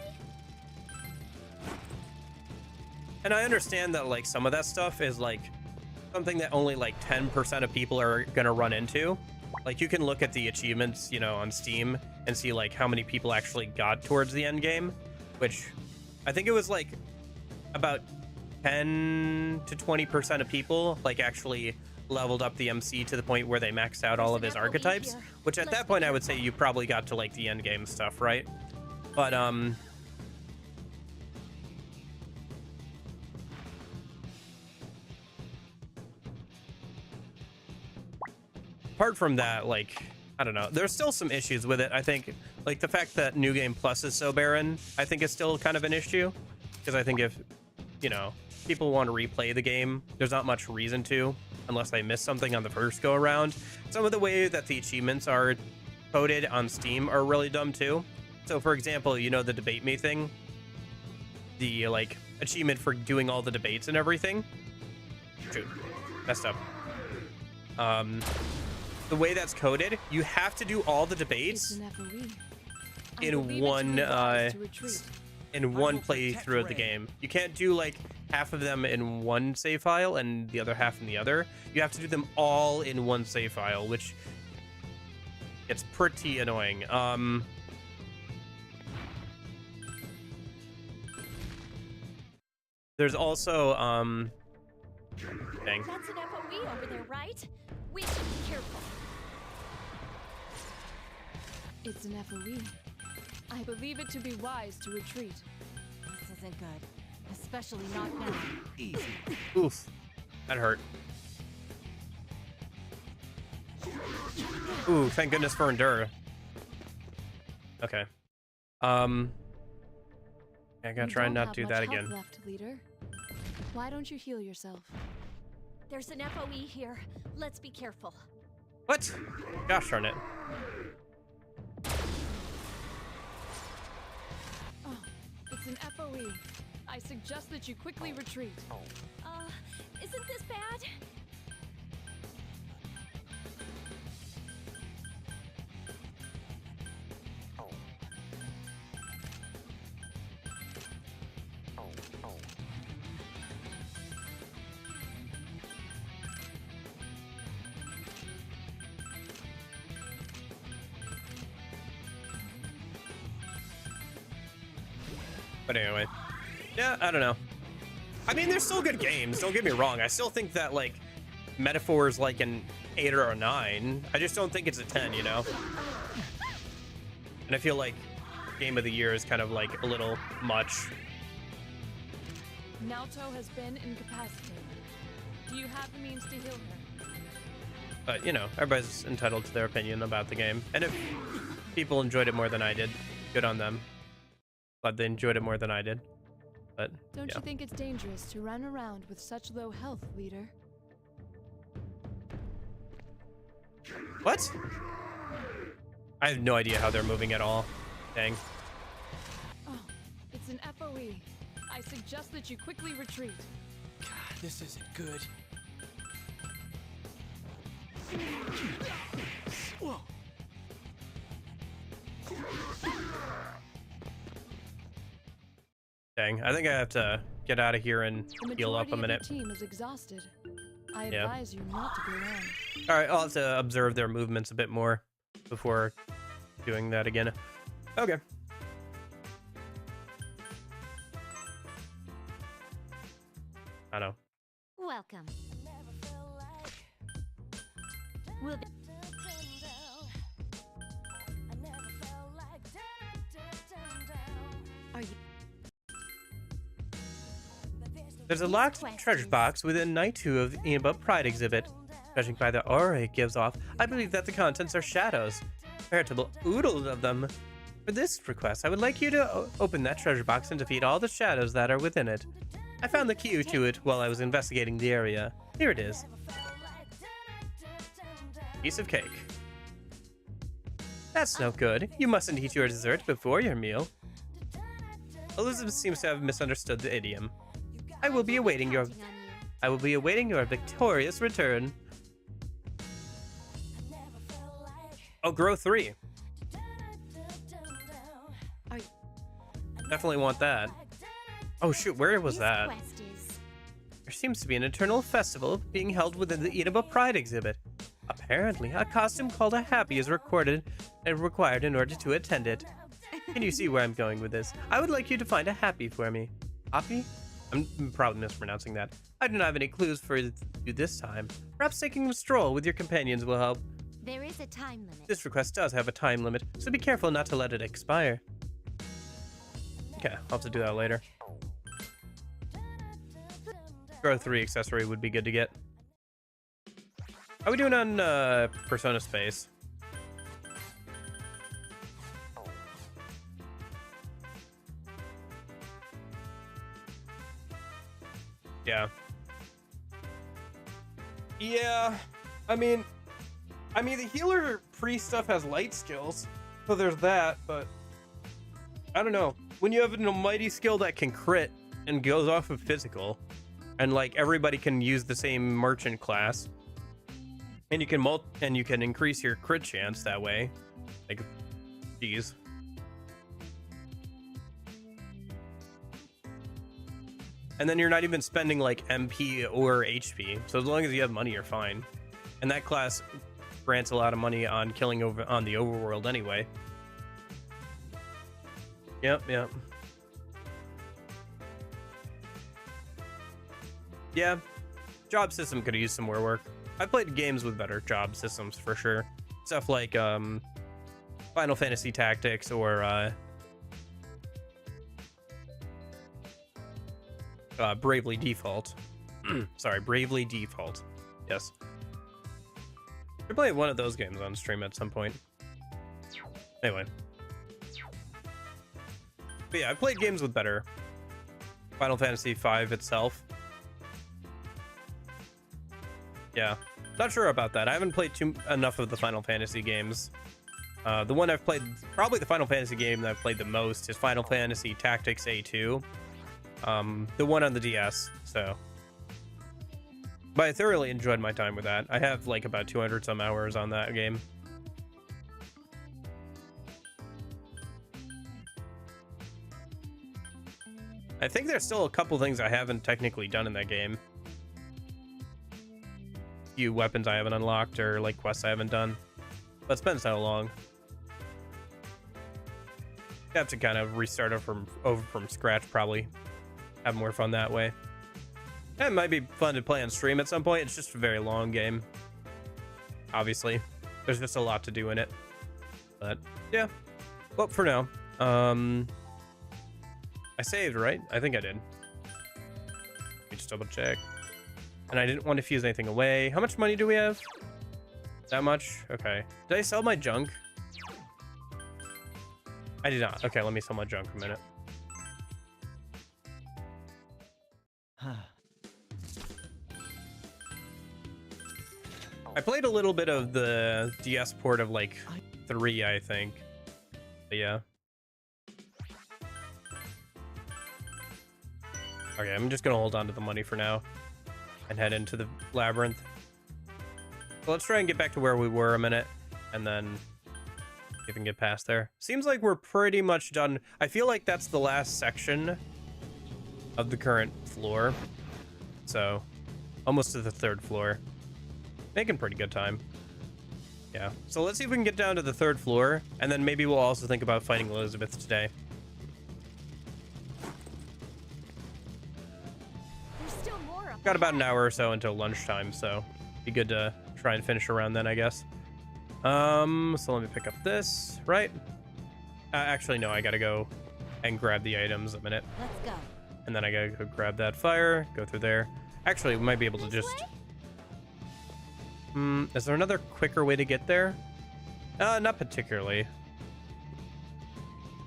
And I understand that like some of that stuff is like something that only like 10% of people are gonna run into. Like you can look at the achievements, you know, on Steam and see like how many people actually got towards the end game, which I think it was like about 10 to 20% of people like actually leveled up the MC to the point where they maxed out all of his archetypes, which at that point I would say you probably got to like the end game stuff, right? But apart from that, like, I don't know, there's still some issues with it. I think like the fact that New Game Plus is so barren, I think is still kind of an issue, because I think if, you know, people want to replay the game, there's not much reason to, unless they miss something on the first go around. Some of the way that the achievements are coded on Steam are really dumb too. So for example, you know, the debate me thing, the like achievement for doing all the debates and everything. Shoot, messed up. The way that's coded, you have to do all the debates in one playthrough of the game. You can't do like half of them in one save file and the other half in the other. You have to do them all in one save file, which gets pretty annoying. There's also dang. That's an FOE over there, right? We should be careful. It's an FOE. I believe it to be wise to retreat. This isn't good. Especially not now. Easy. Oof, that hurt. Ooh, thank goodness for Endure. Okay. I gotta try and not do that again. Left, leader. Why don't you heal yourself? There's an FOE here. Let's be careful. What? Gosh darn it. Oh, it's an FOE. I suggest that you quickly retreat. Isn't this bad? But anyway, yeah, I don't know. I mean, they're still good games. Don't get me wrong. I still think that like Metaphor is like an 8 or a 9. I just don't think it's a 10, you know? And I feel like Game of the Year is kind of like a little much. Naoto has been incapacitated. Do you have the means to heal her? But, you know, everybody's entitled to their opinion about the game. And if people enjoyed it more than I did, good on them. Glad they enjoyed it more than I did. But, Don't yeah. you think it's dangerous to run around with such low health, leader? What? I have no idea how they're moving at all. Dang. Oh, it's an FOE. I suggest that you quickly retreat. God, this isn't good. Whoa. Dang, I think I have to get out of here and The heal up majority a of your minute. team is exhausted. I Yeah. advise you not to go on. All right, I'll have to observe their movements a bit more before doing that again. Okay. I know. Welcome. We'll be Are you There's a locked treasure box within Night 2 of the Inaba Pride exhibit. Judging by the aura it gives off, I believe that the contents are shadows. Veritable oodles of them. For this request, I would like you to open that treasure box and defeat all the shadows that are within it. I found the key to it while I was investigating the area. Here it is. Piece of cake. That's no good. You mustn't eat your dessert before your meal. Elizabeth seems to have misunderstood the idiom. I will be awaiting your victorious return. Oh, grow 3. Are you Definitely want that. Oh shoot, where was that? quest is There seems to be an eternal festival being held within the Inaba Pride exhibit. Apparently, a costume called a Happy is recorded and required in order to attend it. Can you see where I'm going with this? I would like you to find a Happy for me. Happy? I'm probably mispronouncing that. I do not have any clues for you this time. Perhaps taking a stroll with your companions will help. there is a time limit. This request does have a time limit, so be careful not to let it expire. Okay, I'll have to do that later. Grow 3 accessory would be good to get. How are we doing on Persona Space? Yeah. Yeah, I mean the healer priest stuff has light skills, so there's that, but I don't know. When you have an almighty skill that can crit and goes off of physical, and like everybody can use the same merchant class, and you can increase your crit chance that way. Like, geez. And then you're not even spending like MP or HP, so as long as you have money, you're fine. And that class grants a lot of money on killing over on the overworld anyway. Yep. Yeah, job system could use some more work. I played games with better job systems for sure. Stuff like Final Fantasy Tactics or Bravely Default. Sorry, Bravely Default. Yes. Should play one of those games on stream at some point. Anyway. But yeah, I played games with better. Final Fantasy V itself. Yeah. Not sure about that. I haven't played enough of the Final Fantasy games. The one I've played, probably the Final Fantasy game that I've played the most is Final Fantasy Tactics A2. The one on the DS, so. But I thoroughly enjoyed my time with that. I have like about 200 some hours on that game. I think there's still a couple things I haven't technically done in that game. Few weapons I haven't unlocked or like quests I haven't done. But it's been so long. You have to kind of restart over from scratch probably. Have more fun that way. It might be fun to play on stream at some point. It's just a very long game. Obviously, there's just a lot to do in it. But yeah, well, for now, I saved, right? I think I did. Let me just double check. And I didn't want to fuse anything away. How much money do we have? That much? Okay. Did I sell my junk? I did not. Okay, let me sell my junk for a minute. I played a little bit of the DS port of like 3, I think. But yeah. Okay, I'm just gonna hold on to the money for now and head into the labyrinth. So let's try and get back to where we were a minute and then see if we can get past there. Seems like we're pretty much done. I feel like that's the last section of the current floor. So almost to the 3rd floor. Making pretty good time. Yeah. So let's see if we can get down to the 3rd floor, and then maybe we'll also think about fighting Elizabeth today. There's still more up Got about an ahead. hour or so until lunchtime, so be good to try and finish around then, I guess. So let me pick up this, right? Actually, no, I gotta go and grab the items a minute. Let's go. And then I gotta go grab that fire, go through there. Actually, we might be able to just... is there another quicker way to get there? Not particularly.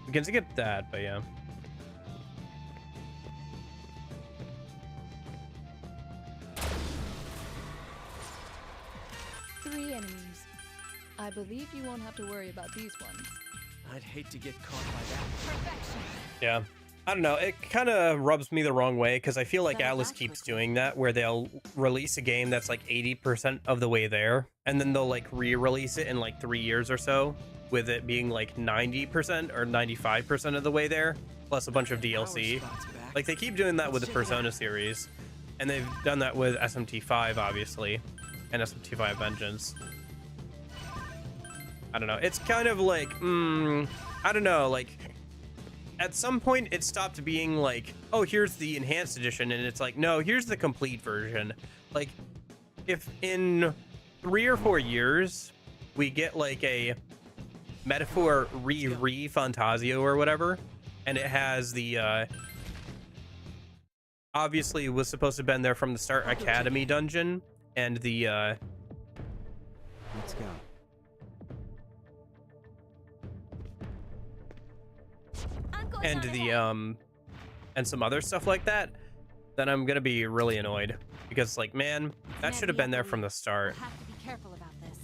We can skip that, but yeah. Three enemies. I believe you won't have to worry about these ones. I'd hate to get caught by that. Perfection. Yeah. I don't know. It kind of rubs me the wrong way because I feel like Atlas keeps doing that where they'll release a game that's like 80% of the way there and then they'll like re-release it in like 3 years or so with it being like 90% or 95% of the way there plus a bunch of DLC. Like they keep doing that with the Persona series and they've done that with SMT5 obviously and SMT5 Vengeance. I don't know. It's kind of like, I don't know, like at some point it stopped being like, oh, here's the enhanced edition, and it's like, no, here's the complete version. Like if in 3 or 4 years we get like a Metaphor re Fantasio or whatever, and it has the obviously was supposed to have been there from the start Academy dungeon and the Let's go. I'm going and on the ahead. and some other stuff like that, then I'm gonna be really annoyed because like, man, that should have been there from the start. We'll have to be careful about this.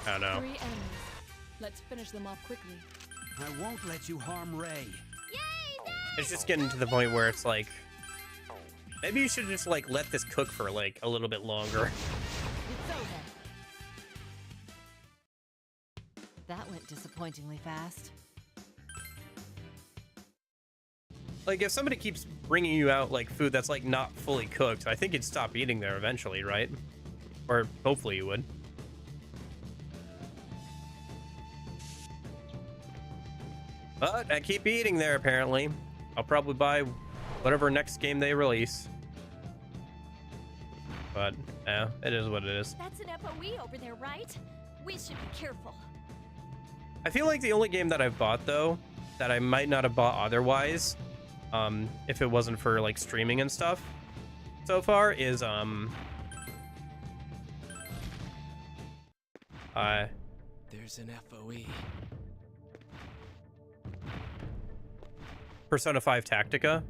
I don't know. 3 enemies. Let's finish them off quickly. I won't let you harm Ray. It's just getting to the point where it's like, maybe you should just like let this cook for like a little bit longer. It's over. That went disappointingly fast. Like if somebody keeps bringing you out like food that's like not fully cooked, I think you'd stop eating there eventually, right? Or hopefully you would. But I keep eating there apparently. I'll probably buy whatever next game they release. But yeah, it is what it is. That's an FOE over there, right? We should be careful. I feel like the only game that I've bought though, that I might not have bought otherwise, if it wasn't for like streaming and stuff so far is There's an FOE. Persona 5 Tactica.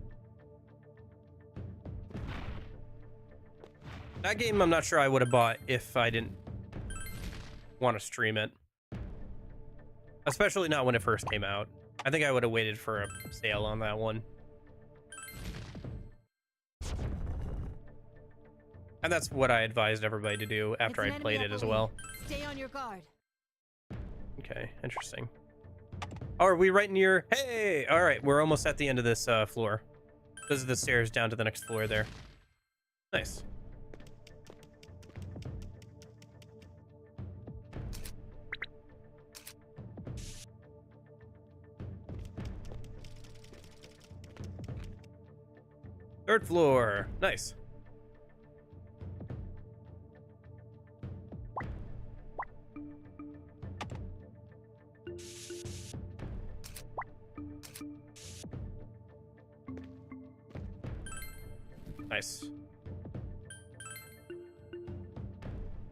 That game I'm not sure I would have bought if I didn't want to stream it. Especially not when it first came out. I think I would have waited for a sale on that one. And that's what I advised everybody to do after I played it as well. Stay on your guard. Okay, interesting. Oh, are we right near? Hey! All right, we're almost at the end of this floor. Those are the stairs down to the next floor there. Nice. Third floor. Nice. Nice.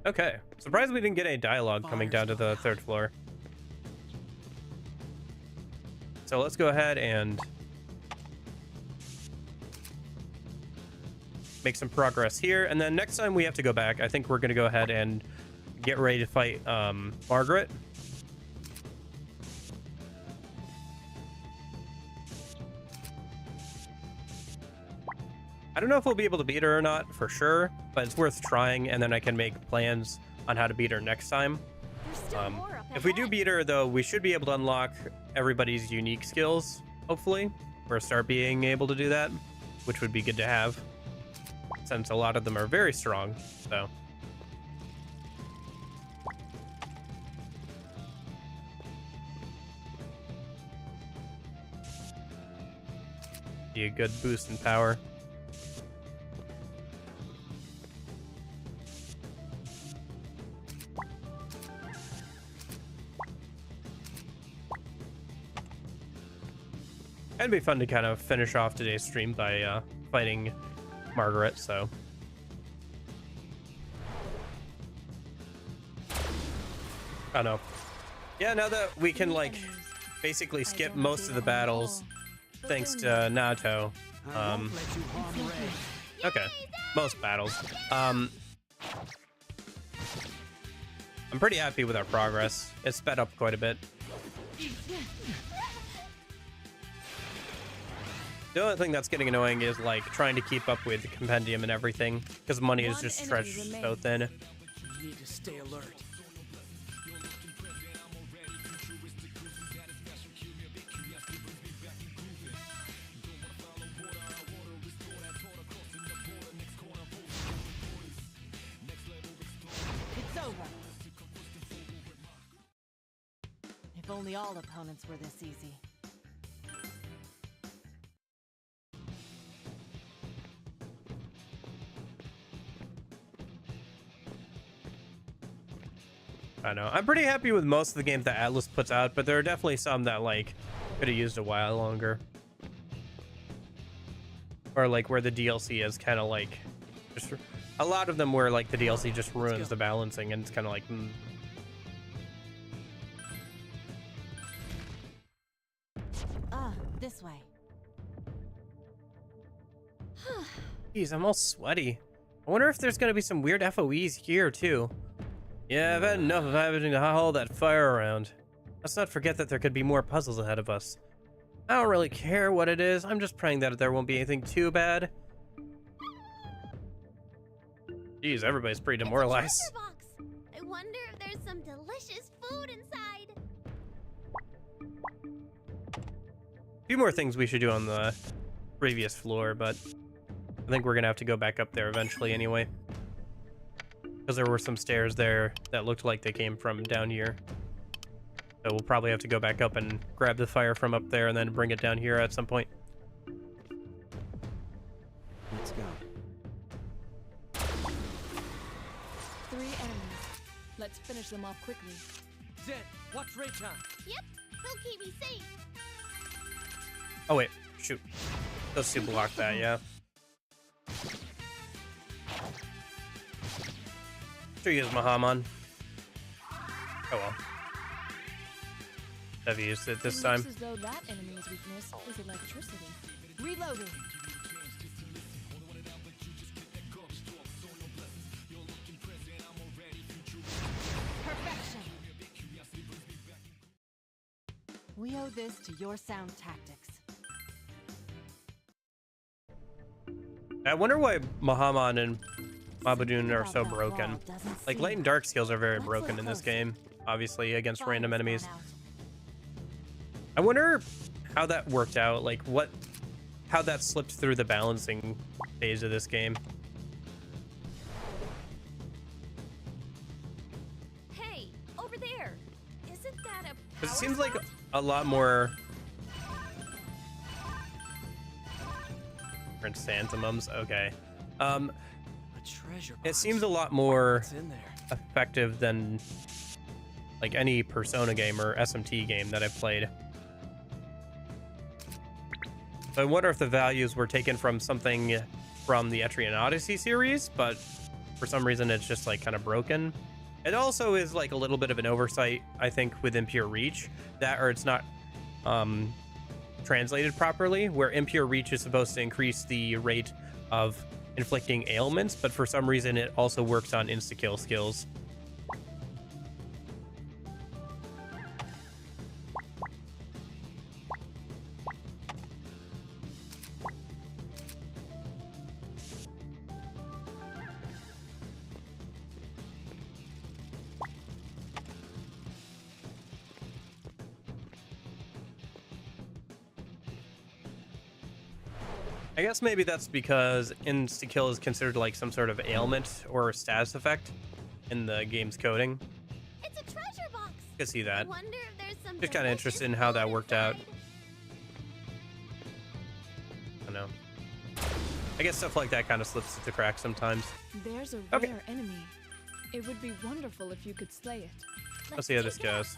Okay. Surprised we didn't get any dialogue coming down to the third floor. So let's go ahead and make some progress here. And then next time we have to go back, I think we're going to go ahead and get ready to fight Margaret. I don't know if we'll be able to beat her or not for sure, but it's worth trying, and then I can make plans on how to beat her next time. If we do beat her, though, we should be able to unlock everybody's unique skills, hopefully, or start being able to do that, which would be good to have, since a lot of them are very strong, so. Be a good boost in power. It'd be fun to kind of finish off today's stream by fighting Margaret, so. I don't know. Yeah, now that we can, like, basically skip most of the battles, thanks to Nato. Okay, most battles. I'm pretty happy with our progress. It's sped up quite a bit. The only thing that's getting annoying is like trying to keep up with the compendium and everything, because money is just stretched so thin. You need to stay alert. It's over. If only all opponents were this easy. I know. I'm pretty happy with most of the games that Atlas puts out, but there are definitely some that like could have used a while longer. Or like where the DLC is kind of like just a lot of them where like the DLC just ruins the balancing, and it's kind of like This way. Jeez, I'm all sweaty. I wonder if there's gonna be some weird FOEs here too. Yeah, I've had enough of having to haul that fire around. Let's not forget that there could be more puzzles ahead of us. I don't really care what it is. I'm just praying that there won't be anything too bad. Jeez, everybody's pretty demoralized. Box. I wonder if there's some delicious food inside. A few more things we should do on the previous floor, but I think we're gonna have to go back up there eventually anyway. Because there were some stairs there that looked like they came from down here. So we'll probably have to go back up and grab the fire from up there and then bring it down here at some point. Let's go. 3 enemies. Let's finish them off quickly. Zen, watch Raychan. Yep, he'll keep me safe. Oh wait, shoot. Those two blocked that, yeah. Sure, use Mahamon. Oh well. Have you used it this time? Looks as though that enemy's weakness is electricity. Reloading. Perfection. We owe this to your sound tactics. I wonder why Mahamon and Mabudun are so broken. Like, light and dark skills are very broken in this game, obviously, against random enemies. I wonder how that worked out, like how that slipped through the balancing phase of this game. Hey, over there. Isn't that a Because it power seems like spot? a lot more Chrysanthemums. Okay. A treasure box. It seems a lot more What's in there? effective than like any Persona game or SMT game that I've played. So I wonder if the values were taken from something from the Etrian Odyssey series, but for some reason it's just like kind of broken. It also is like a little bit of an oversight, I think, with Impure Reach, that or it's not translated properly, where Impure Reach is supposed to increase the rate of inflicting ailments, but for some reason it also works on insta-kill skills. I guess maybe that's because insta-kill is considered like some sort of ailment or status effect in the game's coding. It's a treasure box. I could see I that. wonder if there's some Just kind of interested in how that worked out. I don't know. I guess stuff like that kind of slips through the cracks sometimes. There's a Okay. rare enemy. It would be wonderful if you could slay it. Let's see how this goes.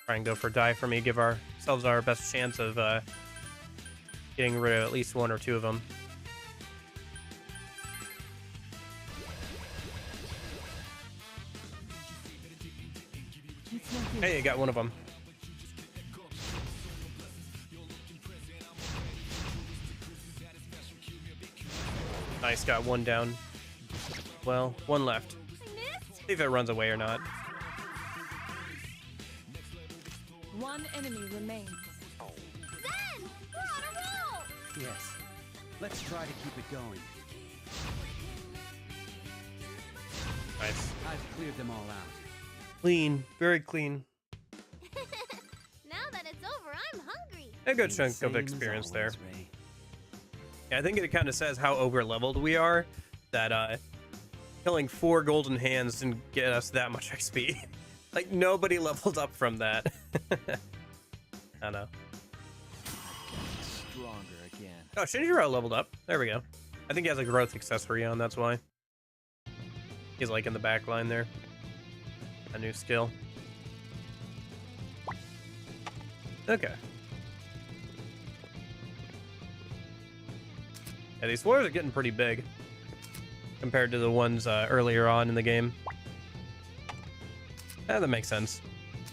Try and go for die for me. Give ourselves our best chance of getting rid of at least one or two of them. Hey, you got one of them. Nice, got one down. Well, one left. See if it runs away or not. One enemy remains. Zen! We're on a roll! Yes. Let's try to keep it going. Nice. I've cleared them all out. Clean, very clean. Now that it's over, I'm hungry. A good chunk Same of as experience there. always, Ray. Yeah, I think it kind of says how over leveled we are, that killing 4 golden hands didn't get us that much XP. Like, nobody leveled up from that. I don't know. Stronger again. Oh, Shinjiro leveled up. There we go. I think he has a growth accessory on, that's why. He's like in the back line there. A new skill. Okay. Yeah, these floors are getting pretty big compared to the ones earlier on in the game. Yeah, that makes sense.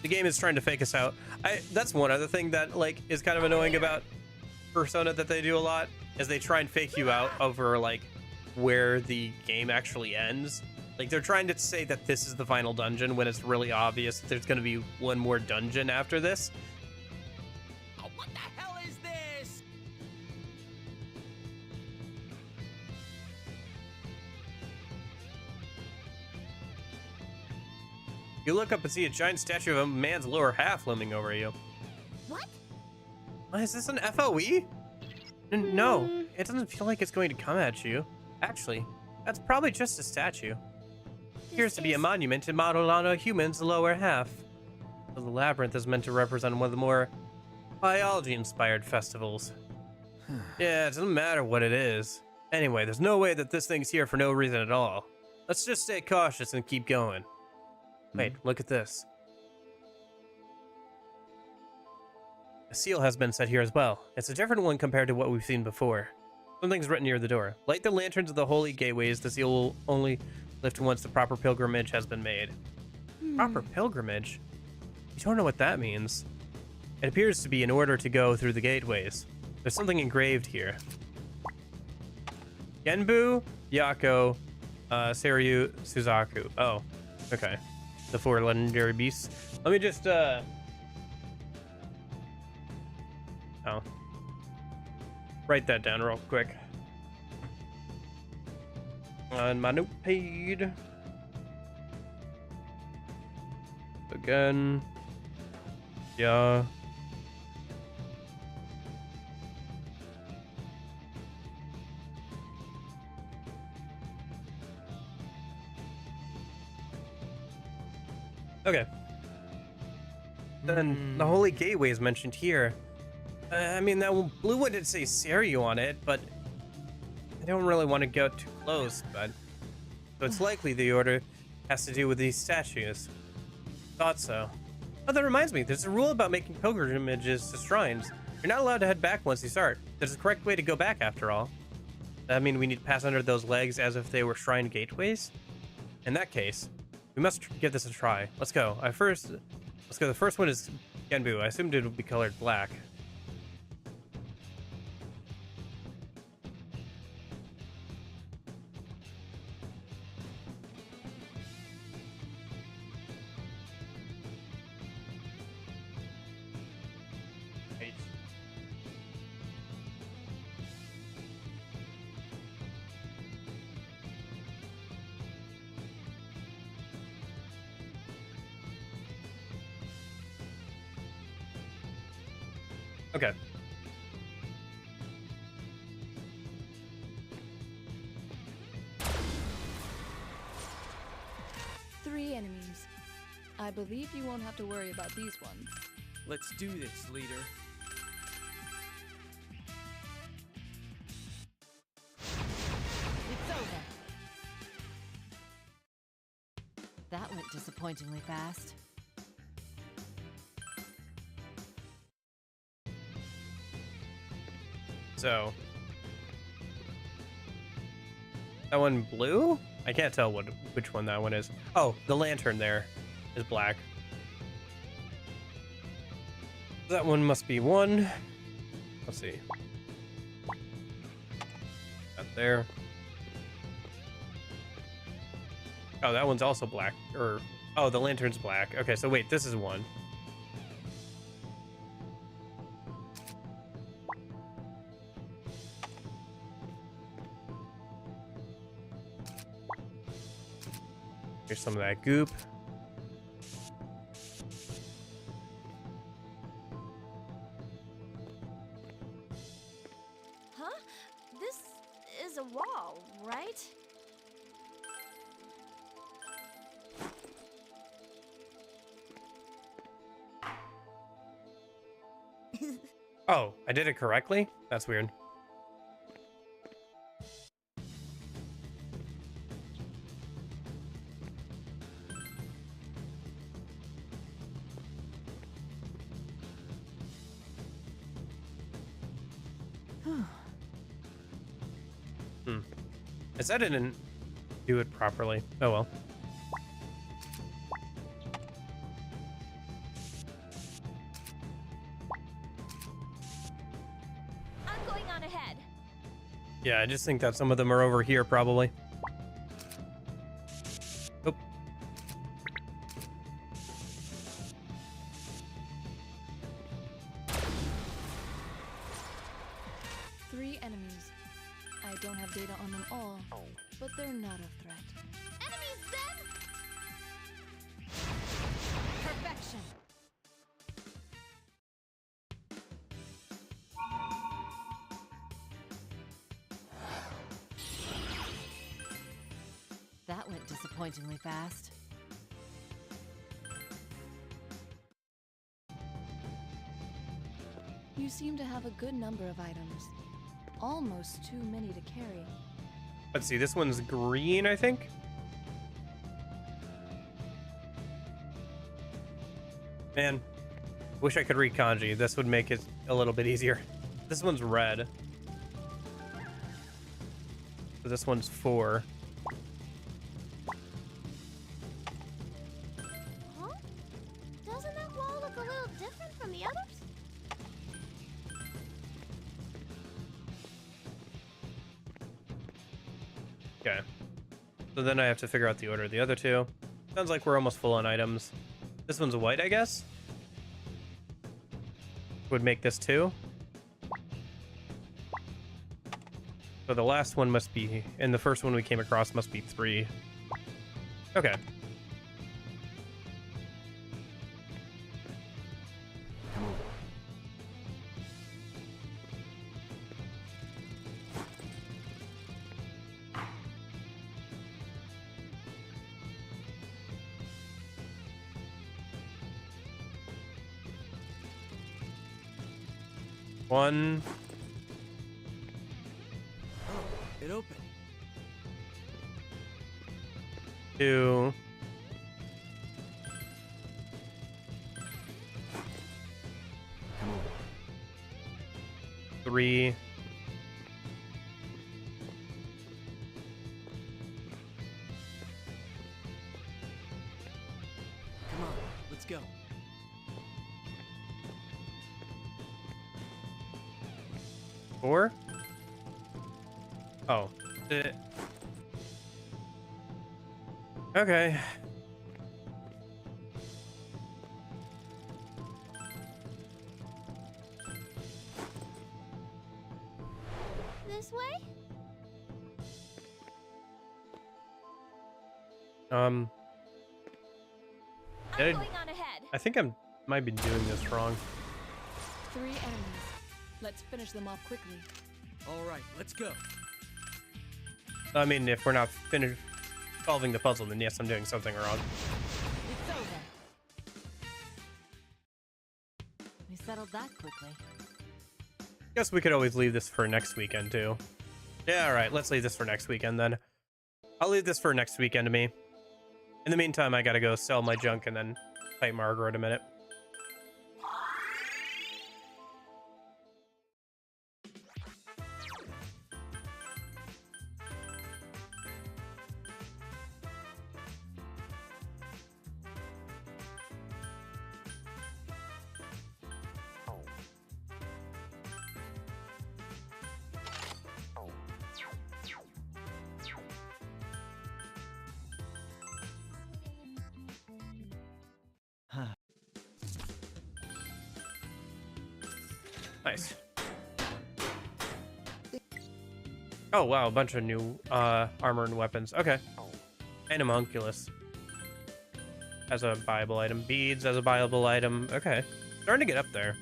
The game is trying to fake us out. That's one other thing that like is kind of annoying about Persona that they do a lot, is they try and fake you out over like where the game actually ends. Like they're trying to say that this is the final dungeon when it's really obvious that there's going to be one more dungeon after this. Oh, what the hell is this? You look up and see a giant statue of a man's lower half looming over you. What? Is this an FOE? No, it doesn't feel like it's going to come at you. Actually, that's probably just a statue. Appears to be a monument modeled on a human's lower half. The labyrinth is meant to represent one of the more biology-inspired festivals. Yeah, it doesn't matter what it is. Anyway, there's no way that this thing's here for no reason at all. Let's just stay cautious and keep going. Wait, look at this. A seal has been set here as well. It's a different one compared to what we've seen before. Something's written near the door. Light the lanterns of the holy gateways. The seal will only lift once the proper pilgrimage has been made. Proper pilgrimage? You don't know what that means. It appears to be in order to go through the gateways. There's something engraved here. Genbu, Yako, Seiryu, Suzaku. Oh, okay. The 4 legendary beasts. Let me just, oh. Write that down real quick. On my notepad. Again. Yeah. Okay. Then the Holy Gateway is mentioned here. I mean, that blue one did say Seiryu on it, but I don't really want to go too close, but... So it's likely the order has to do with these statues. Thought so. Oh, that reminds me, there's a rule about making pilgrimages to shrines. You're not allowed to head back once you start. There's a correct way to go back, after all. Does that mean we need to pass under those legs as if they were shrine gateways? In that case, we must give this a try. Let's go. Let's go. The first one is Genbu. I assumed it would be colored black. Okay. Three enemies. I believe you won't have to worry about these ones. Let's do this, leader. It's over. That went disappointingly fast. So that one blue? I can't tell which one that one is. Oh, the lantern there is black. That one must be one. Let's see. That there. Oh, that one's also black. Or oh, the lantern's black. Okay, so wait, this is one. Here's some of that goop. Huh? This is a wall, right? Oh, I did it correctly? That's weird. I said I didn't do it properly. Oh well. I'm going on ahead. Yeah, I just think that some of them are over here probably. Oh. Three enemies. I don't have data on them all, but they're not a threat. Enemies dead! Perfection. That went disappointingly fast. You seem to have a good number of items. Almost too many to carry. Let's see, this one's green, I think. Man, wish I could read kanji. This would make it a little bit easier. This one's red. So this one's 4. Huh? Doesn't that wall look a little different from the others? Okay. So then I have to figure out the order of the other two. Sounds like we're almost full on items. This one's white, I guess? Would make this 2. So the last one must be, and the first one we came across must be 3. Okay. Come over. 1. Oh, it opened. 2. Come on. 3. Come on, let's go. 4. Oh. Okay. This way? Um. I'm Did going on ahead. I think might be doing this wrong. 3 enemies. Let's finish them off quickly. All right, let's go. I mean, if we're not finished solving the puzzle, then yes, I'm doing something wrong. It's over. We settled that quickly. Guess we could always leave this for next weekend too. Yeah, all right. Let's leave this for next weekend then. I'll leave this for next weekend to me. In the meantime, I gotta go sell my junk and then fight Margaret a minute. Nice. Oh wow, a bunch of new armor and weapons. Okay. And homunculus as a buyable item. Beads as a buyable item. Okay. Starting to get up there.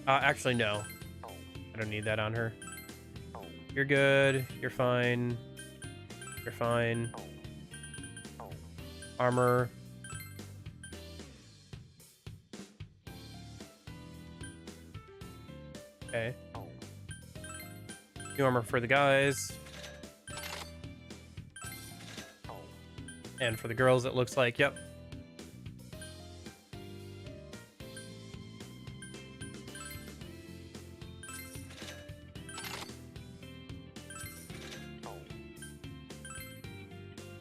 Actually, no. I don't need that on her. You're good. You're fine. You're fine. Armor. Okay. New armor for the guys. And for the girls, it looks like, yep.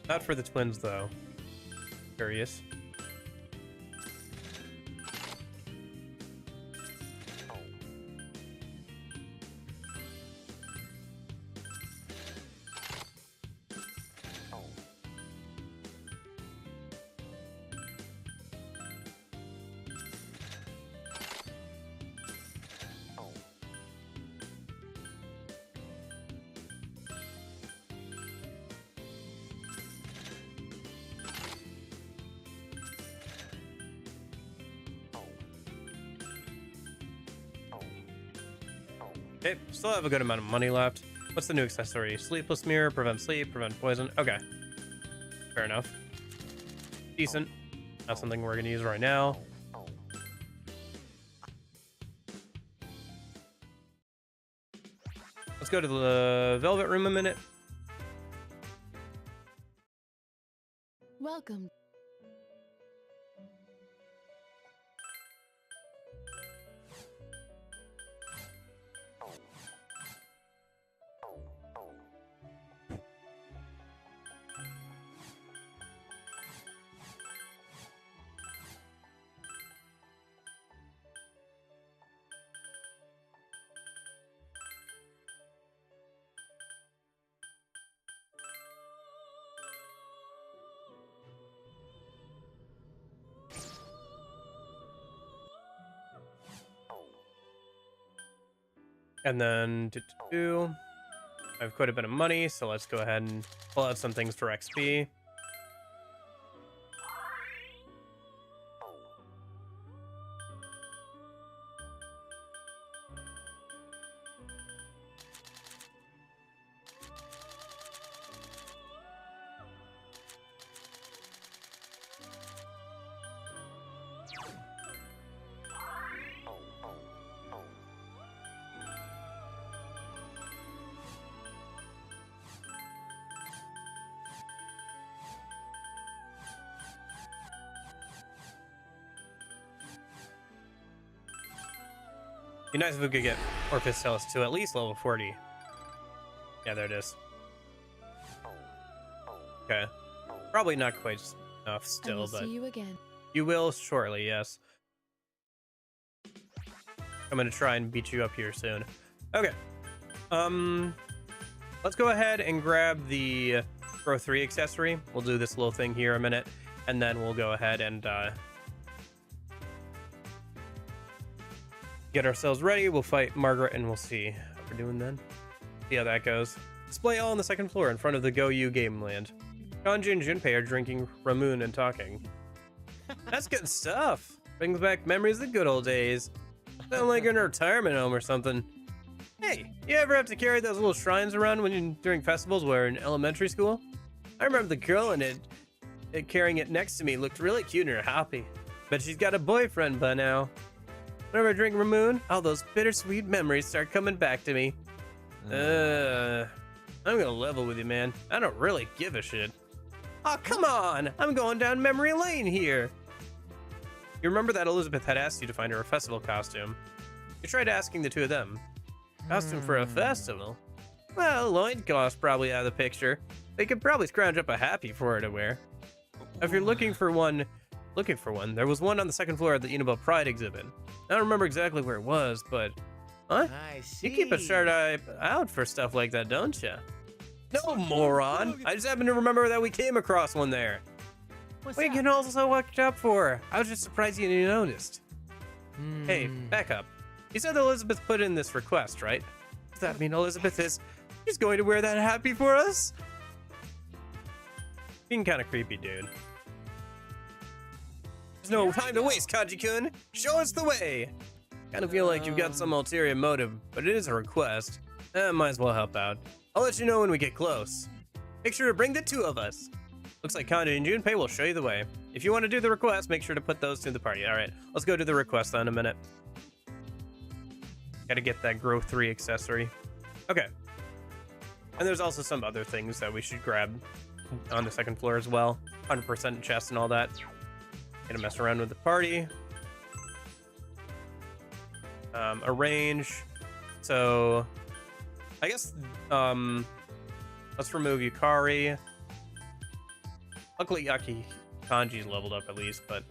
Not for the twins, though. Curious. Okay, still have a good amount of money left. What's the new accessory? Sleepless mirror, prevent sleep, prevent poison. Okay. Fair enough. Decent. Not something we're gonna use right now. Let's go to the Velvet Room a minute. Welcome. And then I have quite a bit of money, so let's go ahead and pull out some things for XP. Be nice if we could get Orpheus to at least level 40. Yeah, there it is. Okay. Probably not quite enough I still, will but see you again. you will shortly, yes. I'm gonna try and beat you up here soon. Okay. Let's go ahead and grab the Grow 3 accessory. We'll do this little thing here a minute, and then we'll go ahead and get ourselves ready. We'll fight Margaret, and we'll see how we're doing then. See how that goes. Display all on the second floor in front of the Go You Game Land. Kanji and Junpei are drinking Ramoon and talking. That's good stuff. Brings back memories of the good old days. Sound like you're in a retirement home or something. Hey, you ever have to carry those little shrines around when you're during festivals where in elementary school? I remember the girl in it carrying it next to me looked really cute and happy. Bet she's got a boyfriend by now. Whenever I drink Ramoon, all those bittersweet memories start coming back to me. I'm gonna level with you, man. I don't really give a shit. Oh, come on! I'm going down memory lane here. You remember that Elizabeth had asked you to find her a festival costume. You tried asking the two of them. Costume for a festival? Well, loincloth's probably out of the picture. They could probably scrounge up a happy for her to wear. If you're looking for one, there was one on the second floor of the Inaba Pride exhibit. I don't remember exactly where it was, but... Huh? I see. You keep a sharp eye out for stuff like that, don't you? No, moron! I just happen to remember that we came across one there. What's What are you up? getting all so worked up for? I was just surprised you didn't noticed. Hey, back up. You said Elizabeth put in this request, right? Does that mean Elizabeth is... She's going to wear that happy for us? Being kind of creepy, dude. There's no time to waste, Kanji-kun. Show us the way. Kind of feel like you've got some ulterior motive, but it is a request. Might as well help out. I'll let you know when we get close. Make sure to bring the two of us. Looks like Kanji and Junpei will show you the way. If you want to do the request, make sure to put those to the party. All right, let's go do the request in a minute. Gotta get that Grow 3 accessory. Okay. And there's also some other things that we should grab on the second floor as well. 100% chest and all that. Gonna mess around with the party. Arrange. So, I guess, let's remove Yukari. Luckily, Kanji's leveled up at least, but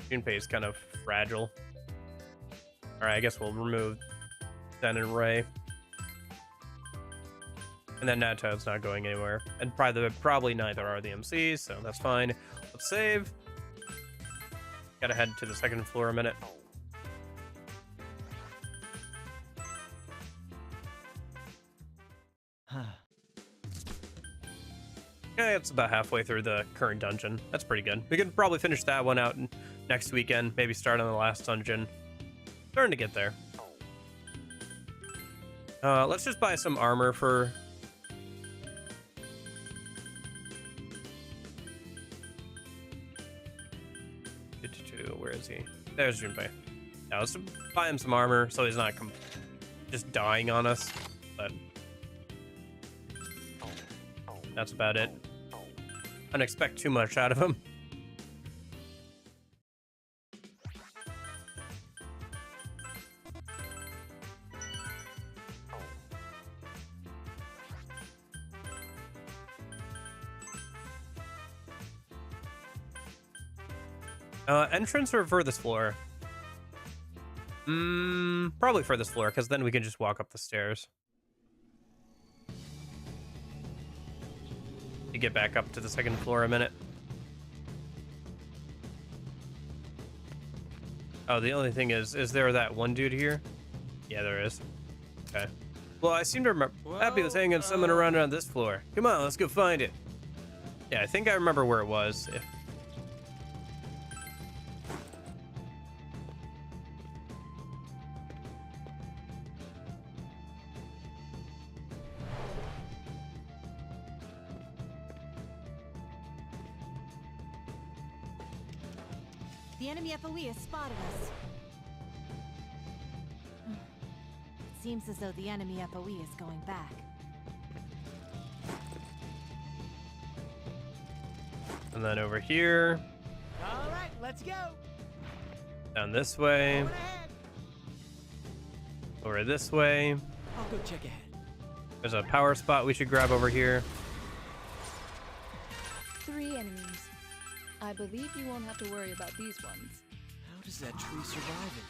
Junpei is kind of fragile. Alright, I guess we'll remove Zen and Ray. And then Nato's not going anywhere. And probably neither are the MCs, so that's fine. Let's save. Gotta head to the second floor a minute. Okay, it's about halfway through the current dungeon. That's pretty good. We could probably finish that one out next weekend. Maybe start on the last dungeon. Starting to get there. Let's just buy some armor for... Where is he? There's Junpei. Now let's buy him some armor so he's not just dying on us. But that's about it. I don't expect too much out of him. Entrance or furthest floor? Probably furthest floor, because then we can just walk up the stairs. To get back up to the second floor a minute. Oh, the only thing is there that one dude here? Yeah, there is. Okay. Well, I seem to remember Happy was hanging someone around on this floor. Come on, let's go find it. Yeah, I think I remember where it was. The enemy FOE has spotted us. It seems as though the enemy FOE is going back. And then over here. All right, let's go. Down this way. Going ahead. Over this way. I'll go check ahead. There's a power spot we should grab over here. 3 enemies. I believe you won't have to worry about these ones. How does that tree survive in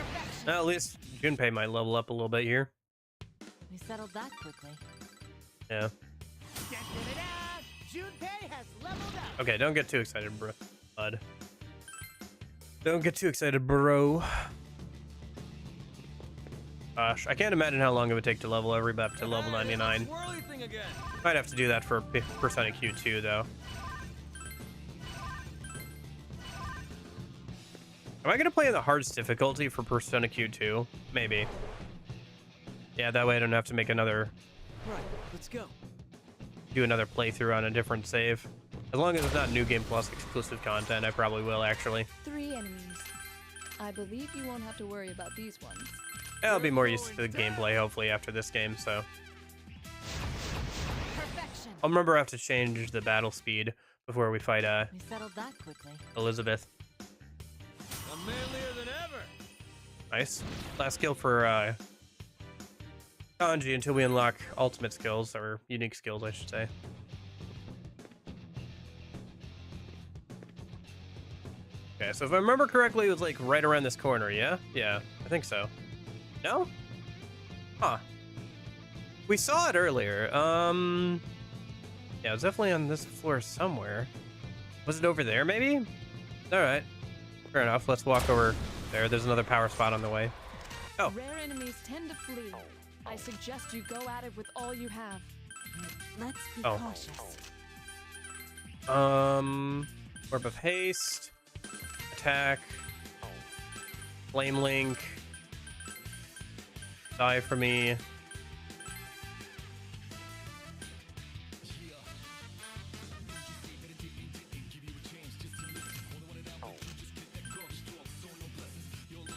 here? Well, at least Junpei might level up a little bit here. We settled that quickly. Yeah. Junpei has leveled up. Okay, don't get too excited, bud. Don't get too excited, bro. Gosh, I can't imagine how long it would take to level everybody up to level 99. Swirly thing again. Might have to do that for Persona Q2, though. Am I gonna play in the hardest difficulty for Persona Q2? Maybe. Yeah, that way I don't have to make another... Right, let's go. Do another playthrough on a different save. As long as it's not New Game Plus exclusive content, I probably will, actually. 3 enemies. I believe you won't have to worry about these ones. I'll be more used to the gameplay, hopefully, after this game, so... Perfection. I'll remember I have to change the battle speed before we fight, We settled that quickly. Elizabeth. I'm manlier than ever. Nice. Last skill for, Kanji until we unlock ultimate skills, or unique skills, I should say. Okay, so if I remember correctly, it was like right around this corner, yeah? Yeah, I think so. No? Huh. We saw it earlier. Yeah, it was definitely on this floor somewhere. Was it over there, maybe? Alright. Fair enough, let's walk over there. There's another power spot on the way. Oh. Rare enemies tend to flee. I suggest you go at it with all you have. Let's be Oh. cautious. Orb of Haste. Attack. Flame Link. Die for me.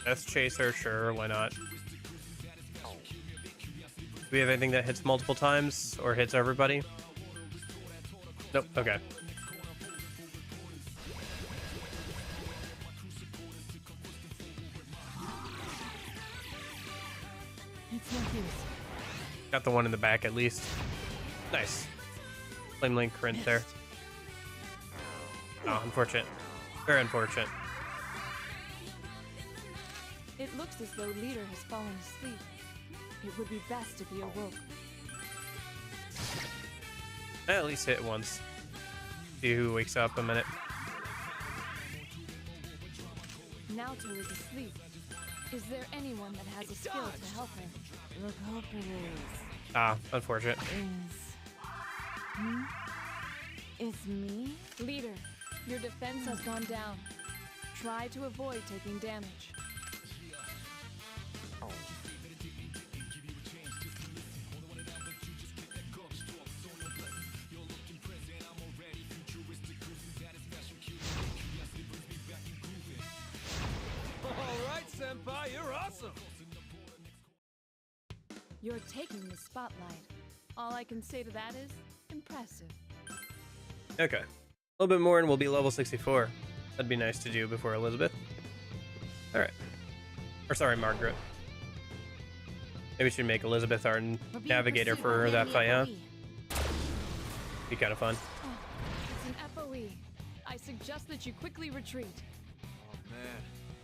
Death Chaser, sure, why not? Do we have anything that hits multiple times or hits everybody? Nope, okay. It's no use. Got the one in the back at least. Nice. Flame Link Rent there. Oh, unfortunate. Very unfortunate. It looks as though Leader has fallen asleep. It would be best if he awoke. At least hit once. See who wakes up a minute. Naoto is asleep. Is there anyone that has a skill to help him? Look, hope it is. Ah, unfortunate. It's me? Leader, your defense has gone down. Try to avoid taking damage. Alright, Senpai, you're awesome. You're taking the spotlight. All I can say to that is impressive. Okay. A little bit more and we'll be level 64. That'd be nice to do before Elizabeth. Alright. Or sorry, Margaret. Maybe we should make Elizabeth our navigator for that fight, huh? Be kind of fun. Oh, it's an FOE. I suggest that you quickly retreat.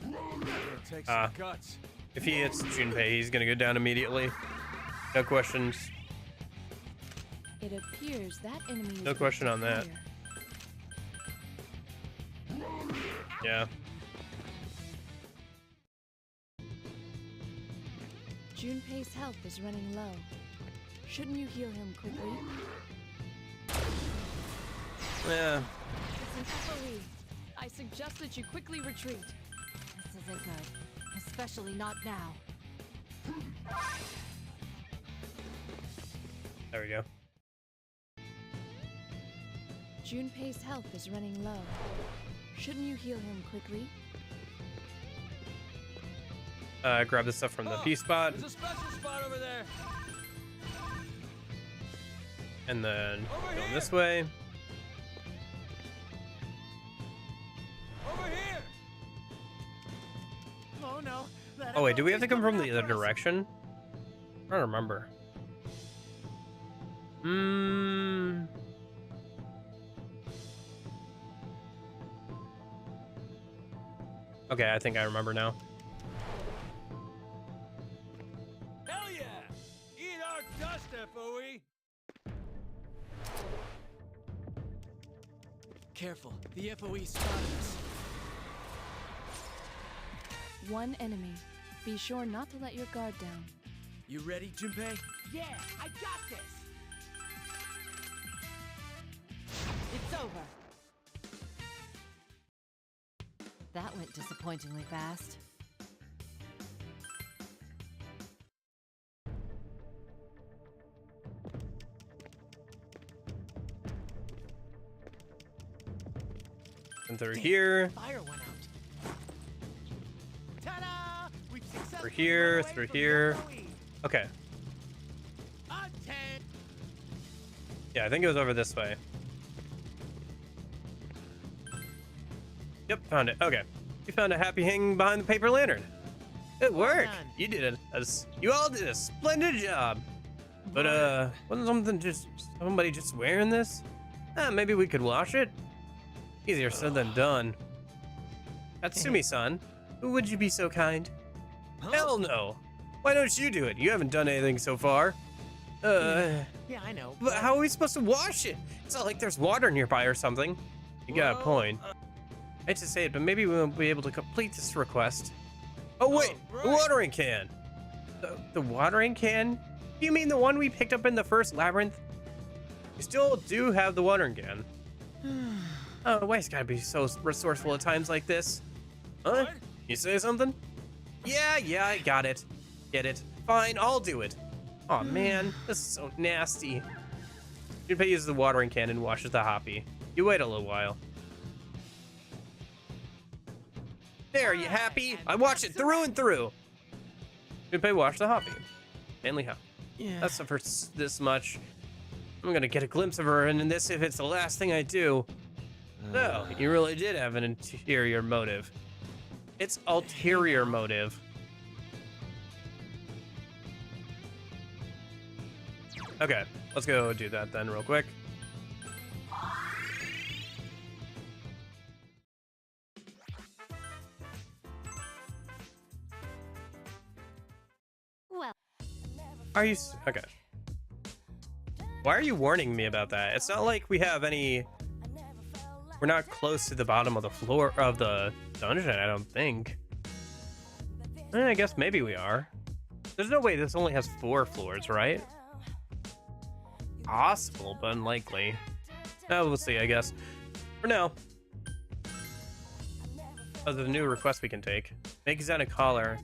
Man, it takes some guts. If he hits Junpei, he's gonna go down immediately. No questions. It appears that enemy is No question on that. fire. Yeah. Junpei's health is running low. Shouldn't you heal him quickly? Yeah. It's an FOE. I suggest that you quickly retreat. This isn't good. Especially not now. There we go. Junpei's health is running low. Shouldn't you heal him quickly? Grab the stuff from the P spot. There's a special spot over there. And then Over go here. this way. Over here. Oh no, Oh wait, do we have to come from the other direction? I don't remember. Okay, I think I remember now. Hell yeah! Eat our dust, FOE! Careful, the FOE spotted us. One enemy. Be sure not to let your guard down. You ready, Junpei? Yeah, I got this. It's over. That went disappointingly fast. And through here. Fire went out. Ta-da! We've Through here, through here. Okay. Yeah, I think it was over this way. Yep, found it. Okay. You found a happy hanging behind the paper lantern. Good work. done. You did it. You all did a splendid job. But wasn't somebody just wearing this? Maybe we could wash it. Easier said than done. Tatsumi-san, would you be so kind? Hell no. Why don't you do it? You haven't done anything so far. Yeah, I know. But how are we supposed to wash it? It's not like there's water nearby or something. You got a point. I hate to say it, but maybe we won't be able to complete this request. Oh wait, the watering can. The watering can? You mean the one we picked up in the first labyrinth? You still do have the watering can. Oh, why's gotta be so resourceful at times like this? Huh? You say something? Yeah, I got it. Get it. Fine, I'll do it. Oh man, this is so nasty. Junpei uses the watering can and washes the hoppy. You wait a little while. There, you happy? I watched it through and through. Junpei washed the hoppy. Manly hop. Yeah. That's the first this much. I'm gonna get a glimpse of her, and in this if it's the last thing I do. No, you really did have an interior motive. It's ulterior motive. Okay, let's go do that then real quick. Well, Are you okay? Why are you warning me about that? It's not like we have any. We're not close to the bottom of the floor of the dungeon, I don't think. I guess maybe we are. There's no way this only has 4 floors, right? Possible, but unlikely. Oh, we'll see, I guess. For now. Oh, there's a new request we can take. Make Zen a caller.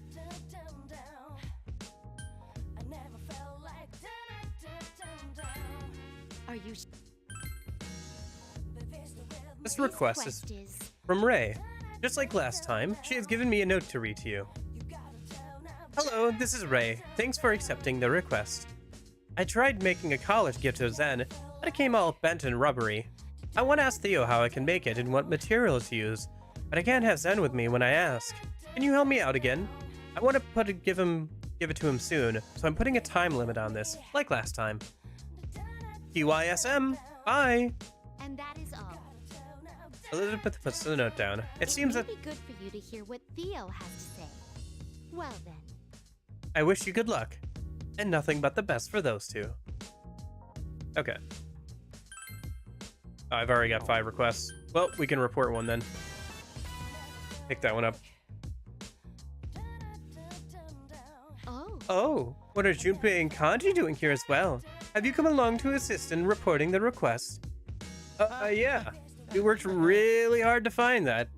are you? This request is from Ray. Just like last time, she has given me a note to read to you. Hello, this is Ray. Thanks for accepting the request. I tried making a collar to give to Zen, but it came all bent and rubbery. I want to ask Theo how I can make it and what material to use, but I can't have Zen with me when I ask. Can you help me out again? I want to give it to him soon, so I'm putting a time limit on this, like last time. TYSM. Bye. And that is all. Elizabeth puts the note down. It seems may that be good for you to hear what Theo has to say. Well then. I wish you good luck, and nothing but the best for those two. Okay. Oh, I've already got 5 requests. Well, we can report one then. Pick that one up. Oh, what are Junpei and Kanji doing here as well? Have you come along to assist in reporting the request? Yeah. We worked really hard to find that.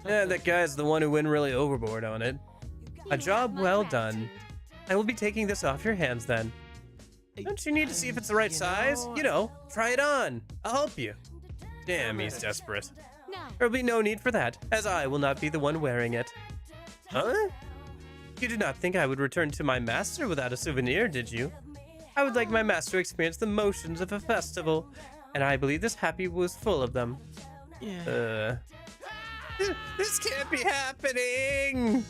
Yeah, that guy's the one who went really overboard on it. A job well done. I will be taking this off your hands then. Don't you need to see if it's the right size? You know, try it on. I'll help you. Damn, he's desperate. No. There'll be no need for that, as I will not be the one wearing it. Huh? You did not think I would return to my master without a souvenir, did you? I would like my master to experience the motions of a festival, and I believe this happy was full of them. Yeah. This can't be happening!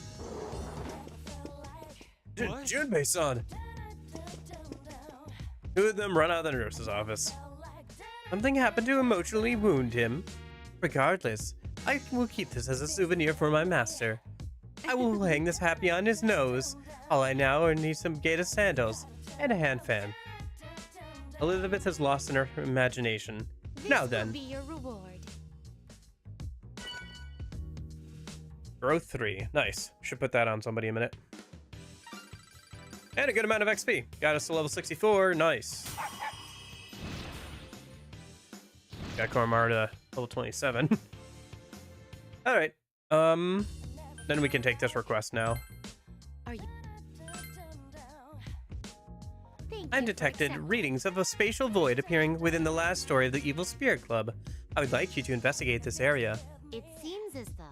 What? Junpei-san! Two of them run out of the nurse's office. Something happened to emotionally wound him. Regardless, I will keep this as a souvenir for my master. I will hang this happy on his nose. All I now need some gator sandals and a hand fan. Elizabeth has lost in her imagination. Now This then, will be your reward. growth 3. Nice. Should put that on somebody in a minute. And a good amount of XP. Got us to level 64. Nice. Got Koromar to level 27. All right. Then we can take this request now. Are you? Thank I've you for detected accepting. readings of a spatial void appearing within the last story of the Evil Spirit Club. I would like you to investigate this area. It seems as though.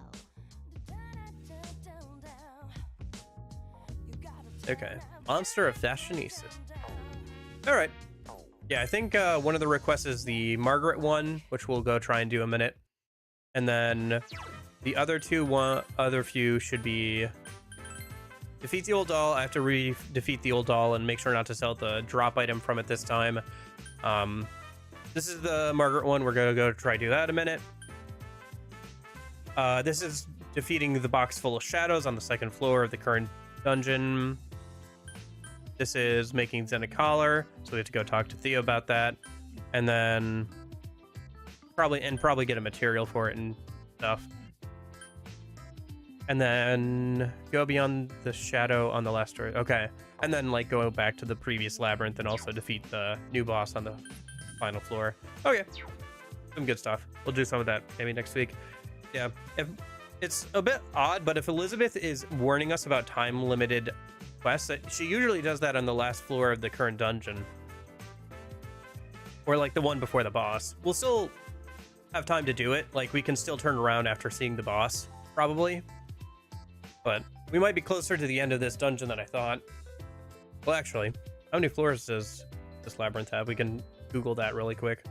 Okay. Monster of Fashionistas. All right. Yeah, I think one of the requests is the Margaret one, which we'll go try and do in a minute. And then the other other few should be defeat the old doll. I have to defeat the old doll and make sure not to sell the drop item from it this time. This is the Margaret one. We're gonna go try do that in a minute. This is defeating the box full of shadows on the second floor of the current dungeon. This is making Zen a collar, so we have to go talk to Theo about that, and then probably get a material for it and stuff, and then go beyond the shadow on the last story. Okay, and then like go back to the previous labyrinth and also defeat the new boss on the final floor. Okay, some good stuff. We'll do some of that maybe next week. Yeah, it's a bit odd, but if Elizabeth is warning us about time-limited quests, she usually does that on the last floor of the current dungeon, or like the one before the boss. We'll still have time to do it. Like, we can still turn around after seeing the boss, probably, but we might be closer to the end of this dungeon than I thought. Well, actually, how many floors does this labyrinth have? We can Google that really quick.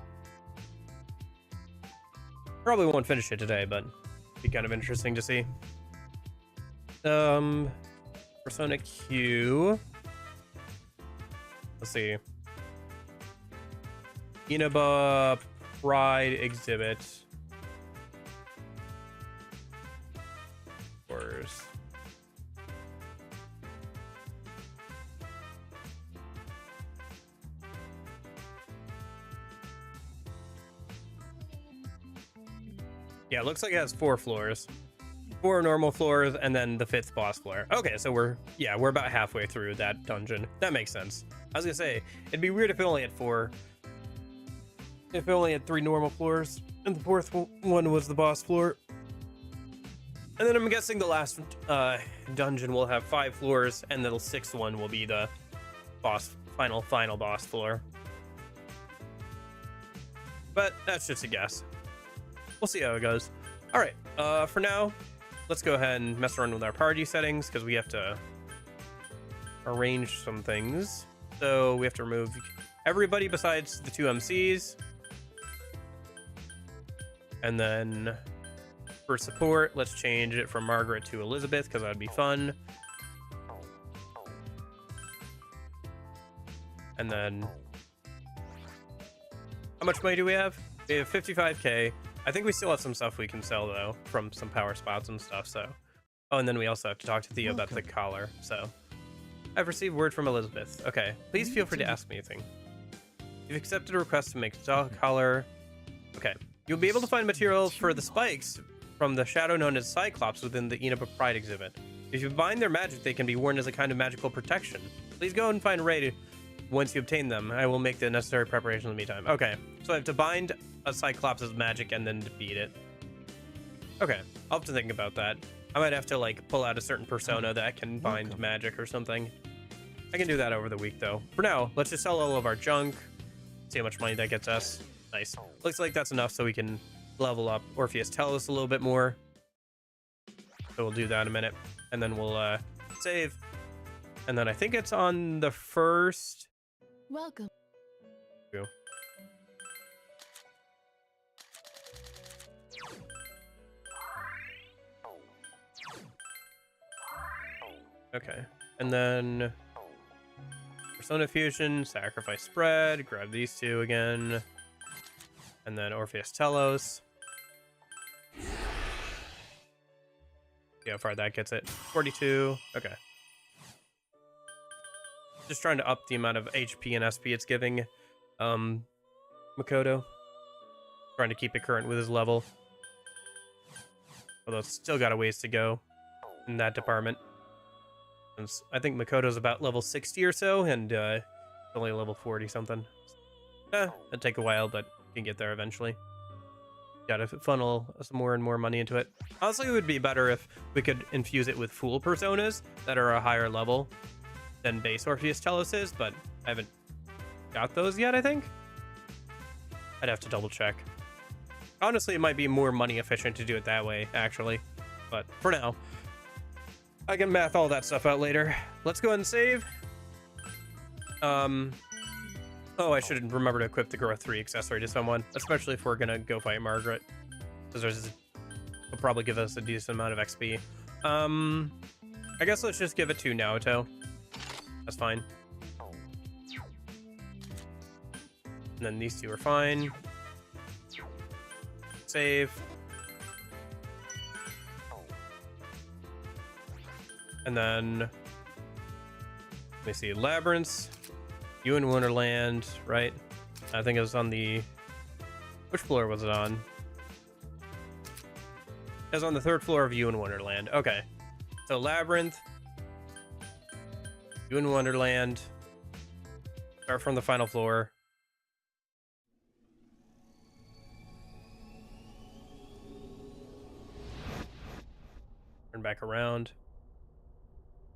Probably won't finish it today, but it'd be kind of interesting to see. Persona Q. Let's see. Inaba Pride exhibit. Floors. Yeah, it looks like it has 4 floors. 4 normal floors and then the 5th boss floor. Okay, so we're about halfway through that dungeon. That makes sense. I was gonna say, it'd be weird if it only had 4. If it only had 3 normal floors and the 4th one was the boss floor. And then I'm guessing the last dungeon will have 5 floors and the 6th one will be the final boss floor. But that's just a guess. We'll see how it goes. All right, for now, let's go ahead and mess around with our party settings because we have to arrange some things. So we have to remove everybody besides the 2 MCs. And then for support, let's change it from Margaret to Elizabeth because that'd be fun. And then how much money do we have? We have 55k. I think we still have some stuff we can sell though from some power spots and stuff. So, oh, and then we also have to talk to Theo about the collar. So, I've received word from Elizabeth. Okay, please feel free to ask me anything. You've accepted a request to make a collar. Okay, you'll be able to find material for the spikes from the shadow known as Cyclops within the Inaba Pride exhibit. If you bind their magic, they can be worn as a kind of magical protection. Please go and find Ray once you obtain them. I will make the necessary preparations in the meantime. Okay, so I have to bind a Cyclops' magic and then defeat it. Okay, I'll have to think about that. I might have to like pull out a certain persona that can bind magic or something. I can do that over the week though. For now, let's just sell all of our junk. See how much money that gets us. Nice. Looks like that's enough so we can level up Orpheus Tellus a little bit more. So we'll do that in a minute. And then we'll save. And then I think it's on the first... Welcome. Okay. And then Persona Fusion, Sacrifice Spread, grab these two again. And then Orpheus Telos. See how far that gets it. 42. Okay. Just trying to up the amount of HP and SP it's giving Makoto. Trying to keep it current with his level. Although it's still got a ways to go in that department. Since I think Makoto's about level 60 or so, and only level 40 something. It'll take a while, but you can get there eventually. Gotta funnel some more and more money into it. Honestly, it would be better if we could infuse it with full personas that are a higher level than base Orpheus Telos is, but I haven't got those yet, I think. I'd have to double check. Honestly, it might be more money efficient to do it that way, actually. But for now, I can math all that stuff out later. Let's go ahead and save. Oh, I should remember to equip the Growth 3 accessory to someone, especially if we're gonna go fight Margaret, because it'll probably give us a decent amount of XP. I guess let's just give it to Naoto. That's fine. And then these two are fine. Save. And then, let me see, Labyrinths. You in Wonderland, right? I think it was on the... Which floor was it on? It was on the 3rd floor of You in Wonderland. Okay. So Labyrinth. You in Wonderland. Start from the final floor. Turn back around.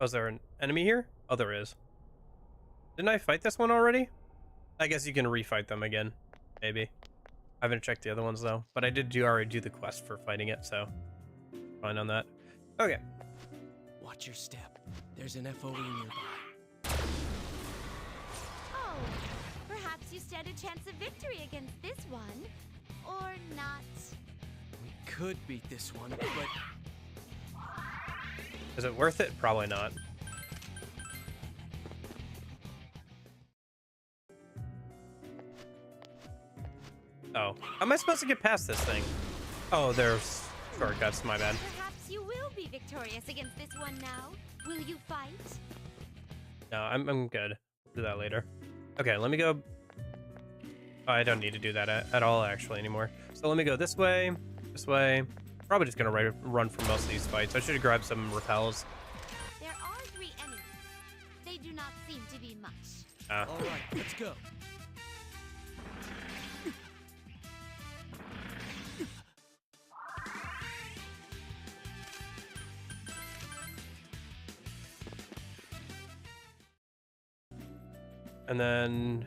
Oh, is there an enemy here? Oh, there is. Didn't I fight this one already? I guess you can refight them again. Maybe. I haven't checked the other ones, though. But I did already do the quest for fighting it, so... Fine on that. Okay. Watch your step. There's an FOE nearby. Oh, perhaps you stand a chance of victory against this one. Or not. We could beat this one, but... Is it worth it? Probably not. Oh, how am I supposed to get past this thing? Oh, there's shortcuts, my bad. Perhaps you will be victorious against this one now. Will you fight? No, I'm good. Do that later. Okay, let me go. Oh, I don't need to do that at all, actually, anymore. So let me go this way, this way. Probably just gonna run for most of these fights. I should have grabbed some repels. There are 3 enemies. They do not seem to be much. All right, let's go. And then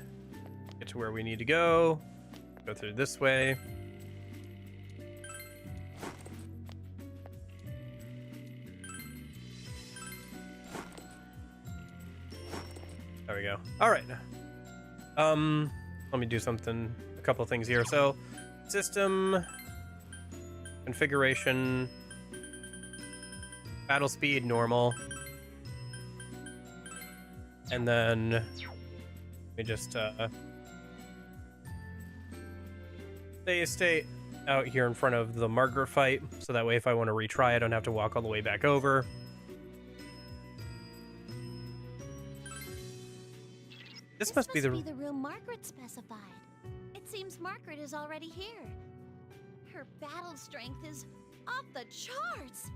get to where we need to go. Go through this way. There we go. All right. Let me do something, a couple of things here. So, system, configuration, battle speed, normal. And then, let me just, stay out here in front of the Margaret fight. So that way if I want to retry, I don't have to walk all the way back over. This must be the room Margaret specified. It seems Margaret is already here. Her battle strength is off the charts.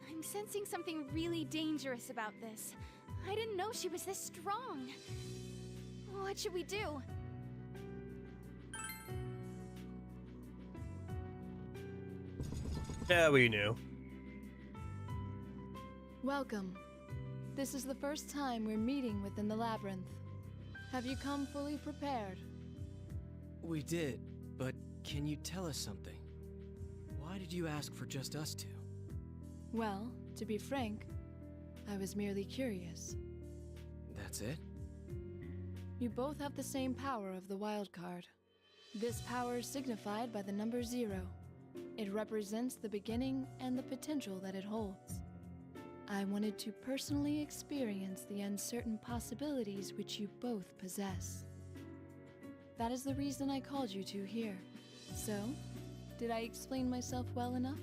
I'm sensing something really dangerous about this. I didn't know she was this strong. What should we do? Yeah, we knew. Welcome. This is the first time we're meeting within the labyrinth. Have you come fully prepared? We did, but can you tell us something? Why did you ask for just us two? Well, to be frank, I was merely curious. That's it? You both have the same power of the wild card. This power is signified by the number 0. It represents the beginning and the potential that it holds. I wanted to personally experience the uncertain possibilities which you both possess. That is the reason I called you two here. So, did I explain myself well enough?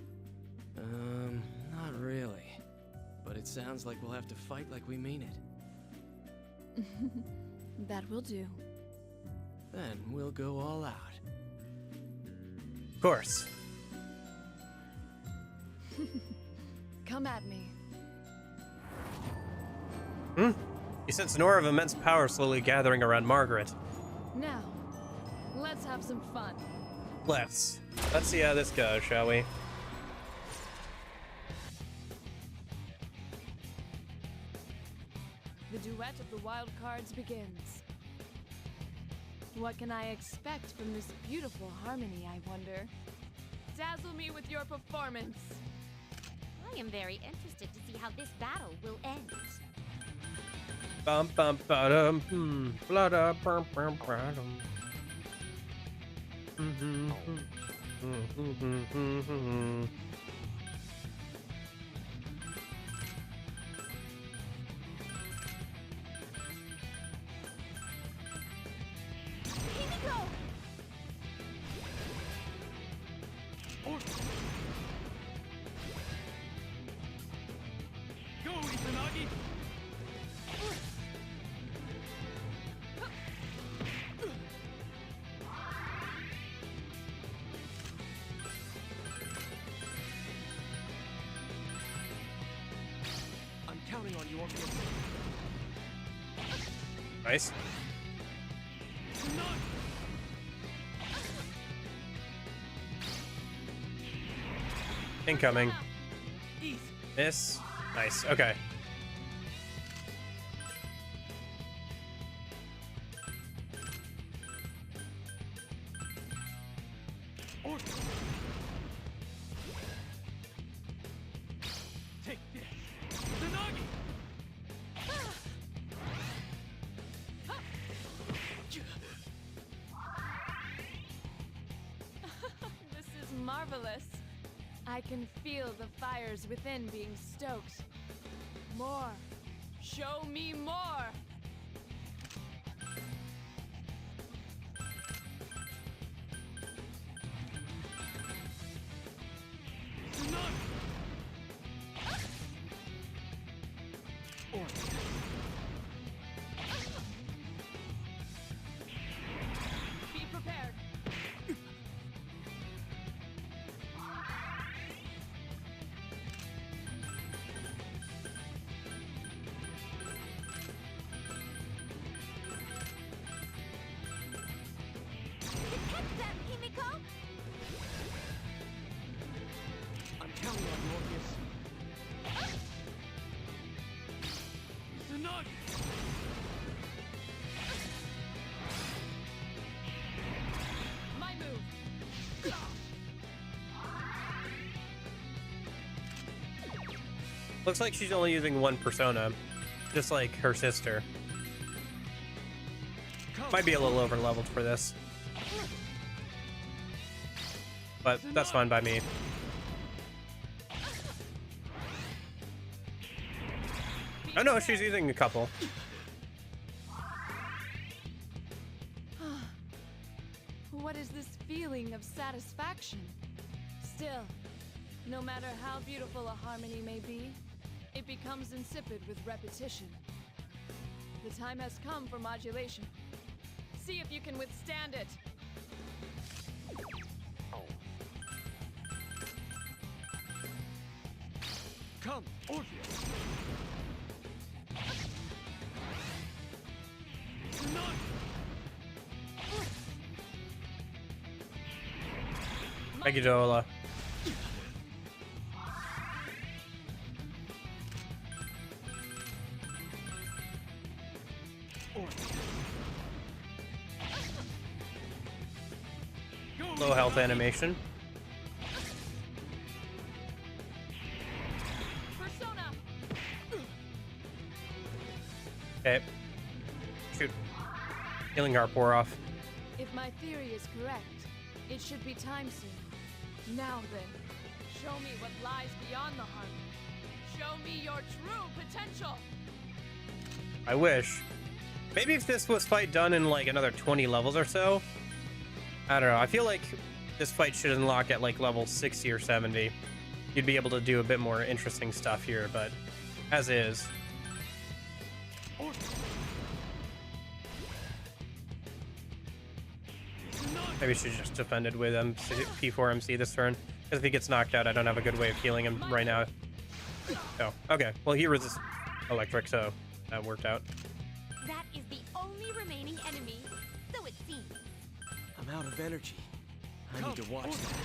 Not really. But it sounds like we'll have to fight like we mean it. That will do. Then we'll go all out. Of course. Come at me. You sense an aura of immense power slowly gathering around Margaret. Now, let's have some fun. Let's see how this goes, shall we? The duet of the wild cards begins. What can I expect from this beautiful harmony, I wonder? Dazzle me with your performance. I am very interested to see how this battle will end. Bum bum ba-dum, blah-da, bum bum ba-dum. Go, Izanagi! I'm counting on you, Orpheus. Nice. Incoming. Miss. Nice. Okay. Take this! Izanagi! This is marvelous. I can feel the fires within being stoked. More. Show me more. Be prepared. Catch them, Himiko! I'm counting on you, Orpheus. Izanagi! My move. Looks like she's only using one persona, just like her sister. Might be a little over leveled for this, but that's fine by me. Oh no, she's using a couple. What is this feeling of satisfaction? Still, no matter how beautiful a harmony may be, it becomes insipid with repetition. The time has come for modulation. See if you can withstand it. Come, Orpheus! Izanagi! Megidola. Low health animation. Persona. Okay. Shoot. Healing heart pour off. If my theory is correct, it should be time soon. Now then, show me what lies beyond the harmony. Show me your true potential. I wish. Maybe if this was fight done in like another 20 levels or so. I don't know. I feel like this fight should unlock at like level 60 or 70. You'd be able to do a bit more interesting stuff here, but as is. Maybe she just defended with P4MC this turn. Because if he gets knocked out, I don't have a good way of healing him right now. Oh, okay. Well, he resists electric, so that worked out. That is the only remaining enemy, so it seems. I'm out of energy. I need to watch that.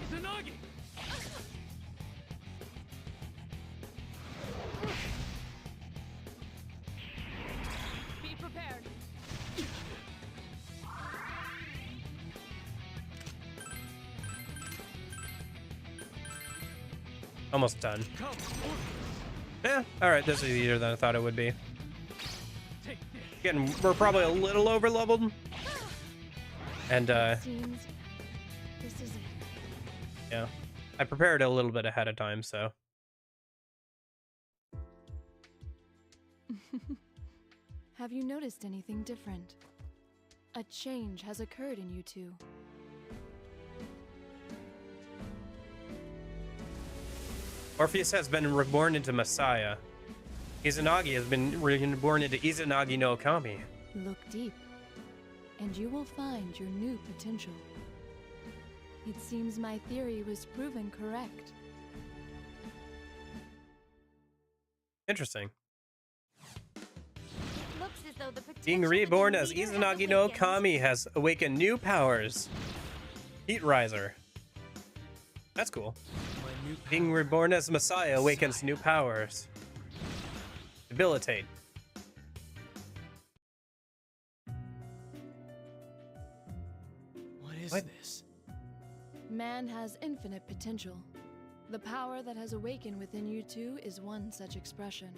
Izanagi! Be prepared. Almost done. Yeah, alright, this is easier than I thought it would be. Again, we're probably a little over leveled. And Seems this is it. yeah. I prepared a little bit ahead of time, so Have you noticed anything different? A change has occurred in you two. Orpheus has been reborn into Messiah. Izanagi has been reborn into Izanagi no Kami. Look deep, and you will find your new potential. It seems my theory was proven correct. Interesting. It looks as though the Being potential reborn within as the leader has Izanagi no awakened. Kami has awakened new powers. Heat Riser. That's cool. My new Being power. reborn as Messiah awakens new powers. Debilitate. What is What? this? Man has infinite potential. The power that has awakened within you two is one such expression.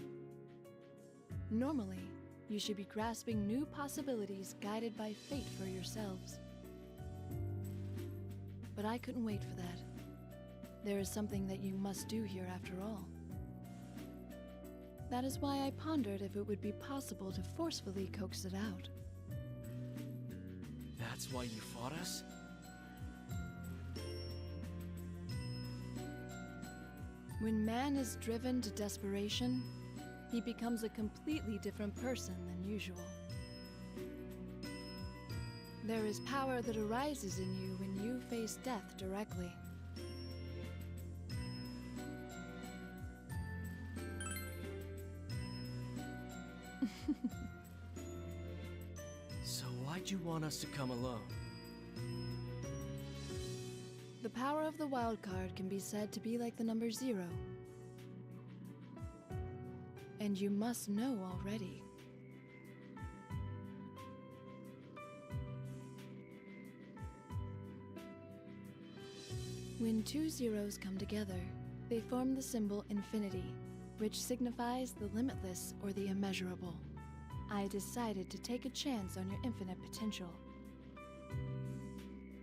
Normally, you should be grasping new possibilities guided by fate for yourselves. But I couldn't wait for that. There is something that you must do here after all. That is why I pondered if it would be possible to forcefully coax it out. That's why you fought us? When man is driven to desperation, he becomes a completely different person than usual. There is power that arises in you when you face death directly. So why'd you want us to come alone? The power of the wild card can be said to be like the number 0. And you must know already. When two zeros come together, they form the symbol infinity, which signifies the limitless or the immeasurable. I decided to take a chance on your infinite potential.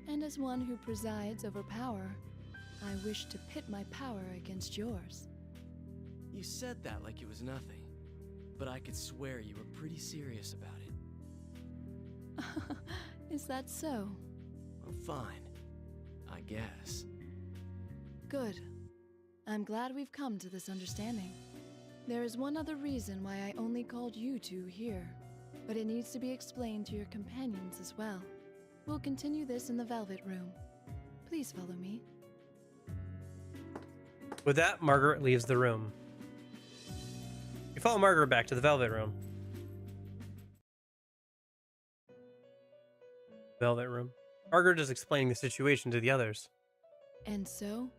And as one who presides over power, I wish to pit my power against yours. You said that like it was nothing, but I could swear you were pretty serious about it. Is that so? Well, fine. I guess. Good. I'm glad we've come to this understanding. There is one other reason why I only called you two here, but it needs to be explained to your companions as well. We'll continue this in the Velvet Room. Please follow me. With that, Margaret leaves the room. You follow Margaret back to the Velvet Room. Velvet Room. Margaret is explaining the situation to the others. And so,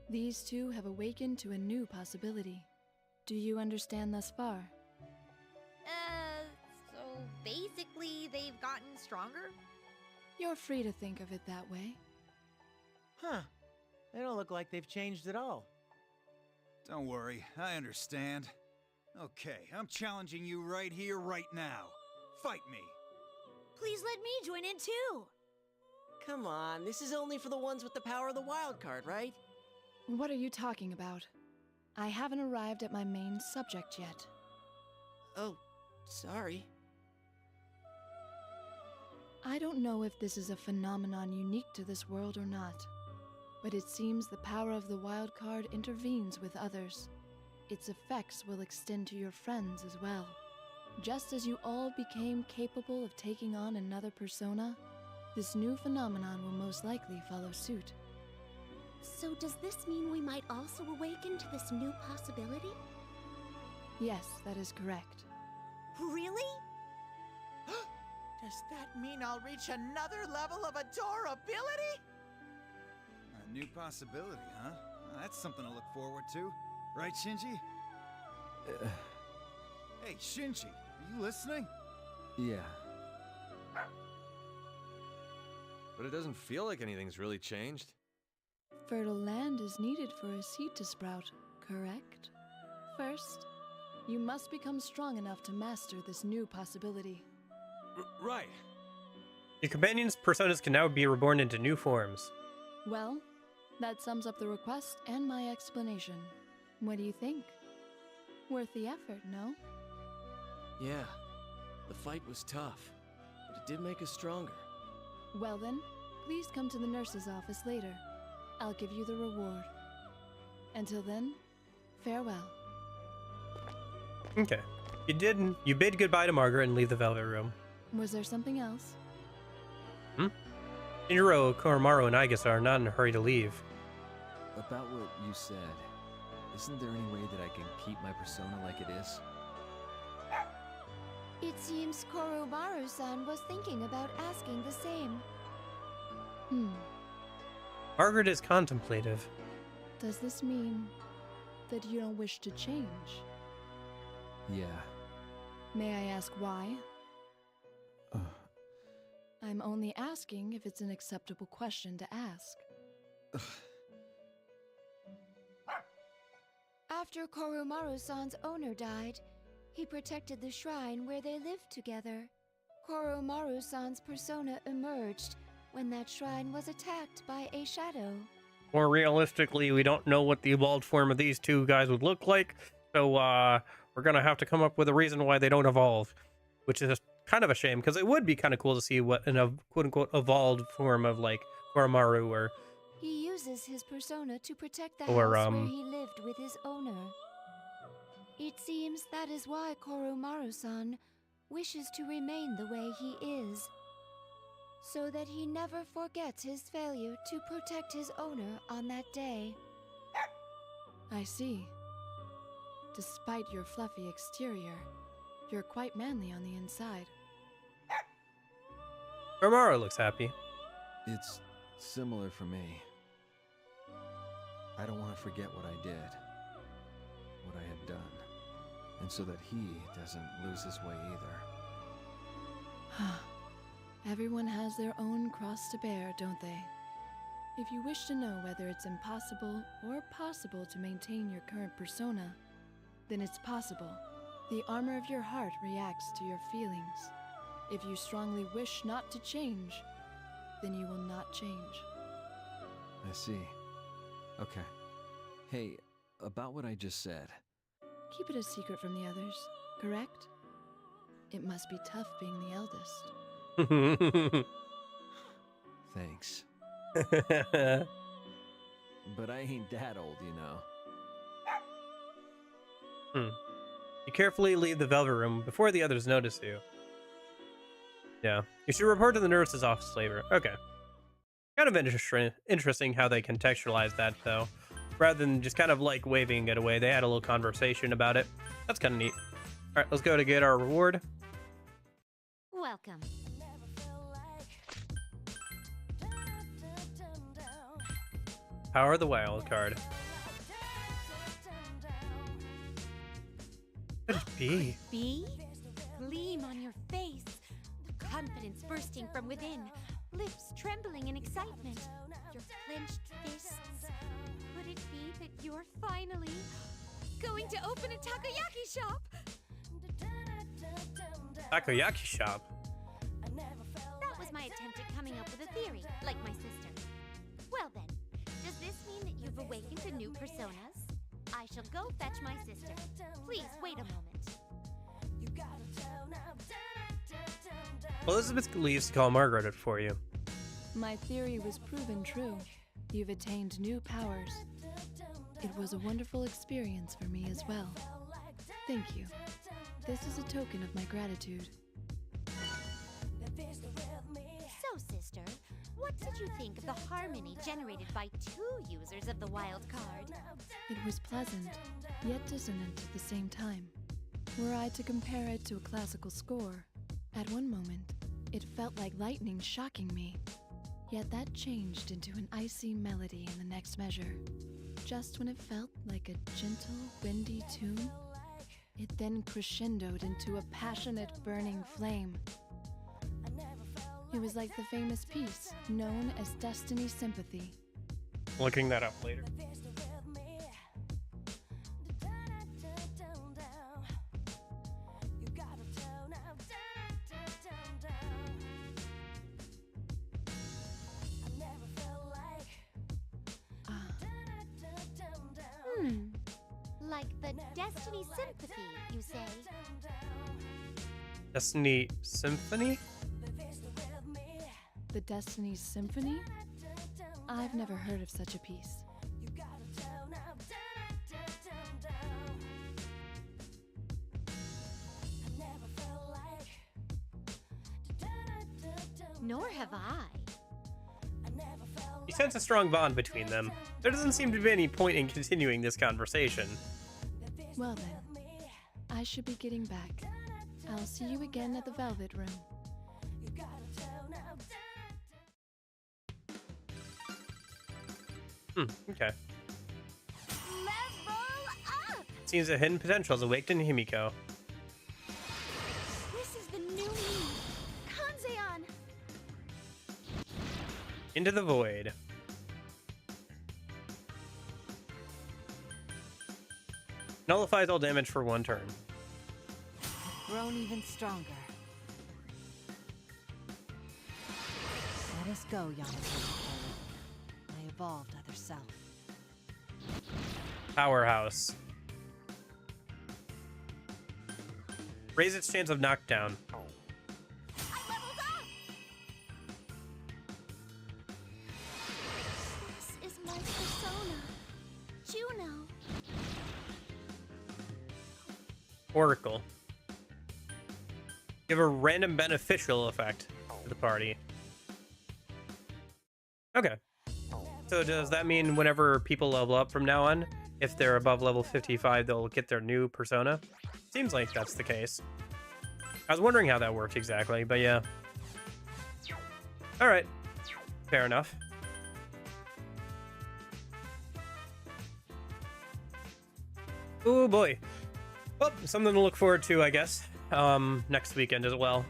these two have awakened to a new possibility. Do you understand thus far? So basically they've gotten stronger? You're free to think of it that way. Huh. They don't look like they've changed at all. Don't worry, I understand. Okay, I'm challenging you right here, right now. Fight me. Please let me join in too. Come on, this is only for the ones with the power of the wild card, right? What are you talking about? I haven't arrived at my main subject yet. Oh, sorry. I don't know if this is a phenomenon unique to this world or not, but it seems the power of the wild card intervenes with others. Its effects will extend to your friends as well. Just as you all became capable of taking on another persona, this new phenomenon will most likely follow suit. So does this mean we might also awaken to this new possibility? Yes, that is correct. Really? Does that mean I'll reach another level of adorability? A new possibility, huh? That's something to look forward to. Right, Shinji? Hey, Shinji, are you listening? Yeah. But it doesn't feel like anything's really changed. Fertile land is needed for a seed to sprout, correct? First, you must become strong enough to master this new possibility. Right. Your companions' personas can now be reborn into new forms. Well, that sums up the request and my explanation. What do you think? Worth the effort, no? Yeah. The fight was tough, but it did make us stronger. Well then, please come to the nurse's office later. I'll give you the reward. Until then, farewell. Okay. You bid goodbye to Margaret and leave the Velvet Room. Was there something else? Shinjiro, Koromaru, and Aigasa are not in a hurry to leave. About what you said, isn't there any way that I can keep my persona like it is? It seems Koromaru-san was thinking about asking the same. Margaret is contemplative. Does this mean that you don't wish to change? Yeah. May I ask why? I'm only asking if it's an acceptable question to ask. After Koromaru-san's owner died, he protected the shrine where they lived together. Koromaru-san's persona emerged when that shrine was attacked by a shadow. More realistically, we don't know what the evolved form of these two guys would look like, so we're gonna have to come up with a reason why they don't evolve, which is kind of a shame, because it would be kind of cool to see what in a quote-unquote evolved form of like Koromaru or He uses his persona to protect the Or, house where he lived with his owner. It seems that is why Koromaru-san wishes to remain the way he is, so that he never forgets his failure to protect his owner on that day. I see. Despite your fluffy exterior, you're quite manly on the inside. Koromaru looks happy. It's similar for me. I don't want to forget what I did, what I had done, and so that he doesn't lose his way either. Everyone has their own cross to bear, don't they? If you wish to know whether it's impossible or possible to maintain your current persona, then it's possible. The armor of your heart reacts to your feelings. If you strongly wish not to change, then you will not change. I see. Okay. Hey, about what I just said. Keep it a secret from the others, correct? It must be tough being the eldest. Thanks. But I ain't that old, you know. You carefully leave the Velvet Room before the others notice you. Yeah. You should report to the nurse's office later. Okay. Kind of interesting how they contextualize that, though. Rather than just kind of like waving it away, they had a little conversation about it. That's kind of neat. All right, let's go to get our reward. Welcome. Power of the wild card. What could it be? Be? Gleam on your face. Confidence bursting from within. Lips trembling in excitement. Your clenched fists. Could it be that you're finally going to open a takoyaki shop? Takoyaki shop. That was my attempt at coming up with a theory, like my sister. Well then, does this mean that you've awakened to new personas? I shall go fetch my sister. Please wait a moment. Elizabeth leaves to call Margaret for you. My theory was proven true. You've attained new powers. It was a wonderful experience for me as well. Thank you. This is a token of my gratitude. So, sister, what did you think of the harmony generated by 2 users of the wild card? It was pleasant, yet dissonant at the same time. Were I to compare it to a classical score, at one moment, it felt like lightning shocking me. Yet that changed into an icy melody in the next measure. Just when it felt like a gentle, windy tune, it then crescendoed into a passionate, burning flame. It was like the famous piece known as Destiny Sympathy. Looking that up later. Like the Destiny Sympathy, you say? Destiny Symphony? The Destiny Symphony? I've never heard of such a piece. Nor have I. You sense a strong bond between them. There doesn't seem to be any point in continuing this conversation. Well then, I should be getting back. I'll see you again at the Velvet Room. Okay. Level up! Seems a hidden potential is awaked in Himiko. This is the new me, Kanzeon! Into the void. Nullifies all damage for 1 turn. Grown even stronger. Let us go, Yamato. My evolved other self. Powerhouse. Raise its chance of knockdown. This is my persona, Juno. Oracle. Give a random beneficial effect to the party. Okay. So does that mean whenever people level up from now on, if they're above level 55, they'll get their new persona? Seems like that's the case. I was wondering how that worked exactly, but yeah. Alright. Fair enough. Oh boy. Well, something to look forward to, I guess. Next weekend as well.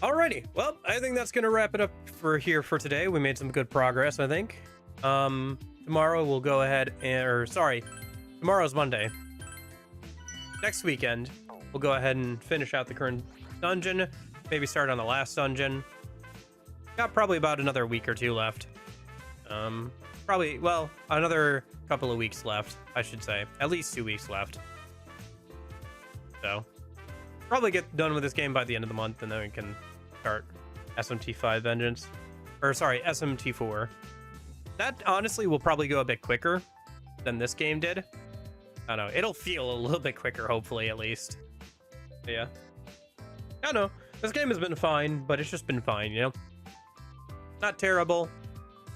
Alrighty, well, I think that's gonna wrap it up for today. We made some good progress, I think. Tomorrow we'll go ahead tomorrow's Monday. Next weekend, we'll go ahead and finish out the current dungeon, maybe start on the last dungeon. Got probably about another week or 2 left. Another couple of weeks left, I should say. At least 2 weeks left. So, probably get done with this game by the end of the month, and then we can start SMT5 Vengeance. Or, sorry, SMT4. That, honestly, will probably go a bit quicker than this game did. I don't know. It'll feel a little bit quicker, hopefully, at least. But yeah. I don't know. This game has been fine, but it's just been fine, you know? Not terrible.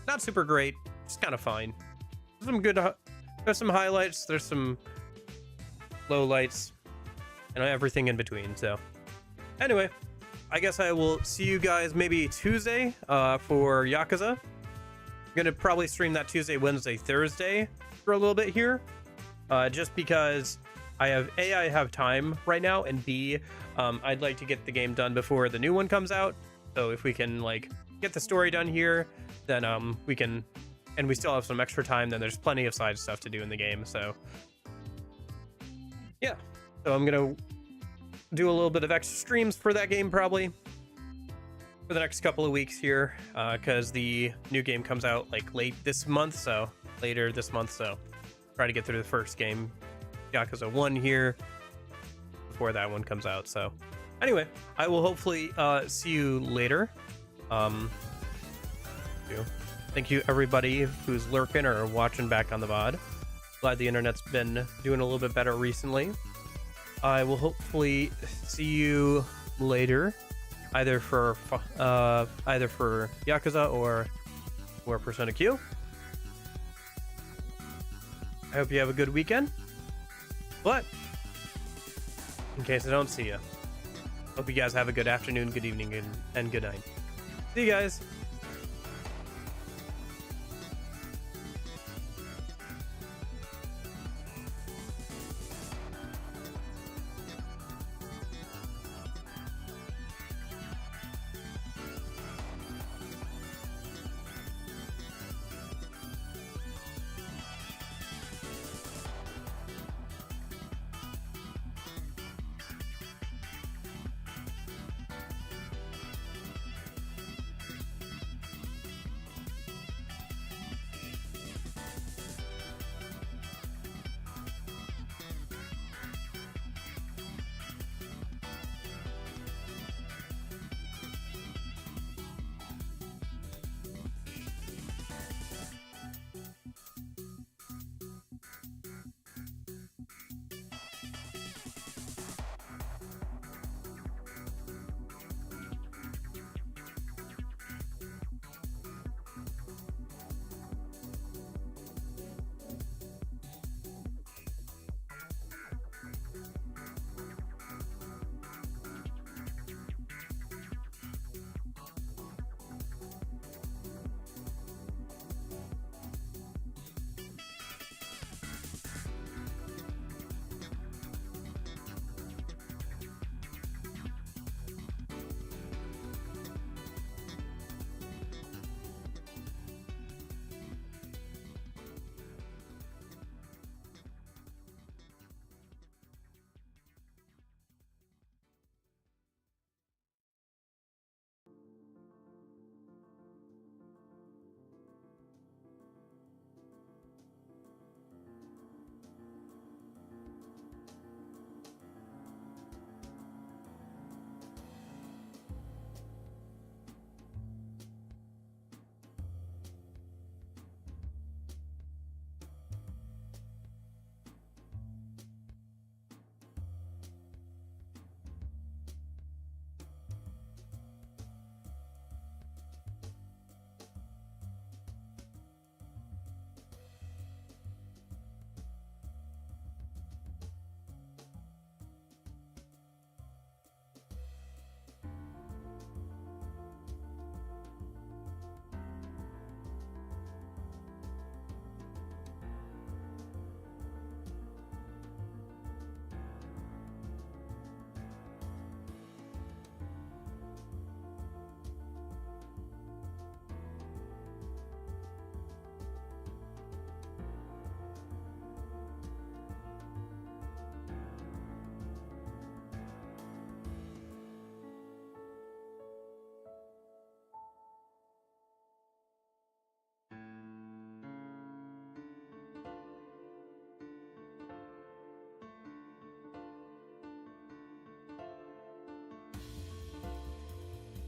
Not super great. Just kind of fine. There's some highlights. There's some lowlights. And everything in between, so. Anyway, I guess I will see you guys maybe Tuesday for Yakuza. I'm gonna probably stream that Tuesday, Wednesday, Thursday for a little bit here. Just because I have time right now, and B, I'd like to get the game done before the new one comes out. So if we can, like, get the story done here, then we can, and we still have some extra time, then there's plenty of side stuff to do in the game, so. yeah, so I'm gonna do a little bit of extra streams for that game probably for the next couple of weeks here, because the new game comes out like later this month, so try to get through the first game, Yakuza 1 here, before that one comes out. So anyway, I will hopefully see you later. Thank you everybody who's lurking or watching back on the VOD. Glad the internet's been doing a little bit better recently. I will hopefully see you later, either for Yakuza or Persona Q. I hope you have a good weekend. But in case I don't see you, hope you guys have a good afternoon, good evening, and good night. See you guys.